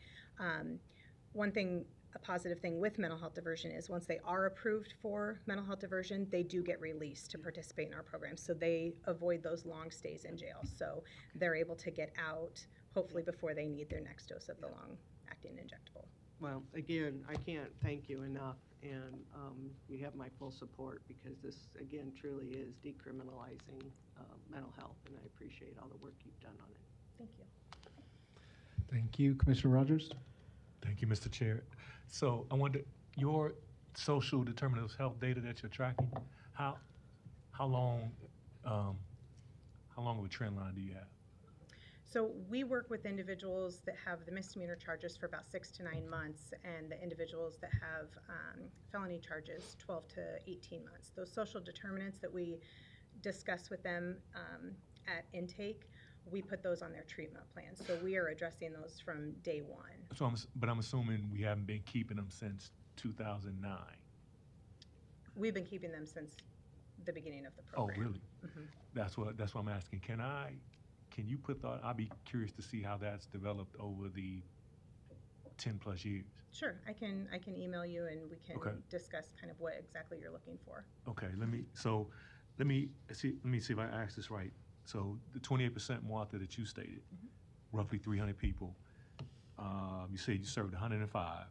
One thing a positive thing with mental health diversion is once they are approved for mental health diversion, they do get released to participate in our program. So they avoid those long stays in jail. So they're able to get out, hopefully before they need their next dose of the long-acting injectable. Well, again, I can't thank you enough, and you have my full support because this, again, truly is decriminalizing mental health, and I appreciate all the work you've done on it. Thank you. Thank you. Commissioner Rogers? Thank you, Mr. Chair. So I wonder, your social determinants of health data that you're tracking, how long of a trend line do you have? So we work with individuals that have the misdemeanor charges for about 6 to 9 months, and the individuals that have felony charges 12 to 18 months. Those social determinants that we discuss with them at intake, we put those on their treatment plans. So we are addressing those from day one. So I'm assuming we haven't been keeping them since 2009. We've been keeping them since the beginning of the Oh, program. really? Mhm. That's what I'm asking. Can you put thought? I'll be curious to see how that's developed over the 10+ years. Sure, I can email you and we can Okay. discuss kind of what exactly you're looking for. Okay, let me see if I ask this right. So the 28% Martha that you stated, roughly 300 people. You say you served 105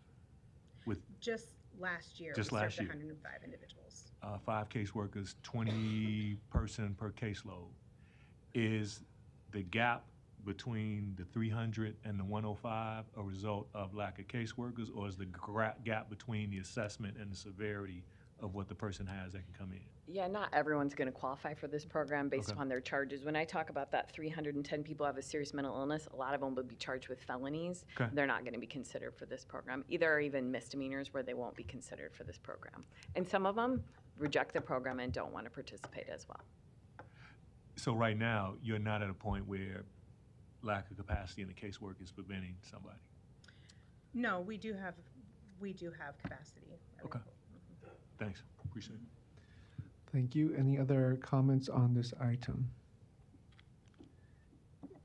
with Just last year, Just we last served year. 105 individuals. 5 caseworkers, 20 person per caseload. Is the gap between the 300 and the 105 a result of lack of caseworkers, or is the gap between the assessment and the severity of what the person has that can come in? Yeah, not everyone's going to qualify for this program based Okay. upon their charges. When I talk about that 310 people have a serious mental illness, a lot of them will be charged with felonies. Okay. They're not going to be considered for this program. Either or even misdemeanors where they won't be considered for this program. And some of them reject the program and don't want to participate as well. So right now, you're not at a point where lack of capacity in the casework is preventing somebody? No, we do have capacity. Okay. Thanks, appreciate it. Thank you. Any other comments on this item?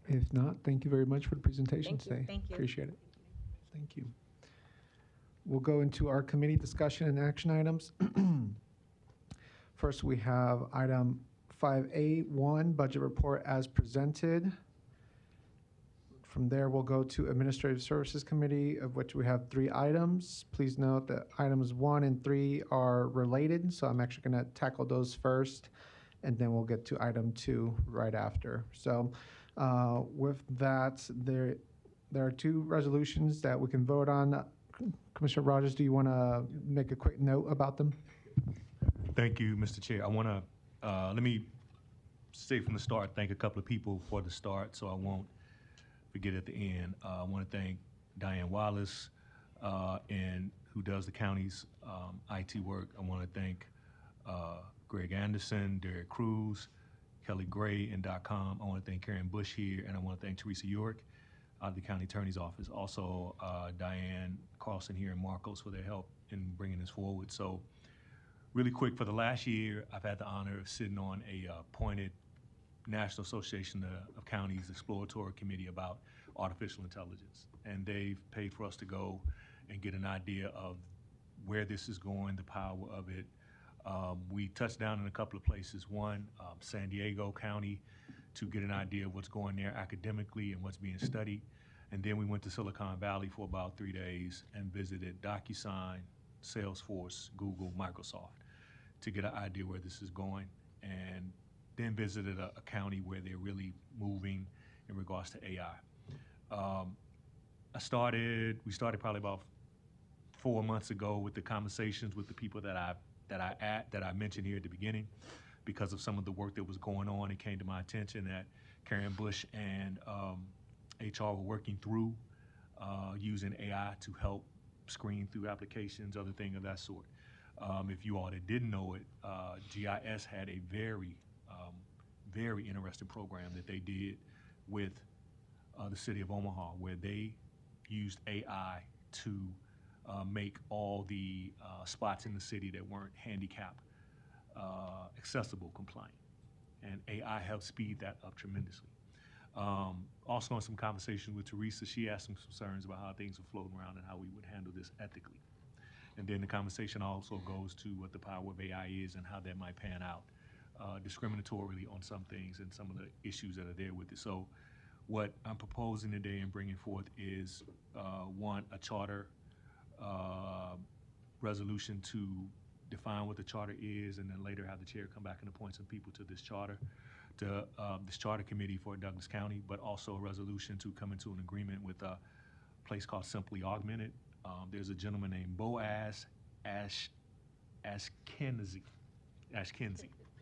If not, thank you very much for the presentation Thank you. today. Thank you. Appreciate it. Thank you. We'll go into our committee discussion and action items. First, we have item 5A1, budget report as presented. From there, we'll go to Administrative Services Committee, of which we have 3 items. Please note that items 1 and 3 are related, so I'm actually going to tackle those first, and then we'll get to item 2 right after. So with that, there are 2 resolutions that we can vote on. Commissioner Rogers, do you want to make a quick note about them? Thank you, Mr. Chair. I want to, let me say from the start, thank a couple of people for the start, so I won't forget at the end. I want to thank Diane Wallace, and who does the county's IT work. I want to thank Greg Anderson, Derek Cruz, Kelly Gray, and DOTComm. I want to thank Karen Bush here, and I want to thank Teresa York out of the county attorney's office. Also, Diane Carlson here and Marcos for their help in bringing this forward. So really quick, for the last year, I've had the honor of sitting on a appointed National Association of Counties Exploratory Committee about artificial intelligence. And they've paid for us to go and get an idea of where this is going, the power of it. We touched down in a couple of places. One, San Diego County, to get an idea of what's going there academically and what's being studied. And then we went to Silicon Valley for about 3 days and visited DocuSign, Salesforce, Google, Microsoft, to get an idea where this is going. And then visited a county where they're really moving in regards to AI. We started probably about 4 months ago with the conversations with the people that I mentioned here at the beginning. Because of some of the work that was going on, it came to my attention that Karen Bush and HR were working through using AI to help screen through applications, other things of that sort. If you all that didn't know it, GIS had a very interesting program that they did with the city of Omaha, where they used AI to make all the spots in the city that weren't handicap accessible compliant. And AI helped speed that up tremendously. Also in some conversations with Teresa, she asked some concerns about how things are floating around and how we would handle this ethically. And then the conversation also goes to what the power of AI is and how that might pan out discriminatorily on some things and some of the issues that are there with it. So what I'm proposing today and bringing forth is, one, a charter resolution to define what the charter is, and then later have the chair come back and appoint some people to this charter, to this charter committee for Douglas County, but also a resolution to come into an agreement with a place called Simply Augmented. There's a gentleman named Boaz Ashkenazi.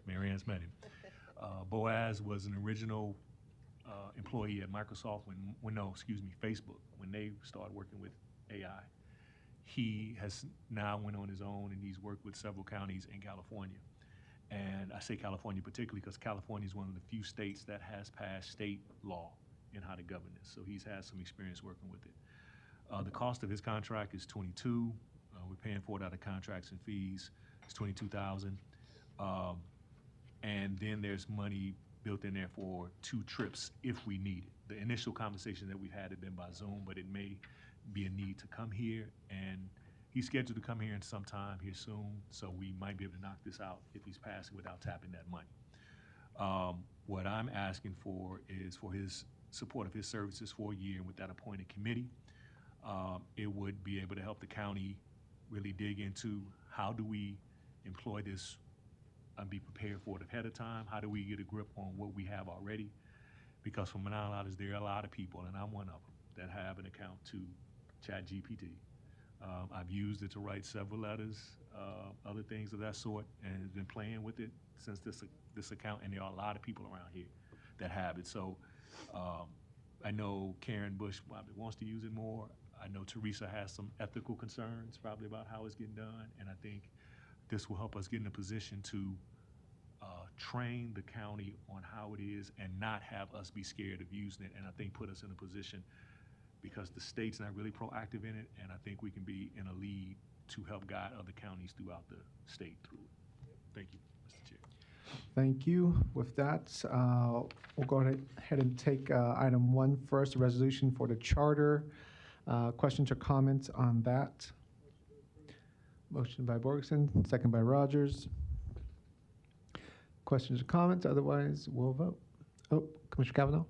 Mary Ann's met him. Boaz was an original employee at Microsoft Facebook, when they started working with AI. He has now went on his own, and he's worked with several counties in California. And I say California particularly because California is one of the few states that has passed state law in how to govern this. So he's had some experience working with it. The cost of his contract is $22,000. We're paying for it out of contracts and fees. It's $22,000. And then there's money built in there for 2 trips if we need it. The initial conversation that we've had have been by Zoom, but it may be a need to come here, and he's scheduled to come here in some time here soon, so we might be able to knock this out if he's passing without tapping that money. What I'm asking for is for his support of his services for a year with that appointed committee. It would be able to help the county really dig into how do we employ this and be prepared for it ahead of time. How do we get a grip on what we have already? Because from my knowledge, there are a lot of people, and I'm one of them, that have an account to ChatGPT. I've used it to write several letters, other things of that sort, and been playing with it since this account, and there are a lot of people around here that have it. So I know Karen Bush probably wants to use it more. I know Teresa has some ethical concerns probably about how it's getting done, and I think this will help us get in a position to train the county on how it is and not have us be scared of using it, and I think put us in a position, because the state's not really proactive in it, and I think we can be in a lead to help guide other counties throughout the state through it. Thank you, Mr. Chair. Thank you. With that, we'll go ahead and take item 1 first, a resolution for the charter. Questions or comments on that? Motion by Borgeson, second by Rogers. Questions or comments? Otherwise, we'll vote. Oh, Commissioner Cavanaugh.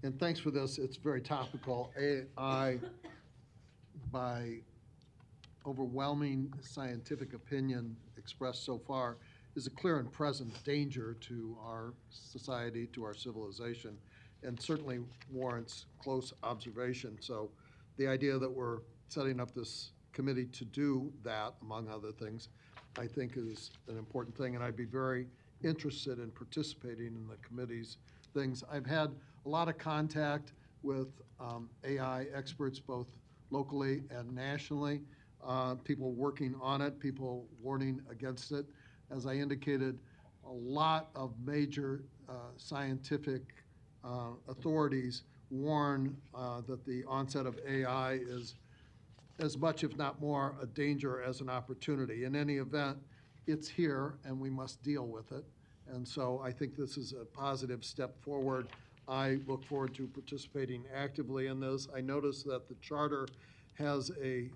And thanks for this. It's very topical. AI, by overwhelming scientific opinion expressed so far, is a clear and present danger to our society, to our civilization, and certainly warrants close observation. So the idea that we're setting up this committee to do that, among other things, I think is an important thing, and I'd be very interested in participating in the committee's things. I've had a lot of contact with AI experts, both locally and nationally, people working on it, people warning against it. As I indicated, a lot of major scientific authorities warn that the onset of AI is as much, if not more, a danger as an opportunity. In any event, it's here, and we must deal with it. And so I think this is a positive step forward. I look forward to participating actively in this. I notice that the charter has a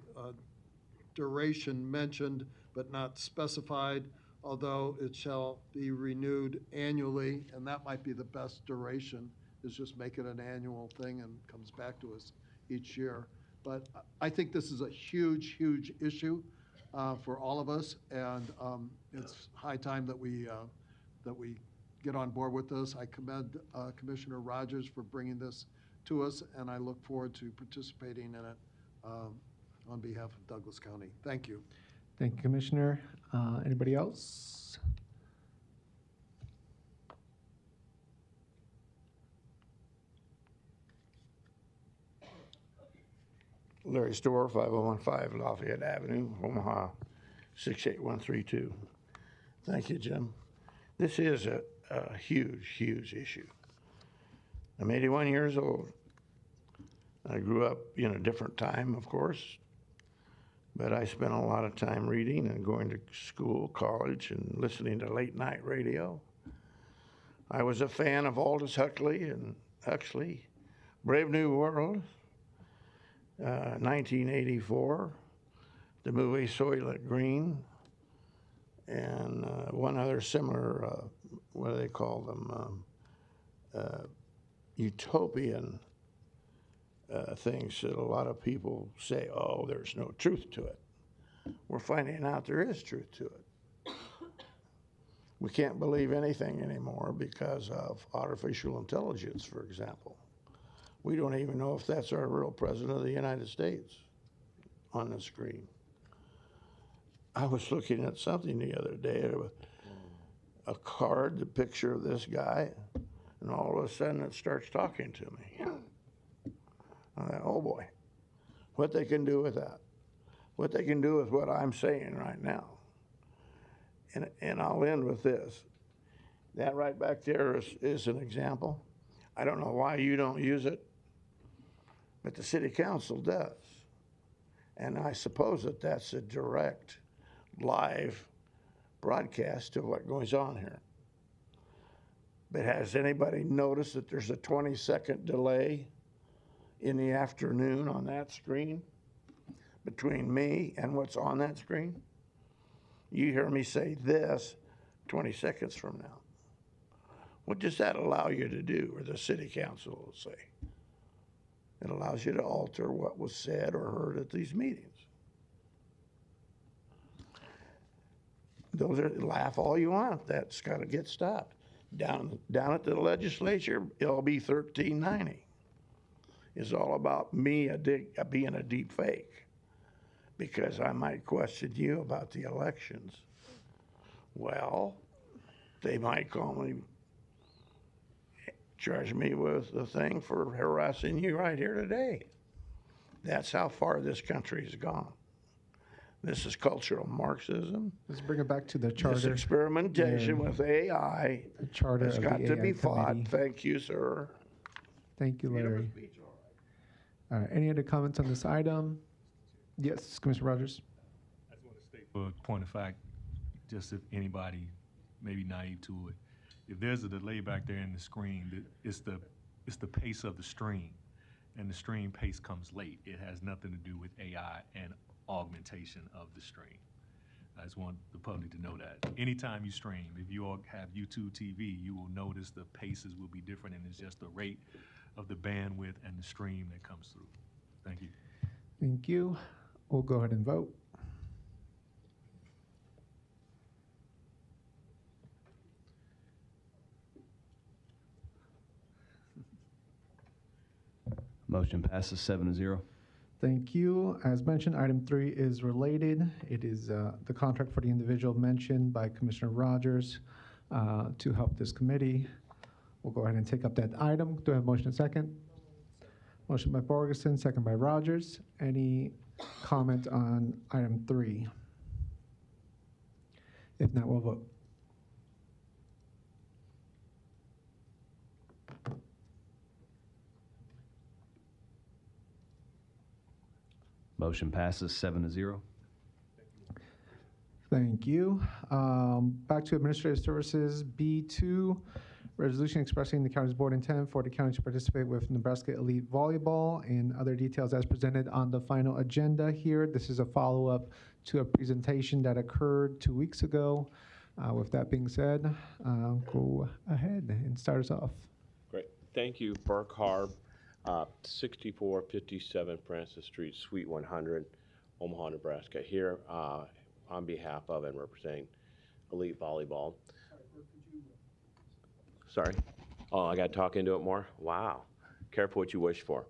duration mentioned but not specified, although it shall be renewed annually, and that might be the best duration, is just make it an annual thing and comes back to us each year. But I think this is a huge, huge issue for all of us, and it's high time that we get on board with this. I commend Commissioner Rogers for bringing this to us, and I look forward to participating in it on behalf of Douglas County. Thank you. Thank you, Commissioner. Anybody else? Larry Storr, 5015 Lafayette Avenue, Omaha, 68132. Thank you, Jim. This is a huge, huge issue. I'm 81 years old. I grew up in a different time, of course, but I spent a lot of time reading and going to school, college, and listening to late night radio. I was a fan of Aldous Huxley and Brave New World. 1984, the movie Soylent Green, and one other similar, what do they call them, utopian things that a lot of people say, oh, there's no truth to it. We're finding out there is truth to it. We can't believe anything anymore because of artificial intelligence, for example. We don't even know if that's our real president of the United States on the screen. I was looking at something the other day, a card, the picture of this guy, and all of a sudden it starts talking to me. I thought, oh boy, what they can do with that. What they can do with what I'm saying right now. And I'll end with this. That right back there is an example. I don't know why you don't use it, but the city council does. And I suppose that that's a direct live broadcast to what goes on here. But has anybody noticed that there's a 20-second delay in the afternoon on that screen between me and what's on that screen? You hear me say this 20 seconds from now. What does that allow you to do, or the city council will say? It allows you to alter what was said or heard at these meetings. Those are, laugh all you want. That's got to get stopped. Down at the legislature, LB 1390 is all about me being a deep fake, because I might question you about the elections. Well, they might call me, charge me with the thing for harassing you right here today. That's how far this country has gone. This is cultural Marxism. Let's bring it back to the charter. This experimentation with AI has got to be fought. Thank you, sir. Thank you, Larry. All right, any other comments on this item? Yes, Commissioner Rogers. I just want to state for a point of fact, just if anybody may be naive to it, if there's a delay back there in the screen, it's the pace of the stream, and the stream pace comes late. It has nothing to do with AI and augmentation of the stream. I just want the public to know that. Anytime you stream, if you all have YouTube TV, you will notice the paces will be different, and it's just the rate of the bandwidth and the stream that comes through. Thank you. Thank you. We'll go ahead and vote. Motion passes 7-0. Thank you. As mentioned, item 3 is related. It is the contract for the individual mentioned by Commissioner Rogers to help this committee. We'll go ahead and take up that item. Do I have a motion and second? Motion by Borgeson, second by Rogers. Any comment on item 3? If not, we'll vote. Motion passes 7-0. Thank you. Back to Administrative Services, B2, resolution expressing the county's board intent for the county to participate with Nebraska Elite Volleyball and other details as presented on the final agenda here. This is a follow-up to a presentation that occurred 2 weeks ago. With that being said, go ahead and start us off. Great. Thank you, Burke Harb, 6457 Francis Street, Suite 100, Omaha, Nebraska. Here on behalf of and representing Elite Volleyball. Sorry? Oh, I got to talk into it more? Wow. Careful what you wish for.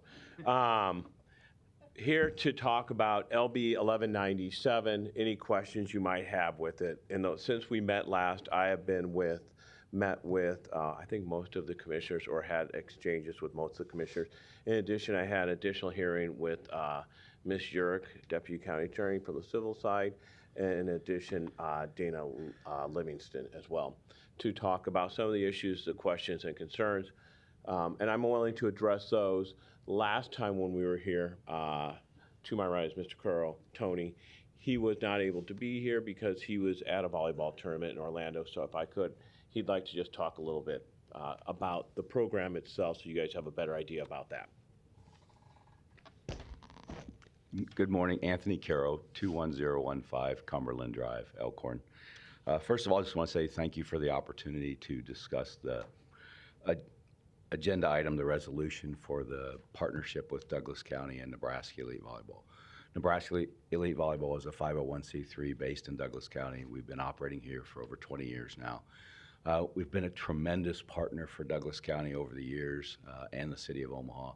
Here to talk about LB 1197, any questions you might have with it. And since we met last, I have met with I think most of the commissioners, or had exchanges with most of the commissioners. In addition, I had an additional hearing with Ms. Urick, Deputy County Attorney for the civil side, and in addition, Dana Livingston as well, to talk about some of the issues, the questions and concerns. And I'm willing to address those. Last time when we were here, to my right is Mr. Curl, Tony. He was not able to be here because he was at a volleyball tournament in Orlando. So if I could, he'd like to just talk a little bit about the program itself so you guys have a better idea about that. Good morning, Anthony Caro, 21015 Cumberland Drive, Elkhorn. First of all, I just want to say thank you for the opportunity to discuss the agenda item, the resolution for the partnership with Douglas County and Nebraska Elite Volleyball. Nebraska Elite Volleyball is a 501c3 based in Douglas County. We've been operating here for over 20 years now. We've been a tremendous partner for Douglas County over the years and the city of Omaha.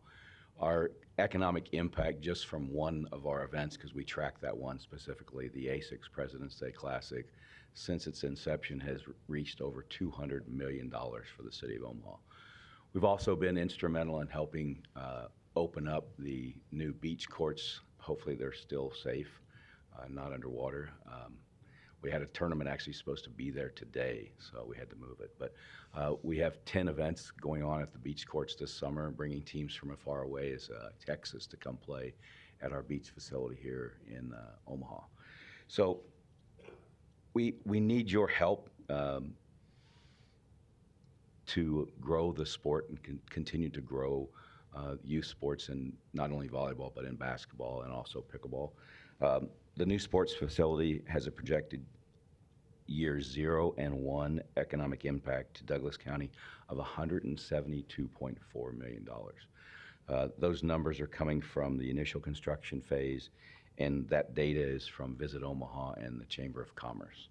Our economic impact just from one of our events, because we track that one specifically, the A6 President's Day Classic, since its inception has reached over $200 million for the city of Omaha. We've also been instrumental in helping open up the new beach courts. Hopefully they're still safe, not underwater. We had a tournament actually supposed to be there today, so we had to move it. But we have 10 events going on at the beach courts this summer, bringing teams from as far away as Texas to come play at our beach facility here in Omaha. So we need your help to grow the sport and continue to grow youth sports in not only volleyball, but in basketball and also pickleball. The new sports facility has a projected year 0 and 1 economic impact to Douglas County of $172.4 million. Those numbers are coming from the initial construction phase, and that data is from Visit Omaha and the Chamber of Commerce.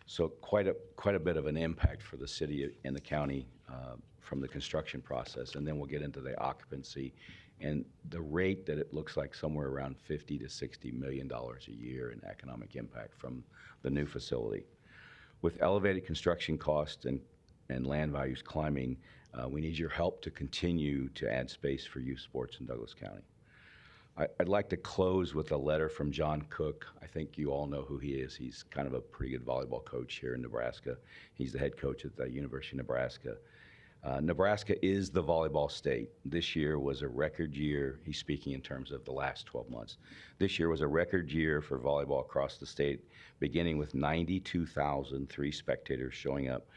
So quite a bit of an impact for the city and the county from the construction process, and then we'll get into the occupancy and the rate that it looks like somewhere around $50 to $60 million a year in economic impact from the new facility. With elevated construction costs and land values climbing, we need your help to continue to add space for youth sports in Douglas County. I'd like to close with a letter from John Cook. I think you all know who he is. He's kind of a pretty good volleyball coach here in Nebraska. He's the head coach at the University of Nebraska. Nebraska is the volleyball state. This year was a record year. He's speaking in terms of the last 12 months. This year was a record year for volleyball across the state, beginning with 92,003 spectators showing up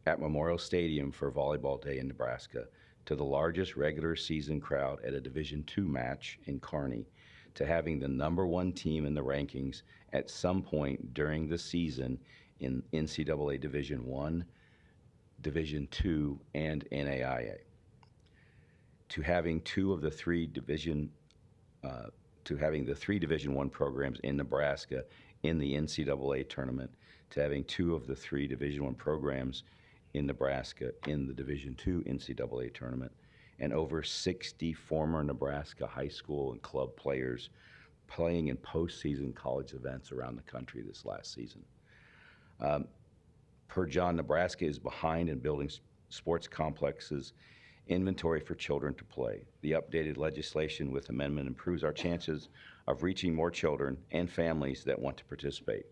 at Memorial Stadium for Volleyball Day in Nebraska, to the largest regular season crowd at a Division II match in Kearney, to having the #1 team in the rankings at some point during the season in NCAA Division I, Division II, and NAIA, to having the three Division I programs in Nebraska in the NCAA tournament, to having 2 of the 3 Division I programs in Nebraska in the Division II NCAA tournament, and over 60 former Nebraska high school and club players playing in postseason college events around the country this last season. Per John, Nebraska is behind in building sports complexes inventory for children to play. The updated legislation with amendment improves our chances of reaching more children and families that want to participate.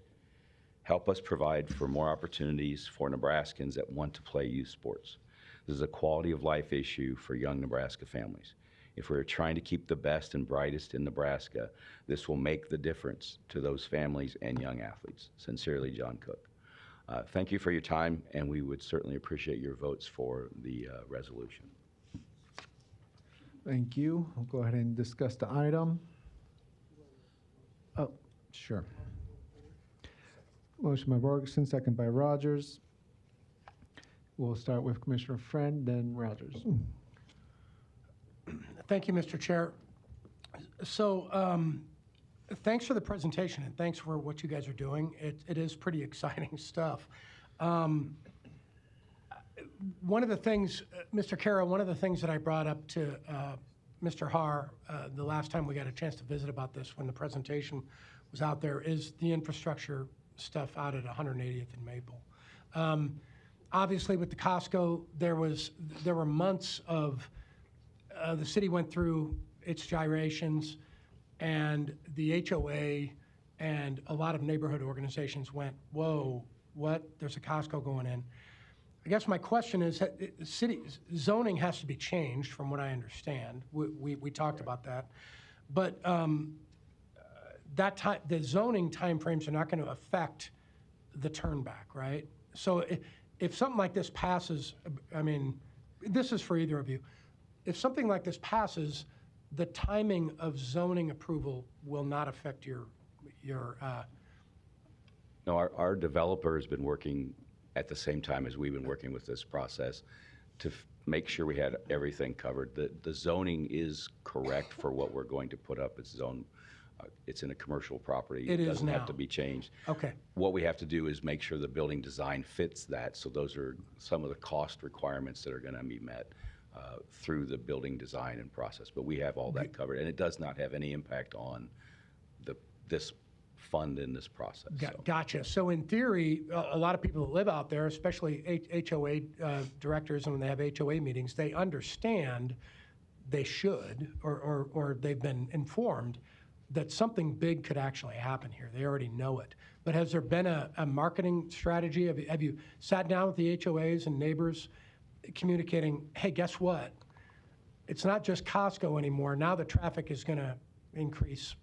Help us provide for more opportunities for Nebraskans that want to play youth sports. This is a quality of life issue for young Nebraska families. If we're trying to keep the best and brightest in Nebraska, this will make the difference to those families and young athletes. Sincerely, John Cook. Thank you for your time, and we would certainly appreciate your votes for the resolution. Thank you. We'll go ahead and discuss the item. Oh, sure. Motion by Borgeson, second by Rogers. We'll start with Commissioner Friend, then Rogers. Thank you, Mr. Chair. So thanks for the presentation, and thanks for what you guys are doing. It is pretty exciting stuff. One of the things, Mr. Caro, one of the things that I brought up to Mr. Haar the last time we got a chance to visit about this when the presentation was out there is the infrastructure stuff out at 180th and Maple. Obviously, with the Costco, there were months of the city went through its gyrations, and the HOA and a lot of neighborhood organizations went, "Whoa, what? There's a Costco going in." I guess my question is, city zoning has to be changed, from what I understand. We talked about that, but the zoning timeframes are not going to affect the turnback, right? So if something like this passes, I mean, this is for either of you. If something like this passes, the timing of zoning approval will not affect your No, our developer has been working at the same time as we've been working with this process to make sure we had everything covered. The zoning is correct for what we're going to put up. It's zone, it's in a commercial property. It is doesn't have now. to be changed. Okay. What we have to do is make sure the building design fits that. So those are some of the cost requirements that are going to be met through the building design and process. But we have all that covered, and it does not have any impact on this fund in this process. Gotcha. So in theory, a lot of people that live out there, especially HOA directors, and when they have HOA meetings, they understand they should, or they've been informed that something big could actually happen here. They already know it. But has there been a marketing strategy? Have you sat down with the HOAs and neighbors communicating, hey, guess what? It's not just Costco anymore. Now the traffic is going to increase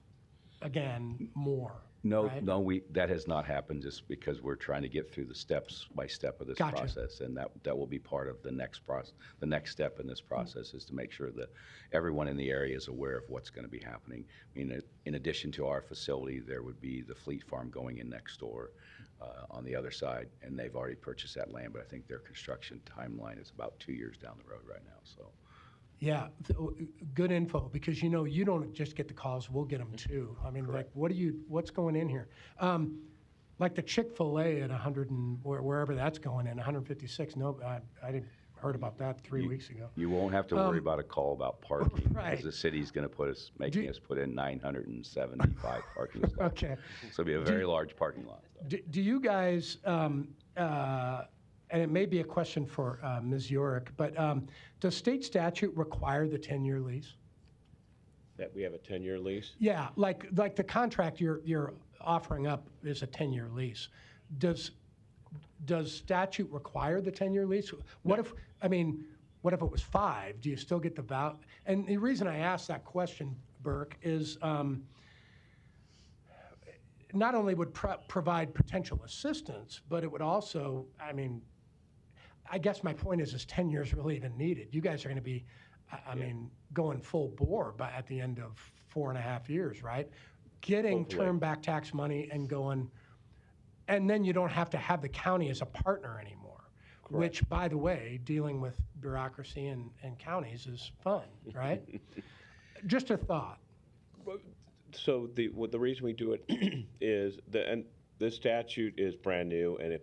again more. No, right? no, that has not happened just because we're trying to get through the steps by step of this Gotcha. process, and that will be part of the next process. The next step in this process is to make sure that everyone in the area is aware of what's going to be happening. I mean, in addition to our facility, there would be the Fleet Farm going in next door on the other side, and they've already purchased that land, but I think their construction timeline is about 2 years down the road right now. So. Yeah, good info, because you don't just get the calls, we'll get them too. I mean, like, what's going in here? Like the Chick-fil-A at 100 and wherever that's going in, 156. No, I didn't heard about that 3 weeks ago. You won't have to worry about a call about parking, right. because the city's going to making us put in 975 parking spots. Okay. So it'll be a very large parking lot. Do you guys, and it may be a question for Ms. Yorick, but does state statute require the 10-year lease? That we have a 10-year lease? Yeah, like the contract you're offering up is a 10-year lease. Does statute require the 10-year lease? What if it was 5? Do you still get the value? And the reason I ask that question, Burke, is not only would provide potential assistance, but it would also, I guess my point is 10 years really even needed? You guys are going to be, going full bore at the end of 4.5 years, right? Getting Hopefully. turn back tax money and going, and then you don't have to have the county as a partner anymore. Correct. Which, by the way, dealing with bureaucracy and counties is fun, right? Just a thought. So the reason we do it is and this statute is brand new, and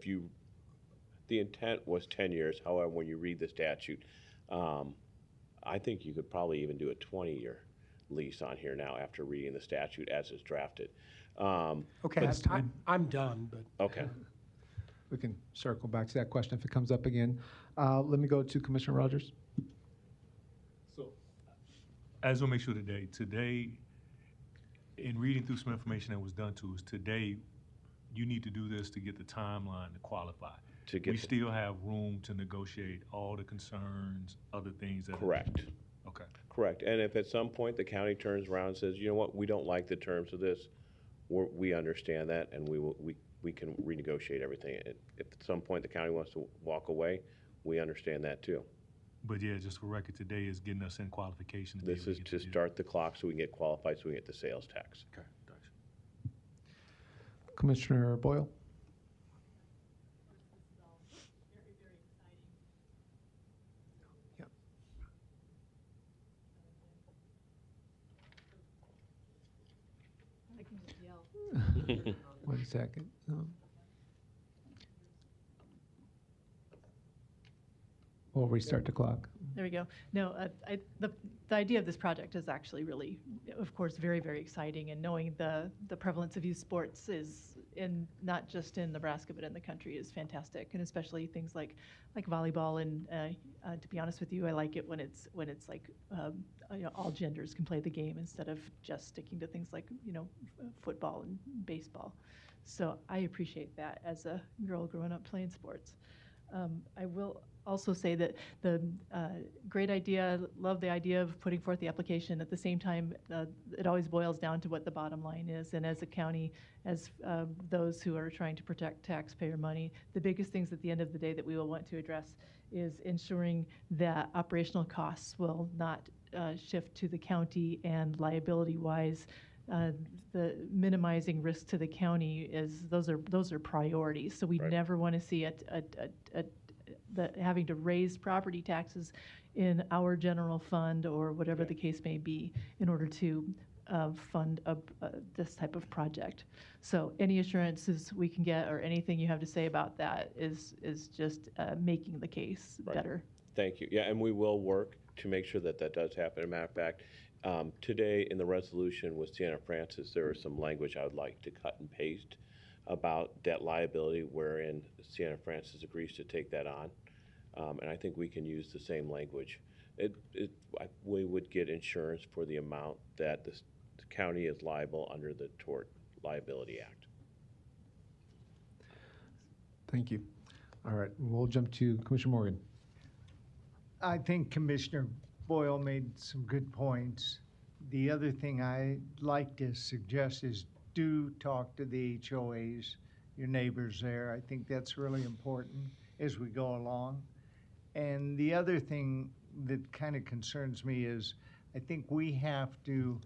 the intent was 10 years. However, when you read the statute, I think you could probably even do a 20-year lease on here now after reading the statute as it's drafted. Okay, I'm done, but. Okay. We can circle back to that question if it comes up again. Let me go to Commissioner Rogers. So, I just want to make sure today, in reading through some information that was done to us today, you need to do this to get the timeline to qualify. We still have room to negotiate all the concerns, other things that. Correct. Okay. Correct. And if at some point the county turns around and says, you know what, we don't like the terms of this, we understand that, and we can renegotiate everything. If at some point the county wants to walk away, we understand that too. But yeah, just for record, today is getting us in qualification. This is to start the clock so we can get qualified, so we can get the sales tax. Okay, thanks. Commissioner Boyle. One second. We'll restart the clock. There we go. No, the idea of this project is actually really, of course, very, very exciting. And knowing the prevalence of youth sports is not just in Nebraska but in the country is fantastic. And especially things like volleyball. And to be honest with you, I like it when it's like all genders can play the game instead of just sticking to things like football and baseball. So I appreciate that as a girl growing up playing sports. I will also say that the great idea, love the idea of putting forth the application. At the same time, it always boils down to what the bottom line is. And as a county, as those who are trying to protect taxpayer money, the biggest things at the end of the day that we will want to address is ensuring that operational costs will not shift to the county, and liability-wise, the minimizing risk to the county is, those are priorities. So we never want to see having to raise property taxes in our general fund or whatever the case may be in order to fund this type of project. So any assurances we can get or anything you have to say about that is just making the case better. Thank you. Yeah, and we will work to make sure that that does happen. As a matter of fact, today in the resolution with Siena Francis, there is some language I would like to cut and paste about debt liability, wherein Siena Francis agrees to take that on. And I think we can use the same language. We would get insurance for the amount that the county is liable under the Tort Liability Act. Thank you. All right, we'll jump to Commissioner Morgan. I think Commissioner Boyle made some good points. The other thing I'd like to suggest is do talk to the HOAs, your neighbors there. I think that's really important as we go along. And the other thing that kind of concerns me is I think we have to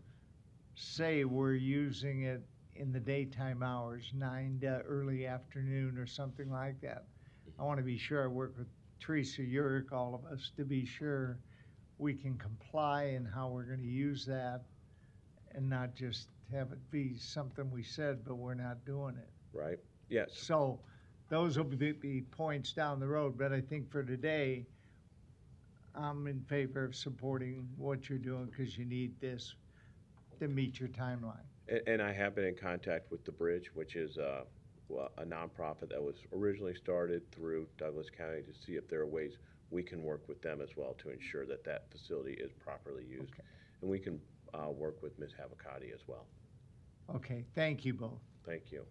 say we're using it in the daytime hours, 9 to early afternoon or something like that. I want to be sure I work with Teresa Urick, all of us, to be sure we can comply in how we're going to use that and not just have it be something we said, but we're not doing it. Right. Yes. So those will be points down the road, but I think for today, I'm in favor of supporting what you're doing because you need this to meet your timeline. And I have been in contact with The Bridge, which is a nonprofit that was originally started through Douglas County, to see if there are ways we can work with them as well to ensure that that facility is properly used. Okay. And we can work with Ms. Havacati as well. Okay, thank you both. Thank you.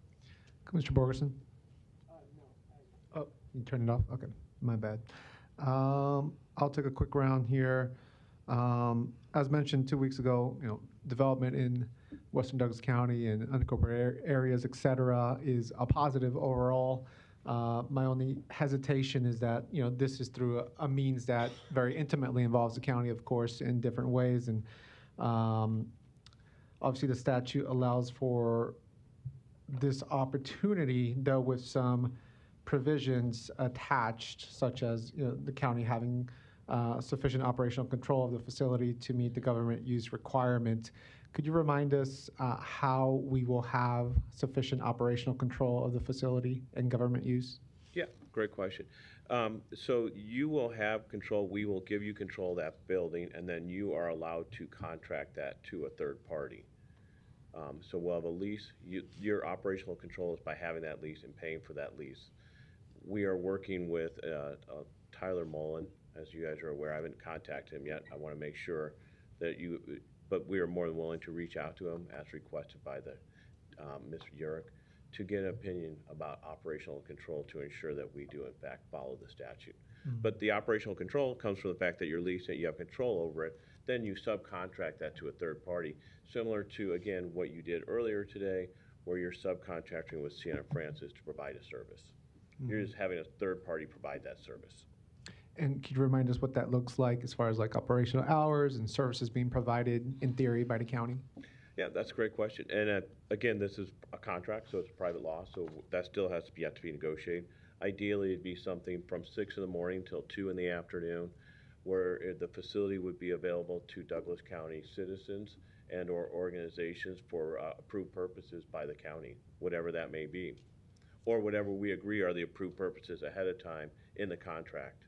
Commissioner Borgerson? No. Oh, you turned it off? Okay, my bad. I'll take a quick round here. As mentioned 2 weeks ago, development in Western Douglas County and unincorporated areas, et cetera, is a positive overall. My only hesitation is that, this is through a means that very intimately involves the county, of course, in different ways. And obviously the statute allows for this opportunity, though with some provisions attached, such as the county having sufficient operational control of the facility to meet the government use requirement. Could you remind us how we will have sufficient operational control of the facility and government use? Yeah, great question. So you will have control. We will give you control of that building, and then you are allowed to contract that to a third party. So we'll have a lease. Your operational control is by having that lease and paying for that lease. We are working with Tyler Mullen, as you guys are aware. I haven't contacted him yet. I want to make sure that but we are more than willing to reach out to him as requested by the Mr. Urick to get an opinion about operational control to ensure that we do in fact follow the statute. Mm-hmm. But the operational control comes from the fact that you're leasing it, you have control over it, then you subcontract that to a third party, similar to, again, what you did earlier today, where you're subcontracting with Siena Francis to provide a service. Mm-hmm. You're just having a third party provide that service. And could you remind us what that looks like as far as like operational hours and services being provided in theory by the county? Yeah, that's a great question. And again, this is a contract, so it's a private law, so that still has to be yet to be negotiated. Ideally, it'd be something from 6 in the morning till 2 in the afternoon, where the facility would be available to Douglas County citizens and or organizations for approved purposes by the county, whatever that may be, or whatever we agree are the approved purposes ahead of time in the contract.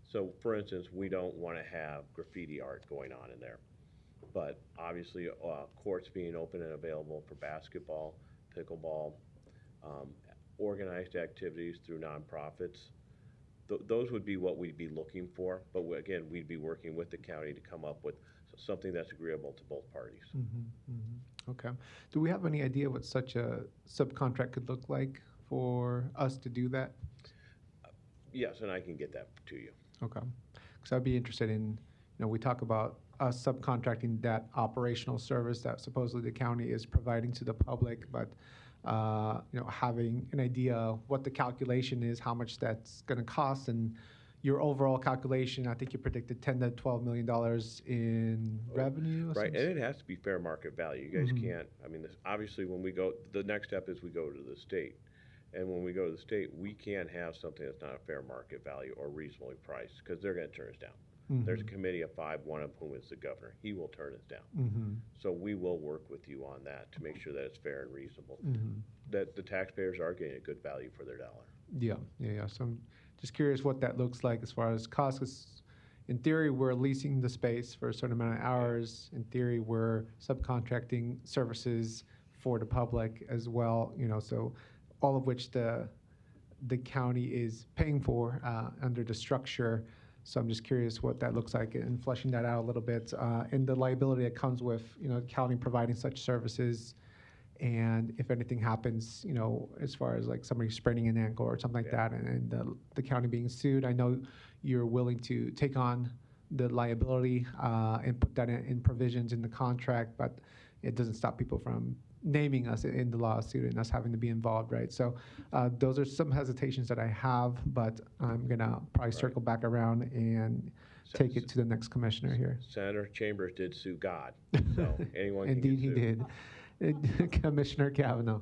So, for instance, we don't want to have graffiti art going on in there. But obviously, courts being open and available for basketball, pickleball, organized activities through nonprofits, those would be what we'd be looking for. But again, we'd be working with the county to come up with something that's agreeable to both parties. Mm-hmm, mm-hmm. Okay. Do we have any idea what such a subcontract could look like for us to do that? Yes, and I can get that to you. Okay. Because I'd be interested in, we talk about us subcontracting that operational service that supposedly the county is providing to the public, but having an idea of what the calculation is, how much that's going to cost, and your overall calculation, I think you predicted $10 to $12 million in revenue. or Right, some- and it has to be fair market value. You guys Mhm. can't, I mean, obviously, when we go, the next step is we go to the state. And when we go to the state, we can't have something that's not a fair market value or reasonably priced, because they're gonna turn us down. There's a Mhm. committee of 5, one of whom is the governor. He will turn us down. Mhm. So we will work with you on that to make sure that it's fair and reasonable. Mhm. That the taxpayers are getting a good value for their dollar. Yeah. So I'm just curious what that looks like as far as cost. 'Cause in theory, we're leasing the space for a certain amount of hours. In theory, we're subcontracting services for the public as well. So all of which the county is paying for under the structure. So I'm just curious what that looks like and fleshing that out a little bit, and the liability that comes with the county providing such services. And if anything happens, as far as like somebody spraining an ankle or something like that, and the county being sued, I know you're willing to take on the liability and put that in provisions in the contract, but it doesn't stop people from naming us in the lawsuit and us having to be involved, right? So those are some hesitations that I have, but I'm gonna probably circle back around and take it to the next commissioner here. Senator Chambers did sue God, so anyone can Indeed, get he sued. did. Commissioner Kavanaugh.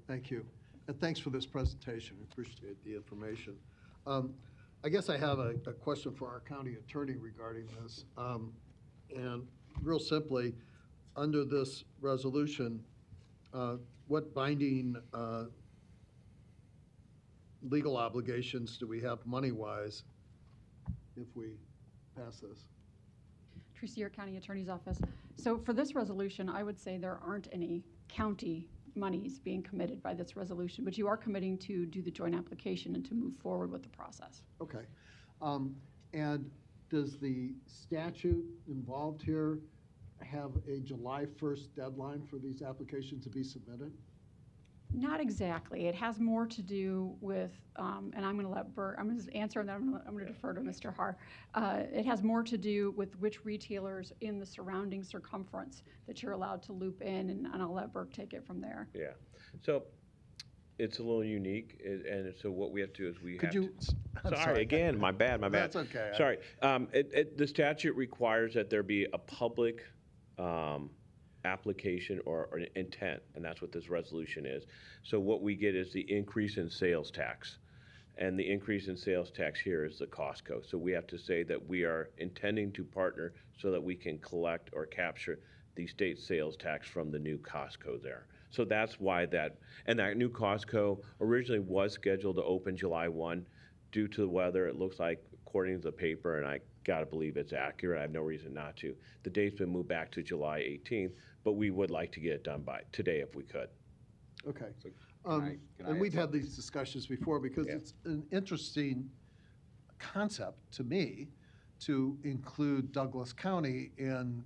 Thank you. And thanks for this presentation. We appreciate the information. I guess I have a question for our county attorney regarding this. And real simply, under this resolution, what binding legal obligations do we have money-wise if we pass this? Tracy, your county attorney's office. So for this resolution, I would say there aren't any county monies being committed by this resolution, but you are committing to do the joint application and to move forward with the process. Okay. And does the statute involved here have a July 1st deadline for these applications to be submitted? Not exactly. It has more to do with, and I'm going to let Bert, I'm going to answer and then I'm going to defer to Mr. Har. It has more to do with which retailers in the surrounding circumference that you're allowed to loop in, and I'll let Bert take it from there. Yeah, so it's a little unique, and so what we have to do is we Could have you- to. I'm Sorry, sorry. again, my bad. That's okay. Sorry. The statute requires that there be a public application or an intent, and that's what this resolution is. So what we get is the increase in sales tax. And the increase in sales tax here is the Costco. So we have to say that we are intending to partner so that we can collect or capture the state sales tax from the new Costco there. So that's why that new Costco originally was scheduled to open July 1. Due to the weather, it looks like, according to the paper, and I gotta believe it's accurate, I have no reason not to, the date's been moved back to July 18th, but we would like to get it done by today if we could. Okay. can I And we've add had these discussions before because it's an interesting concept to me to include Douglas County in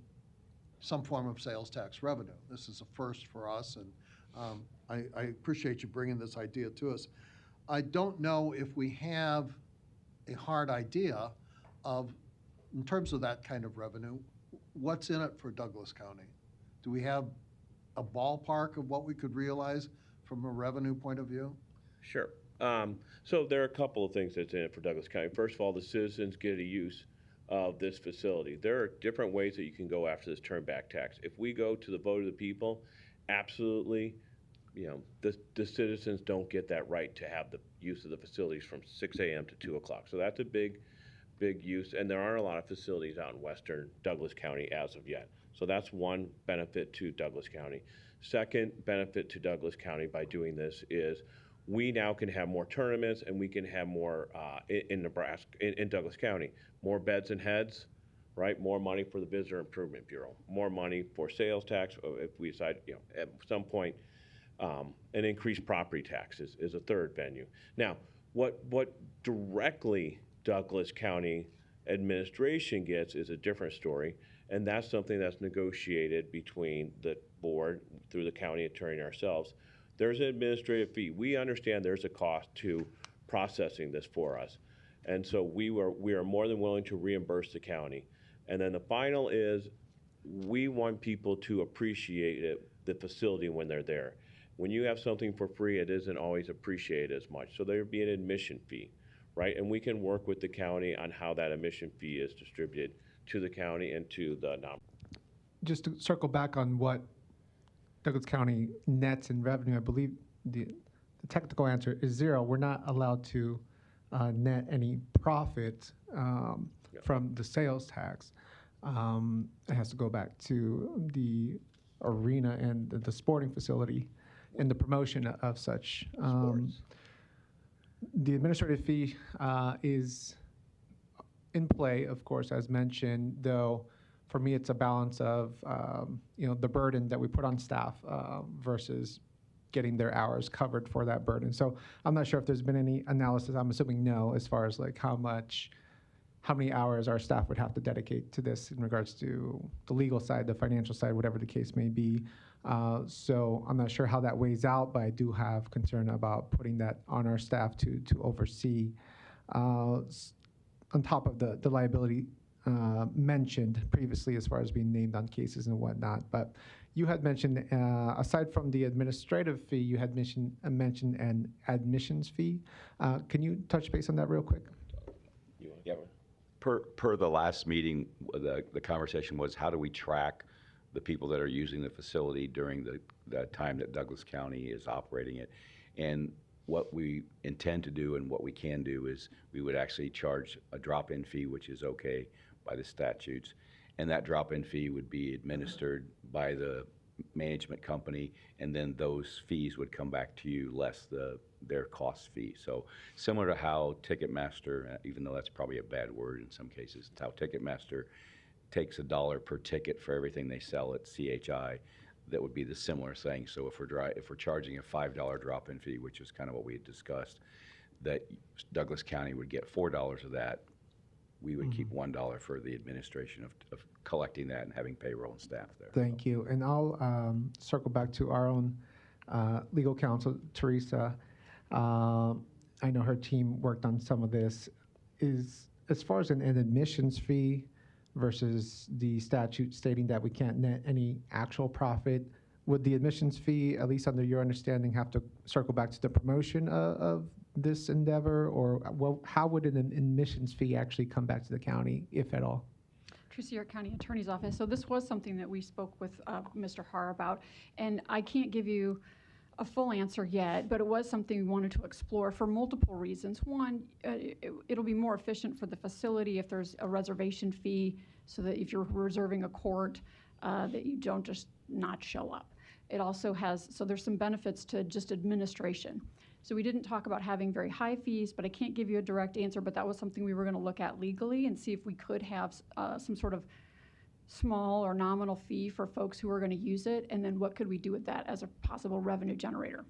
some form of sales tax revenue. This is a first for us, and I appreciate you bringing this idea to us. I don't know if we have a hard idea of, in terms of that kind of revenue, what's in it for Douglas County? Do we have a ballpark of what we could realize from a revenue point of view? Sure. So there are a couple of things that's in it for Douglas County. First of all, the citizens get a use of this facility. There are different ways that you can go after this turn back tax. If we go to the vote of the people, absolutely, the citizens don't get that right to have the use of the facilities from 6 a.m. to 2 o'clock. So that's a big use, and there aren't a lot of facilities out in western Douglas County as of yet. So that's one benefit to Douglas County. Second benefit to Douglas County by doing this is we now can have more tournaments, and we can have more in Nebraska, in Douglas County, more beds and heads, right? More money for the Visitor Improvement Bureau, more money for sales tax. If we decide, at some point, an increased property taxes is a third venue. Now, what directly Douglas County administration gets is a different story, and that's something that's negotiated between the board through the county attorney and ourselves. There's an administrative fee. We understand there's a cost to processing this for us, and so we are more than willing to reimburse the county. And then the final is we want people to appreciate it, the facility when they're there. When you have something for free, it isn't always appreciated as much. So there'd be an admission fee, right? And we can work with the county on how that admission fee is distributed to the county and to the non. Just to circle back on what Douglas County nets in revenue, I believe the technical answer is zero. We're not allowed to net any profit from the sales tax. It has to go back to the arena and the sporting facility and the promotion of such. The administrative fee is in play, of course, as mentioned, though for me it's a balance of the burden that we put on staff versus getting their hours covered for that burden. So I'm not sure if there's been any analysis. I'm assuming no, as far as like how many hours our staff would have to dedicate to this in regards to the legal side, the financial side, whatever the case may be. So I'm not sure how that weighs out, but I do have concern about putting that on our staff to oversee. On top of the liability mentioned previously as far as being named on cases and whatnot. But you had mentioned, aside from the administrative fee, you had mentioned an admissions fee. Can you touch base on that real quick? Yeah. Per the last meeting, the conversation was how do we track the people that are using the facility during the time that Douglas County is operating it. And what we intend to do and what we can do is we would actually charge a drop-in fee, which is okay by the statutes. And that drop-in fee would be administered by the management company, and then those fees would come back to you less their cost fee. So similar to how Ticketmaster, even though that's probably a bad word in some cases, it's how Ticketmaster takes $1 per ticket for everything they sell at CHI. That would be the similar thing. So if we're charging a $5 drop-in fee, which is kind of what we had discussed, that Douglas County would get $4 of that. We would keep $1 for the administration of collecting that and having payroll and staff there. Thank you. And I'll circle back to our own legal counsel, Teresa. I know her team worked on some of this. As far as an admissions fee versus the statute stating that we can't net any actual profit, would the admissions fee, at least under your understanding, have to circle back to the promotion of this endeavor? Or how would an admissions fee actually come back to the county, if at all? Tracy York County Attorney's Office. So this was something that we spoke with Mr. Har about, and I can't give you a full answer yet, but it was something we wanted to explore for multiple reasons. One, it'll be more efficient for the facility if there's a reservation fee, so that if you're reserving a court, that you don't just not show up. It also has, so there's some benefits to just administration. So we didn't talk about having very high fees, but I can't give you a direct answer, but that was something we were going to look at legally and see if we could have some sort of small or nominal fee for folks who are going to use it, and then what could we do with that as a possible revenue generator.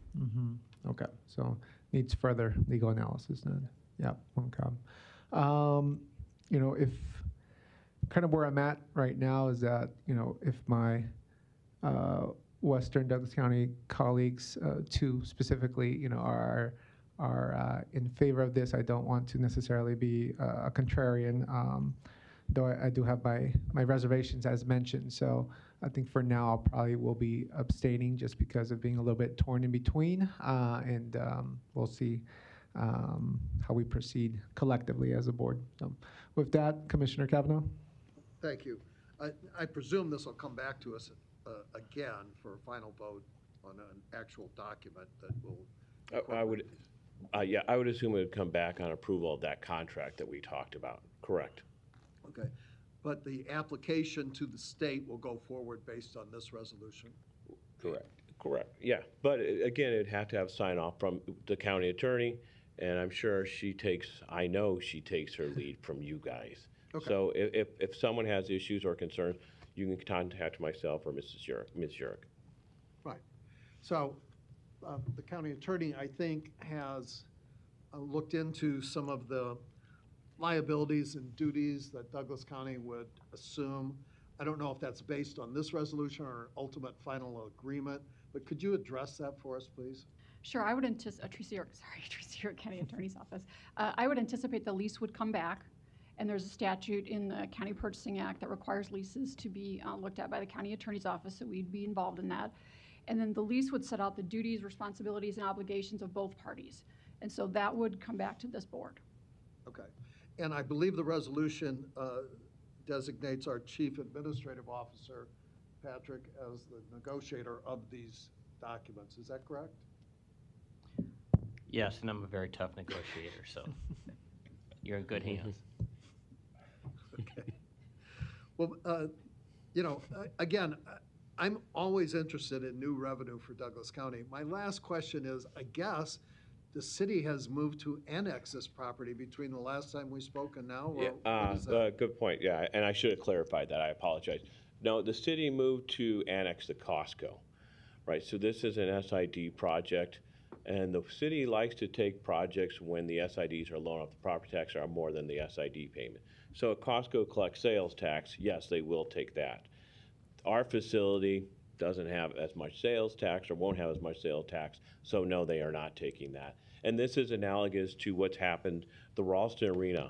Okay, so needs further legal analysis then. Yeah, okay. If kind of where I'm at right now is that, if my Western Douglas County colleagues, two specifically, are in favor of this, I don't want to necessarily be a contrarian, though I do have my reservations as mentioned. So I think for now I probably will be abstaining just because of being a little bit torn in between, and we'll see how we proceed collectively as a board. So with that, Commissioner Kavanaugh. Thank you. I presume this will come back to us again for a final vote on an actual document that will. I would assume it would come back on approval of that contract that we talked about. Correct. Okay, but the application to the state will go forward based on this resolution? Correct, yeah. But again, it'd have to have sign off from the county attorney, and I'm sure I know she takes her lead from you guys. Okay. So if someone has issues or concerns, you can contact myself or Ms. Yurick. Right. So the county attorney, I think, has looked into some of the liabilities and duties that Douglas County would assume. I don't know if that's based on this resolution or ultimate final agreement, but could you address that for us, please? Sure, I would anticipate, Tracy York County Attorney's Office. I would anticipate the lease would come back, and there's a statute in the County Purchasing Act that requires leases to be looked at by the County Attorney's Office, so we'd be involved in that. And then the lease would set out the duties, responsibilities, and obligations of both parties. And so that would come back to this board. Okay. And I believe the resolution designates our Chief Administrative Officer, Patrick, as the negotiator of these documents. Is that correct? Yes, and I'm a very tough negotiator, so you're in good hands. Okay. Well, again, I'm always interested in new revenue for Douglas County. My last question is, I guess, the city has moved to annex this property between the last time we spoke and now? Or what is that? Good point, yeah, and I should have clarified that, I apologize. No, the city moved to annex the Costco, right? So this is an SID project, and the city likes to take projects when the SIDs are low enough, the property tax are more than the SID payment. So if Costco collects sales tax, yes, they will take that. Our facility doesn't have as much sales tax or won't have as much sales tax, so no, they are not taking that. And this is analogous to what's happened. The Ralston Arena,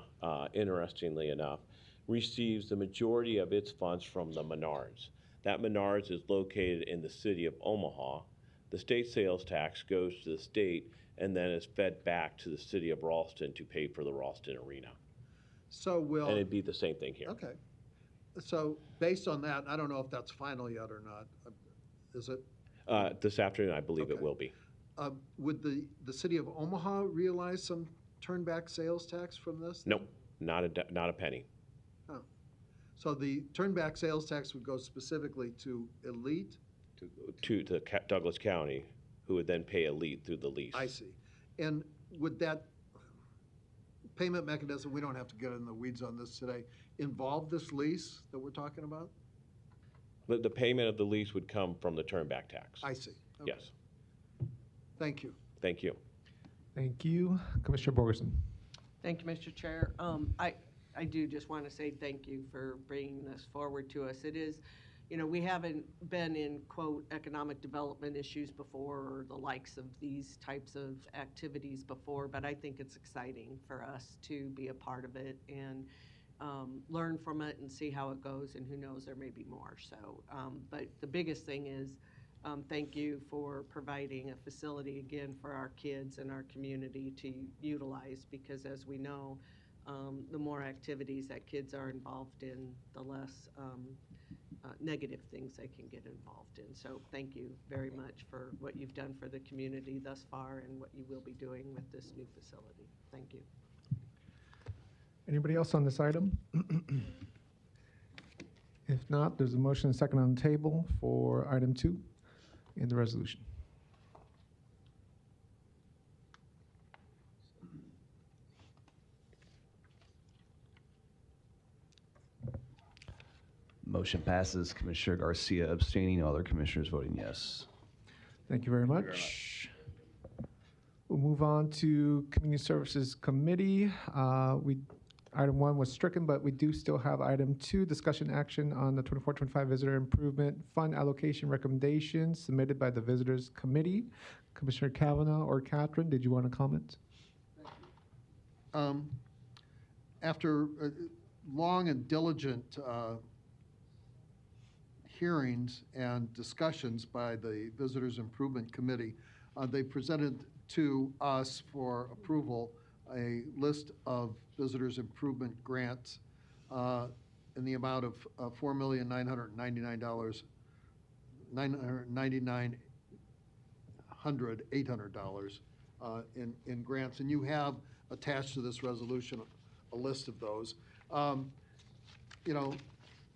interestingly enough, receives the majority of its funds from the Menards. That Menards is located in the city of Omaha. The state sales tax goes to the state and then is fed back to the city of Ralston to pay for the Ralston Arena. So will... And it'd be the same thing here. Okay. So based on that, I don't know if that's final yet or not. Is it? This afternoon, I believe it will be. Would the city of Omaha realize some turnback sales tax from this? Nope, not a penny. Oh. So the turnback sales tax would go specifically to Elite? To Douglas County, who would then pay Elite through the lease. I see. And would that payment mechanism, we don't have to get in the weeds on this today, involve this lease that we're talking about? The payment of the lease would come from the turnback tax. I see. Okay. Yes. Thank you. Thank you. Thank you. Commissioner Borgerson. Thank you, Mr. Chair. I do just want to say thank you for bringing this forward to us. It is, we haven't been in, quote, economic development issues before or the likes of these types of activities before, but I think it's exciting for us to be a part of it and learn from it and see how it goes, and who knows, there may be more. So, but the biggest thing is thank you for providing a facility again for our kids and our community to utilize, because as we know, the more activities that kids are involved in, the less negative things they can get involved in. So thank you very much for what you've done for the community thus far and what you will be doing with this new facility. Thank you. Anybody else on this item? If not, there's a motion and second on the table for item 2 in the resolution. Motion passes. Commissioner Garcia abstaining, other commissioners voting yes. Thank you very much. We'll move on to Community Services Committee. Item 1 was stricken, but we do still have item 2, discussion action on the 24-25 Visitor Improvement Fund allocation recommendations submitted by the Visitors Committee. Commissioner Kavanaugh or Catherine, did you want to comment? After long and diligent hearings and discussions by the Visitors Improvement Committee, they presented to us for approval a list of visitors improvement grants in the amount of $4,999,800 in grants. And you have attached to this resolution a list of those.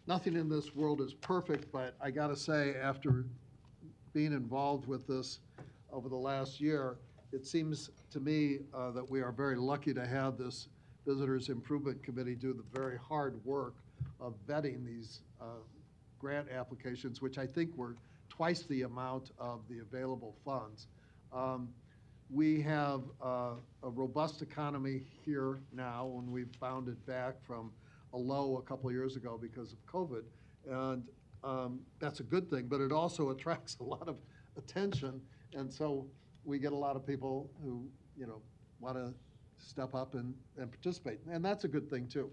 Nothing in this world is perfect, but I got to say, after being involved with this over the last year, it seems to me that we are very lucky to have this Visitors Improvement Committee do the very hard work of vetting these grant applications, which I think were twice the amount of the available funds. We have a robust economy here now, when we've bounded back from a low a couple of years ago because of COVID, and that's a good thing, but it also attracts a lot of attention, and so we get a lot of people who, want to step up and participate, and that's a good thing too.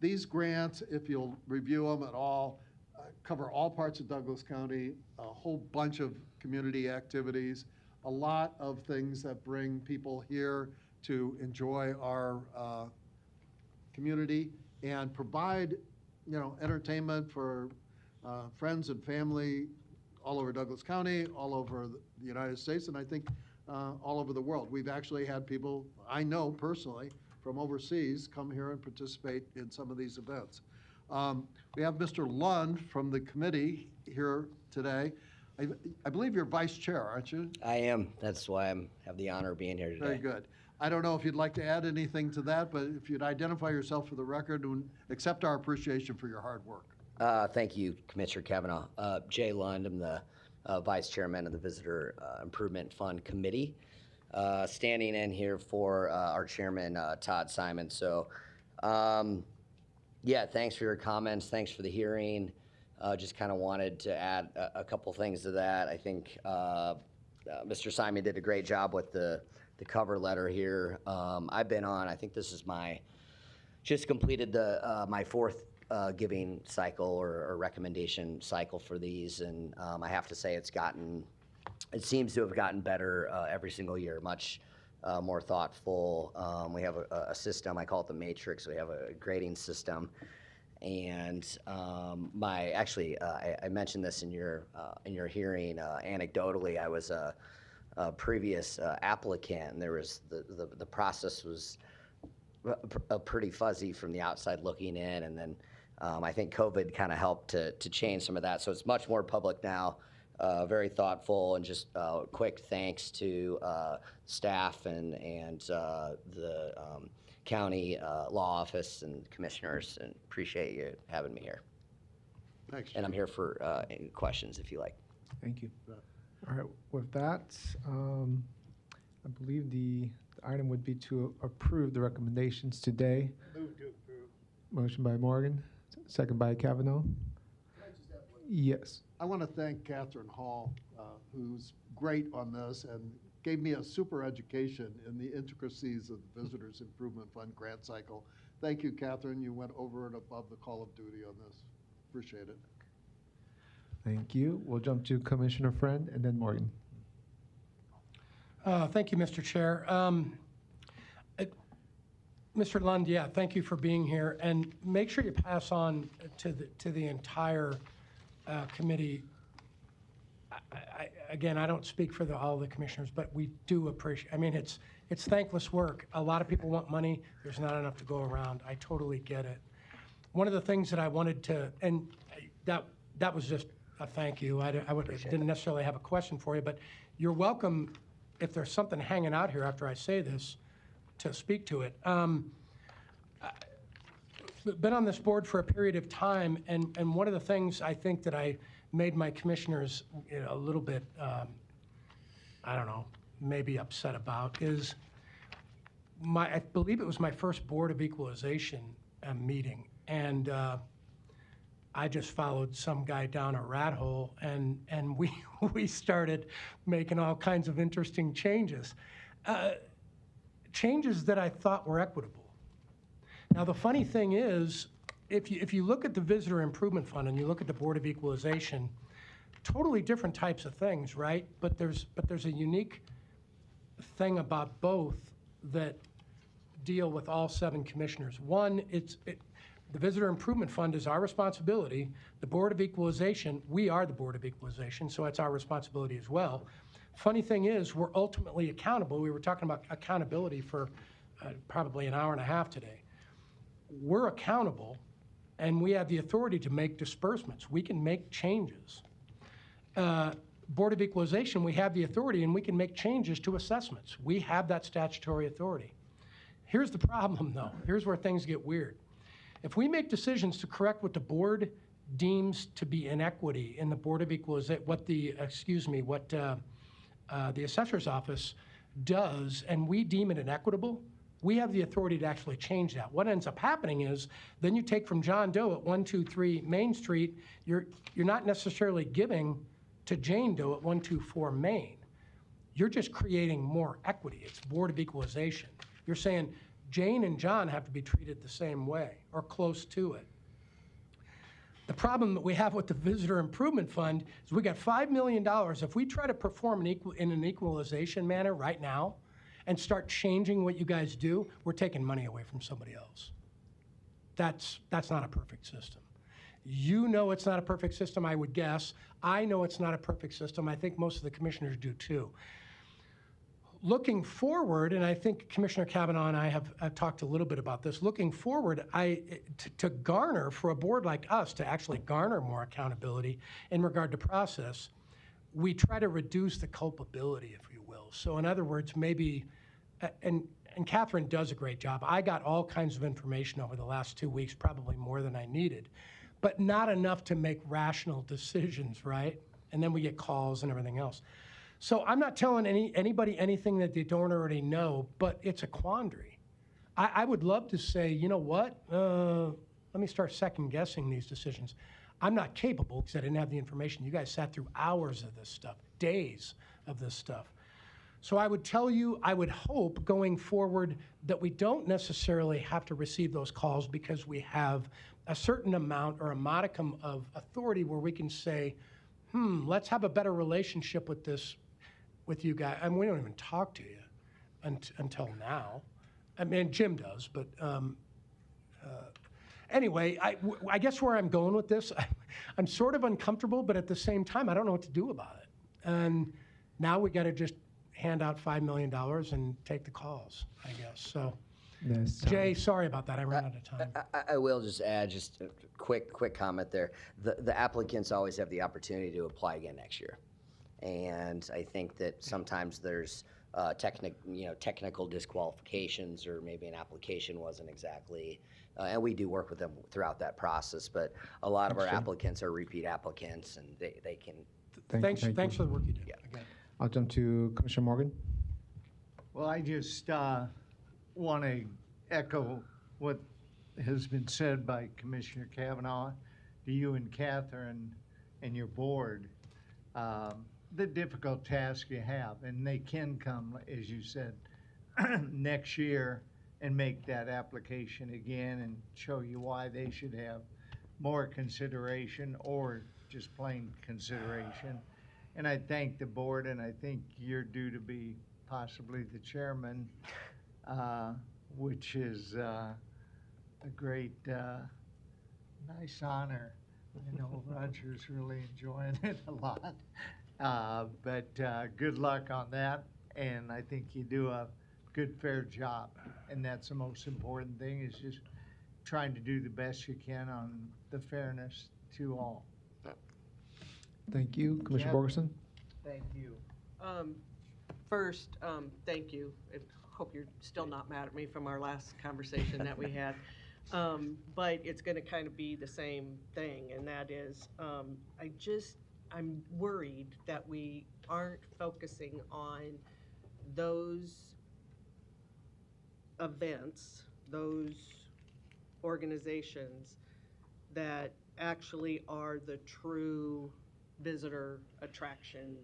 These grants, if you'll review them at all, cover all parts of Douglas County, a whole bunch of community activities, a lot of things that bring people here to enjoy our community and provide, entertainment for friends and family all over Douglas County, all over the United States, and I think all over the world. We've actually had people, I know personally, from overseas come here and participate in some of these events. We have Mr. Lund from the committee here today. I believe you're vice chair, aren't you? I am. That's why I have the honor of being here today. Very good. I don't know if you'd like to add anything to that, but if you'd identify yourself for the record and accept our appreciation for your hard work. Thank you, Commissioner Kavanaugh. Jay Lund, I'm the Vice Chairman of the Visitor Improvement Fund Committee, standing in here for our Chairman, Todd Simon. So, yeah, thanks for your comments. Thanks for the hearing. Just kind of wanted to add a couple things to that. I think Mr. Simon did a great job with the cover letter here. I've been on, I think this is just completed my fourth giving cycle or recommendation cycle for these, and I have to say it seems to have gotten better every single year, much more thoughtful. We have a system, I call it the matrix. We have a grading system, and I mentioned this in your hearing. Anecdotally, I was a previous applicant, and there was the process was pretty fuzzy from the outside looking in, and then I think COVID kind of helped to change some of that. So it's much more public now, very thoughtful, and just quick thanks to staff and the county law office and commissioners, and appreciate you having me here. Thanks. And I'm here for any questions if you like. Thank you. All right, with that, I believe the item would be to approve the recommendations today. Move to approve. Motion by Morgan, second by Kavanaugh. Yes. I want to thank Catherine Hall, who's great on this and gave me a super education in the intricacies of the Visitors Improvement Fund grant cycle. Thank you, Catherine. You went over and above the call of duty on this. Appreciate it. Thank you. We'll jump to Commissioner Friend and then Morgan. Thank you, Mr. Chair. Mr. Lund, yeah, thank you for being here, and make sure you pass on to the entire committee. Again, I don't speak for all the commissioners, but we do appreciate. I mean, it's thankless work. A lot of people want money. There's not enough to go around. I totally get it. One of the things that I wanted to, and that was just a thank you. I didn't necessarily have a question for you, but you're welcome if there's something hanging out here after I say this to speak to it. Been on this board for a period of time, and one of the things I think that I made my commissioners a little bit, I don't know, maybe upset about is I believe it was my first Board of Equalization meeting, and I just followed some guy down a rat hole, and we started making all kinds of interesting changes. Changes that I thought were equitable. Now, the funny thing is, if you look at the Visitor Improvement Fund and you look at the Board of Equalization, totally different types of things, right? But there's a unique thing about both that deal with all 7 commissioners. One, the Visitor Improvement Fund is our responsibility. The Board of Equalization, we are the Board of Equalization, so it's our responsibility as well. Funny thing is, we're ultimately accountable. We were talking about accountability for probably an hour and a half today. We're accountable, and we have the authority to make disbursements. We can make changes. Board of Equalization, we have the authority, and we can make changes to assessments. We have that statutory authority. Here's the problem, though. Here's where things get weird. If we make decisions to correct what the board deems to be inequity in the Board of Equalization, what the assessor's office does, and we deem it inequitable, we have the authority to actually change that. What ends up happening is, then you take from John Doe at 123 Main Street, you're not necessarily giving to Jane Doe at 124 Main. You're just creating more equity. It's Board of Equalization. You're saying Jane and John have to be treated the same way, or close to it. The problem that we have with the Visitor Improvement Fund is we got $5 million. If we try to perform in an equalization manner right now and start changing what you guys do, we're taking money away from somebody else. that's not a perfect system. You know it's not a perfect system, I would guess. I know it's not a perfect system. I think most of the commissioners do too. Looking forward, and I think Commissioner Kavanaugh and I have talked a little bit about this, looking forward, to garner, for a board like us to actually garner more accountability in regard to process, we try to reduce the culpability, if you will. So in other words, maybe, and Catherine does a great job. I got all kinds of information over the last 2 weeks, probably more than I needed, but not enough to make rational decisions, right? And then we get calls and everything else. So I'm not telling anybody anything that they don't already know, but it's a quandary. I would love to say, you know what, let me start second guessing these decisions. I'm not capable because I didn't have the information. You guys sat through hours of this stuff, days of this stuff. So I would tell you, I would hope going forward that we don't necessarily have to receive those calls because we have a certain amount or a modicum of authority where we can say, let's have a better relationship with this, with you guys. I mean, we don't even talk to you until now. I mean, Jim does, but anyway, I guess where I'm going with this, I'm sort of uncomfortable, but at the same time, I don't know what to do about it. And now we got to just hand out $5 million and take the calls, I guess. So, Yes, Jay, sorry about that. I ran out of time. I will just add just a quick comment there. The applicants always have the opportunity to apply again next year. And I think that sometimes there's technical disqualifications, or maybe an application wasn't exactly, and we do work with them throughout that process, but a lot of our applicants are repeat applicants, and they can. Thanks for the work you do. Yeah. Again. I'll jump to Commissioner Morgan. Well, I just want to echo what has been said by Commissioner Kavanaugh to you and Catherine and your board. The difficult task you have, and they can come, as you said, next year and make that application again and show you why they should have more consideration or just plain consideration. And I thank the board, and I think you're due to be possibly the chairman, which is a great, nice honor. I know Roger's really enjoying it a lot. But good luck on that, and I think you do a good, fair job. And that's the most important thing, is just trying to do the best you can on the fairness to all. Thank you. Commissioner Yep. Borgerson? Thank you. First, thank you. I hope you're still not mad at me from our last conversation that we had. But it's going to kind of be the same thing, and that is, I'm worried that we aren't focusing on those events, those organizations that actually are the true visitor attraction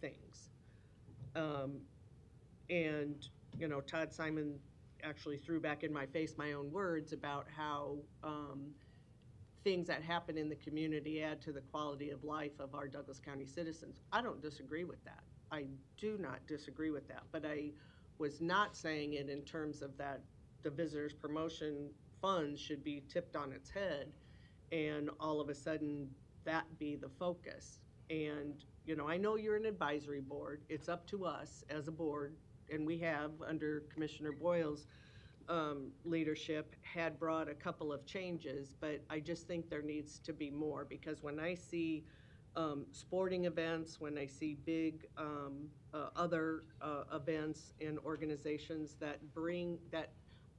things. And, you know, Todd Simon actually threw back in my face my own words about how things that happen in the community add to the quality of life of our Douglas County citizens. I don't disagree with that. I do not disagree with that. But I was not saying it in terms of that the visitors promotion funds should be tipped on its head and all of a sudden that be the focus. And, you know, I know you're an advisory board. It's up to us as a board, and we have, under Commissioner Boyle's leadership, had brought a couple of changes, but I just think there needs to be more, because when I see sporting events, when I see big other events and organizations that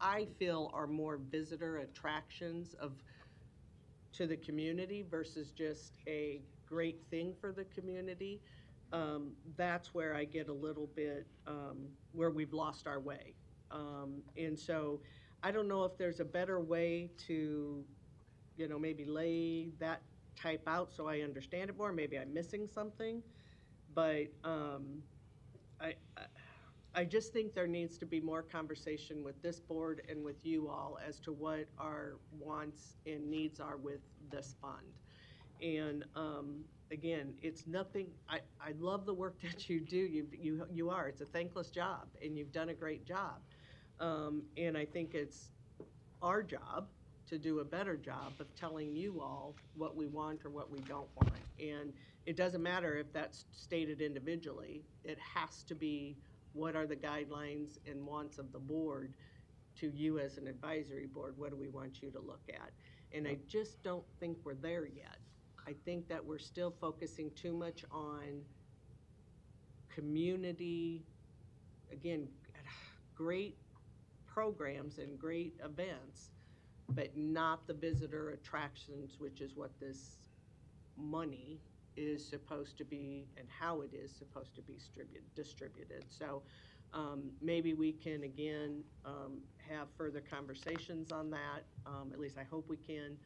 I feel are more visitor attractions to the community versus just a great thing for the community, that's where I get a little bit where we've lost our way. And so I don't know if there's a better way to, you know, maybe lay that type out so I understand it more. Maybe I'm missing something, but I just think there needs to be more conversation with this board and with you all as to what our wants and needs are with this fund. And again, it's nothing. I love the work that you do. You are. It's a thankless job, and you've done a great job. And I think it's our job to do a better job of telling you all what we want or what we don't want. And it doesn't matter if that's stated individually. It has to be what are the guidelines and wants of the board to you as an advisory board. What do we want you to look at? And I just don't think we're there yet. I think that we're still focusing too much on community, again, great programs and great events, but not the visitor attractions, which is what this money is supposed to be and how it is supposed to be distributed. So maybe we can, again, have further conversations on that. At least I hope we can.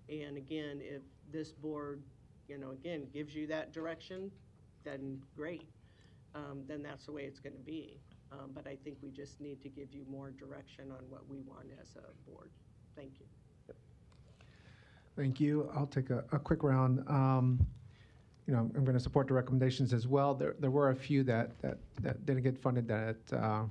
And again, if this board, again, gives you that direction, then great. Then that's the way it's going to be. But I think we just need to give you more direction on what we want as a board. Thank you. Thank you. I'll take a quick round. I'm going to support the recommendations as well. There were a few that didn't get funded that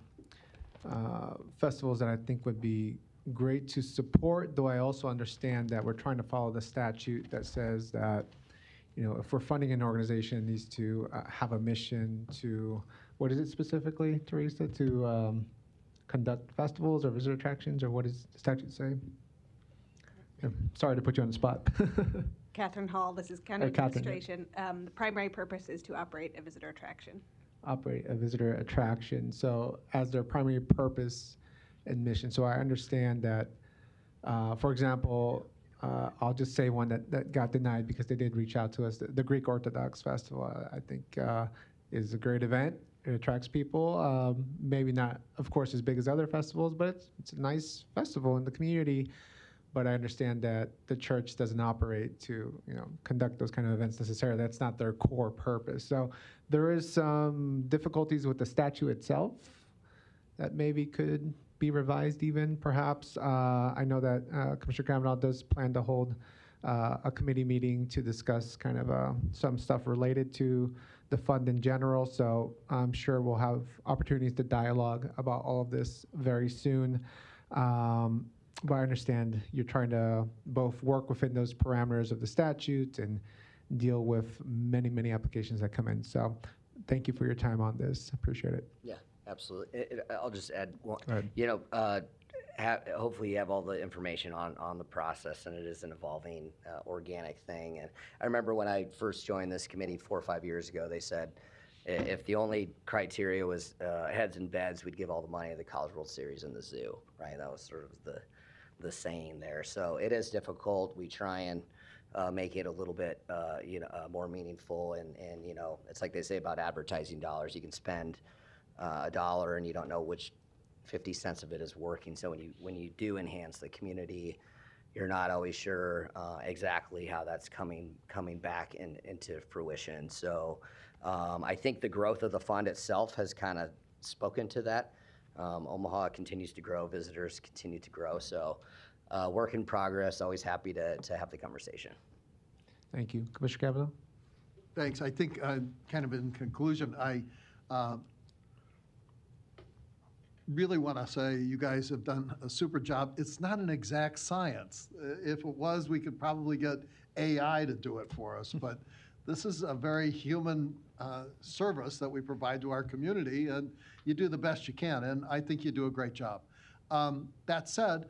festivals that I think would be great to support, though I also understand that we're trying to follow the statute that says that, if we're funding an organization, it needs to have a mission to, what is it specifically, Teresa, to conduct festivals or visitor attractions, or what does the statute say? Sorry to put you on the spot. Catherine Hall, this is County Administration. The primary purpose is to operate a visitor attraction. Operate a visitor attraction. So as their primary purpose and mission. So I understand that, for example, I'll just say one that got denied because they did reach out to us. The Greek Orthodox Festival, I think, is a great event. It attracts people. Maybe not, of course, as big as other festivals, but it's a nice festival in the community. But I understand that the church doesn't operate to, conduct those kind of events necessarily. That's not their core purpose. So there is some difficulties with the statute itself that maybe could be revised even, perhaps. I know that Commissioner Kavanaugh does plan to hold a committee meeting to discuss kind of some stuff related to the fund in general. So I'm sure we'll have opportunities to dialogue about all of this very soon. But I understand you're trying to both work within those parameters of the statute and deal with many, many applications that come in. So thank you for your time on this. Appreciate it. Yeah, absolutely. I'll just add one. Go ahead. Hopefully you have all the information on the process, and it is an evolving organic thing. And I remember when I first joined this committee 4 or 5 years ago, they said if the only criteria was heads and beds, we'd give all the money to the College World Series and the zoo, right? That was sort of the saying there. So it is difficult. We try and make it a little bit more meaningful, and it's like they say about advertising dollars. You can spend $1 and you don't know which 50 cents of it is working. So when you do enhance the community, you're not always sure exactly how that's coming back into fruition. So I think the growth of the fund itself has kind of spoken to that. Omaha continues to grow, visitors continue to grow. So work in progress, always happy to have the conversation. Thank you. Commissioner Kavanaugh? Thanks. I think kind of in conclusion, I really want to say you guys have done a super job. It's not an exact science. If it was, we could probably get AI to do it for us. But this is a very human service that we provide to our community, and you do the best you can, and I think you do a great job. That said,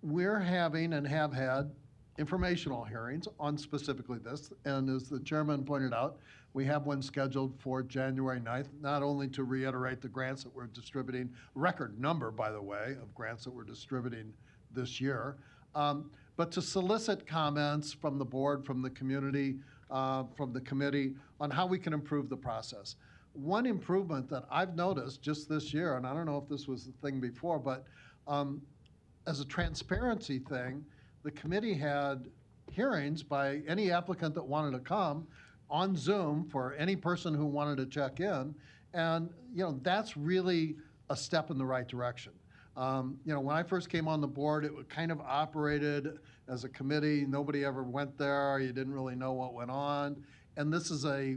we're having and have had informational hearings on specifically this, and as the chairman pointed out, we have one scheduled for January 9th, not only to reiterate the grants that we're distributing, record number, by the way, of grants that we're distributing this year, but to solicit comments from the board, from the community, from the committee on how we can improve the process. One improvement that I've noticed just this year, and I don't know if this was the thing before, but as a transparency thing, the committee had hearings by any applicant that wanted to come on Zoom for any person who wanted to check in. And, that's really a step in the right direction. When I first came on the board, it kind of operated as a committee. Nobody ever went there. You didn't really know what went on. And this is a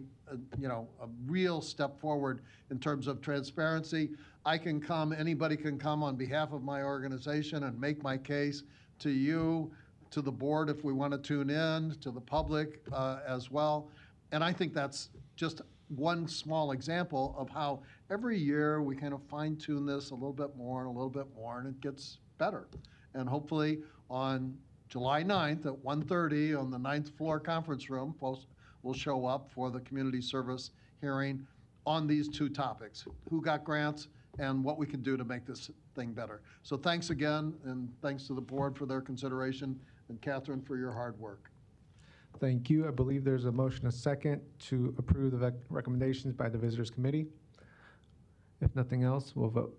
real step forward in terms of transparency. I can come, anybody can come on behalf of my organization and make my case to you, to the board if we want to tune in, to the public as well. And I think that's just one small example of how every year we kind of fine tune this a little bit more and a little bit more, and it gets better. And hopefully on July 9th at 1:30 on the 9th floor conference room, folks will show up for the community service hearing on these two topics, who got grants and what we can do to make this thing better. So thanks again, and thanks to the board for their consideration, and Catherine for your hard work. Thank you. I believe there's a motion, a second, to approve the recommendations by the Visitors Committee. If nothing else, we'll vote.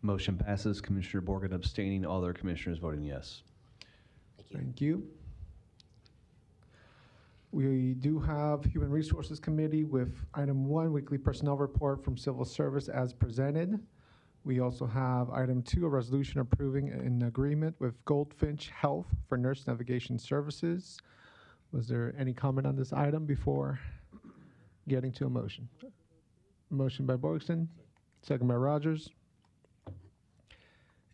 Motion passes. Commissioner Borgen abstaining, all other commissioners voting yes. Thank you. We do have Human Resources Committee with item 1, weekly personnel report from Civil Service as presented. We also have item 2, a resolution approving an agreement with Goldfinch Health for nurse navigation services. Was there any comment on this item before getting to a motion? Motion by Borgson, second by Rogers.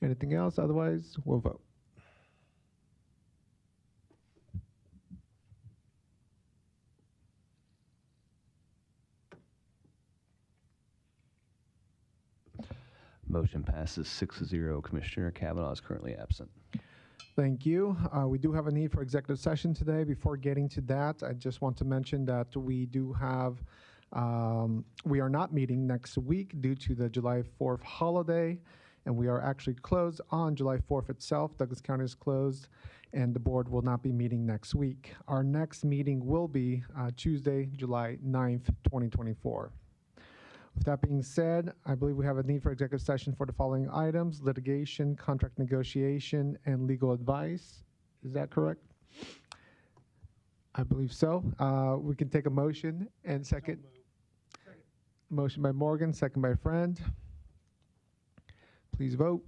Anything else? Otherwise, we'll vote. Motion passes 6-0. Commissioner Kavanaugh is currently absent. Thank you. We do have a need for executive session today. Before getting to that, I just want to mention that we do have, we are not meeting next week due to the July 4th holiday, and we are actually closed on July 4th itself. Douglas County is closed, and the board will not be meeting next week. Our next meeting will be Tuesday, July 9th, 2024. With that being said, I believe we have a need for executive session for the following items: litigation, contract negotiation, and legal advice. Is that correct? I believe so. We can take a motion and second. Motion by Morgan, second by Friend. Please vote.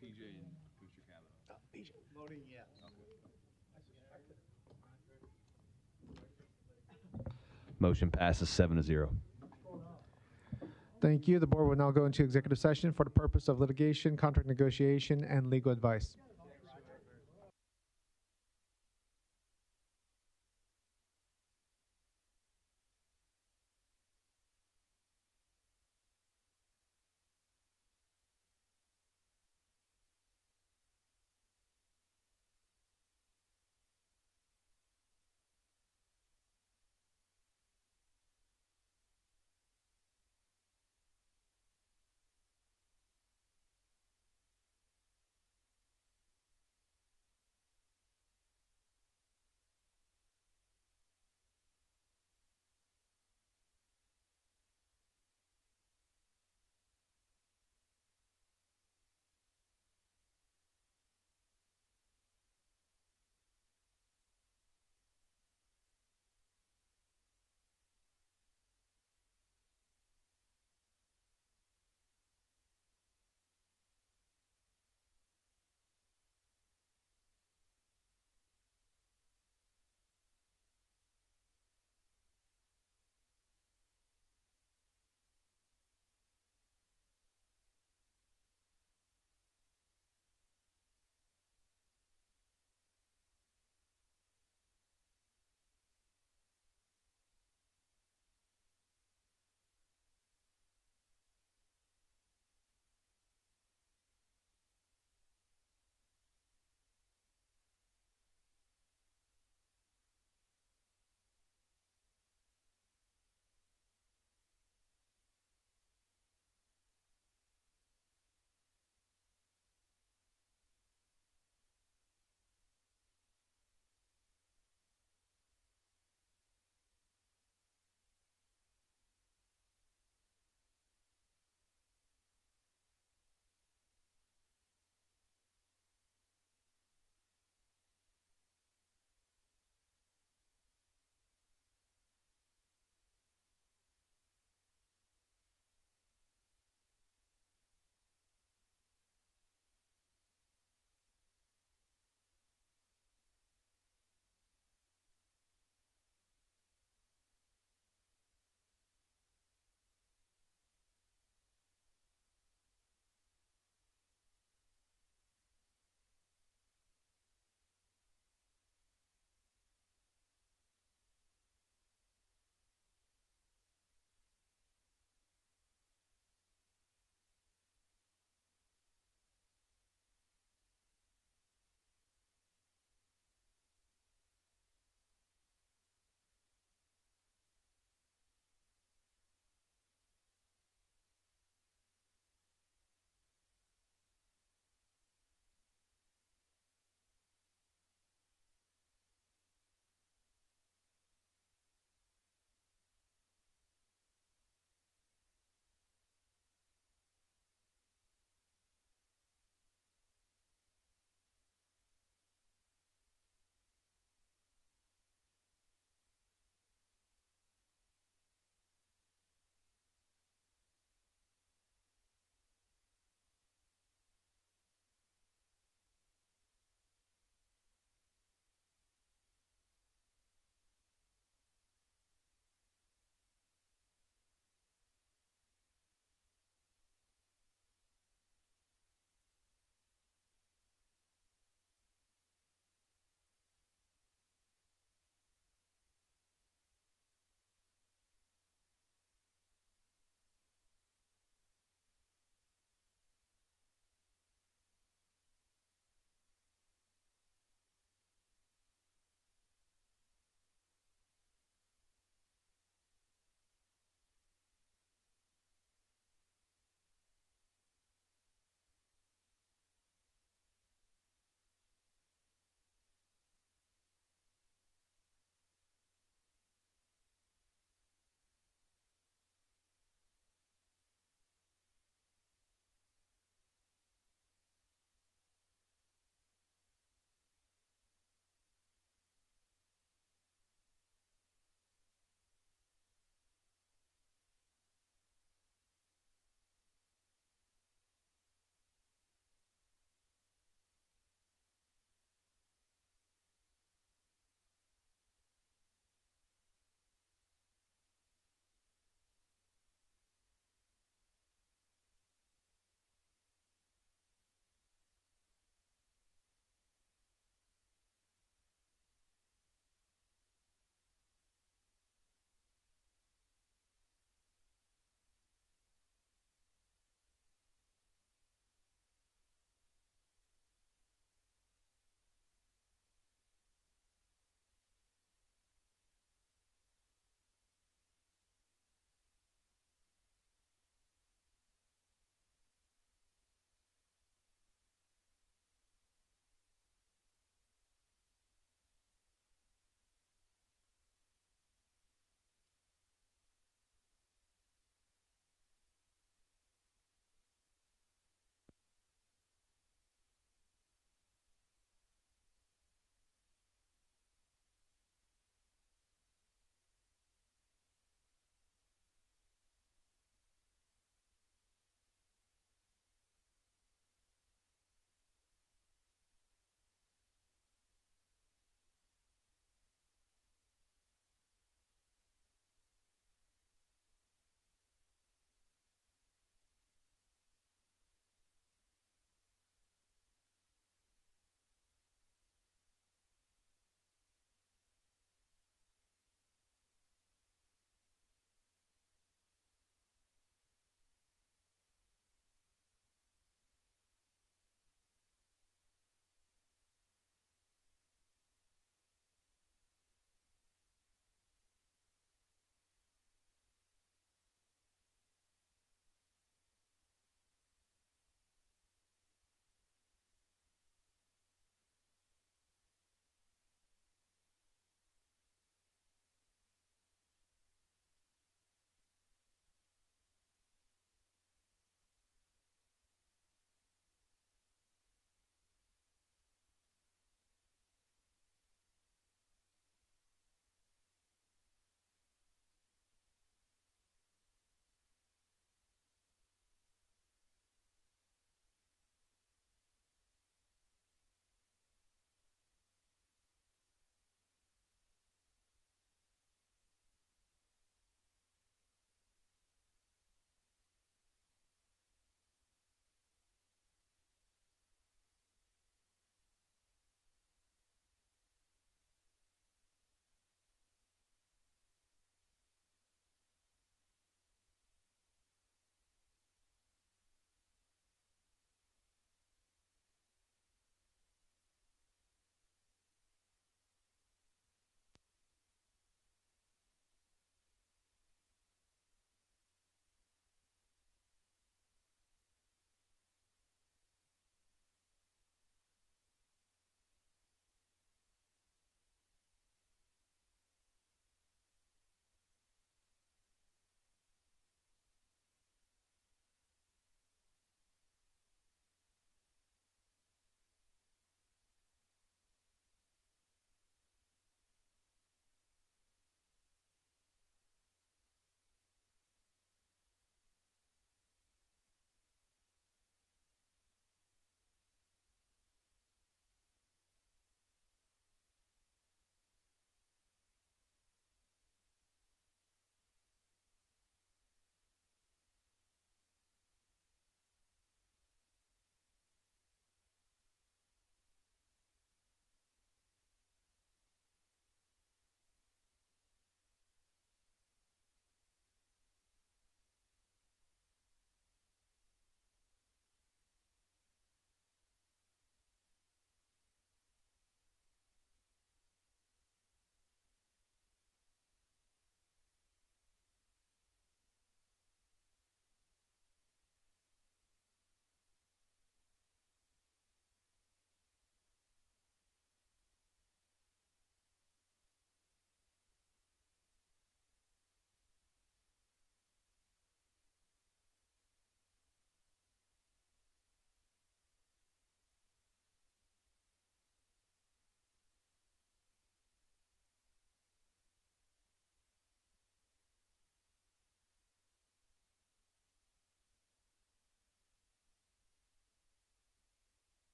PJ and Commissioner Kavanaugh. PJ. Voting yes. Motion passes 7-0. Thank you. The board will now go into executive session for the purpose of litigation, contract negotiation, and legal advice.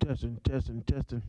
Testing.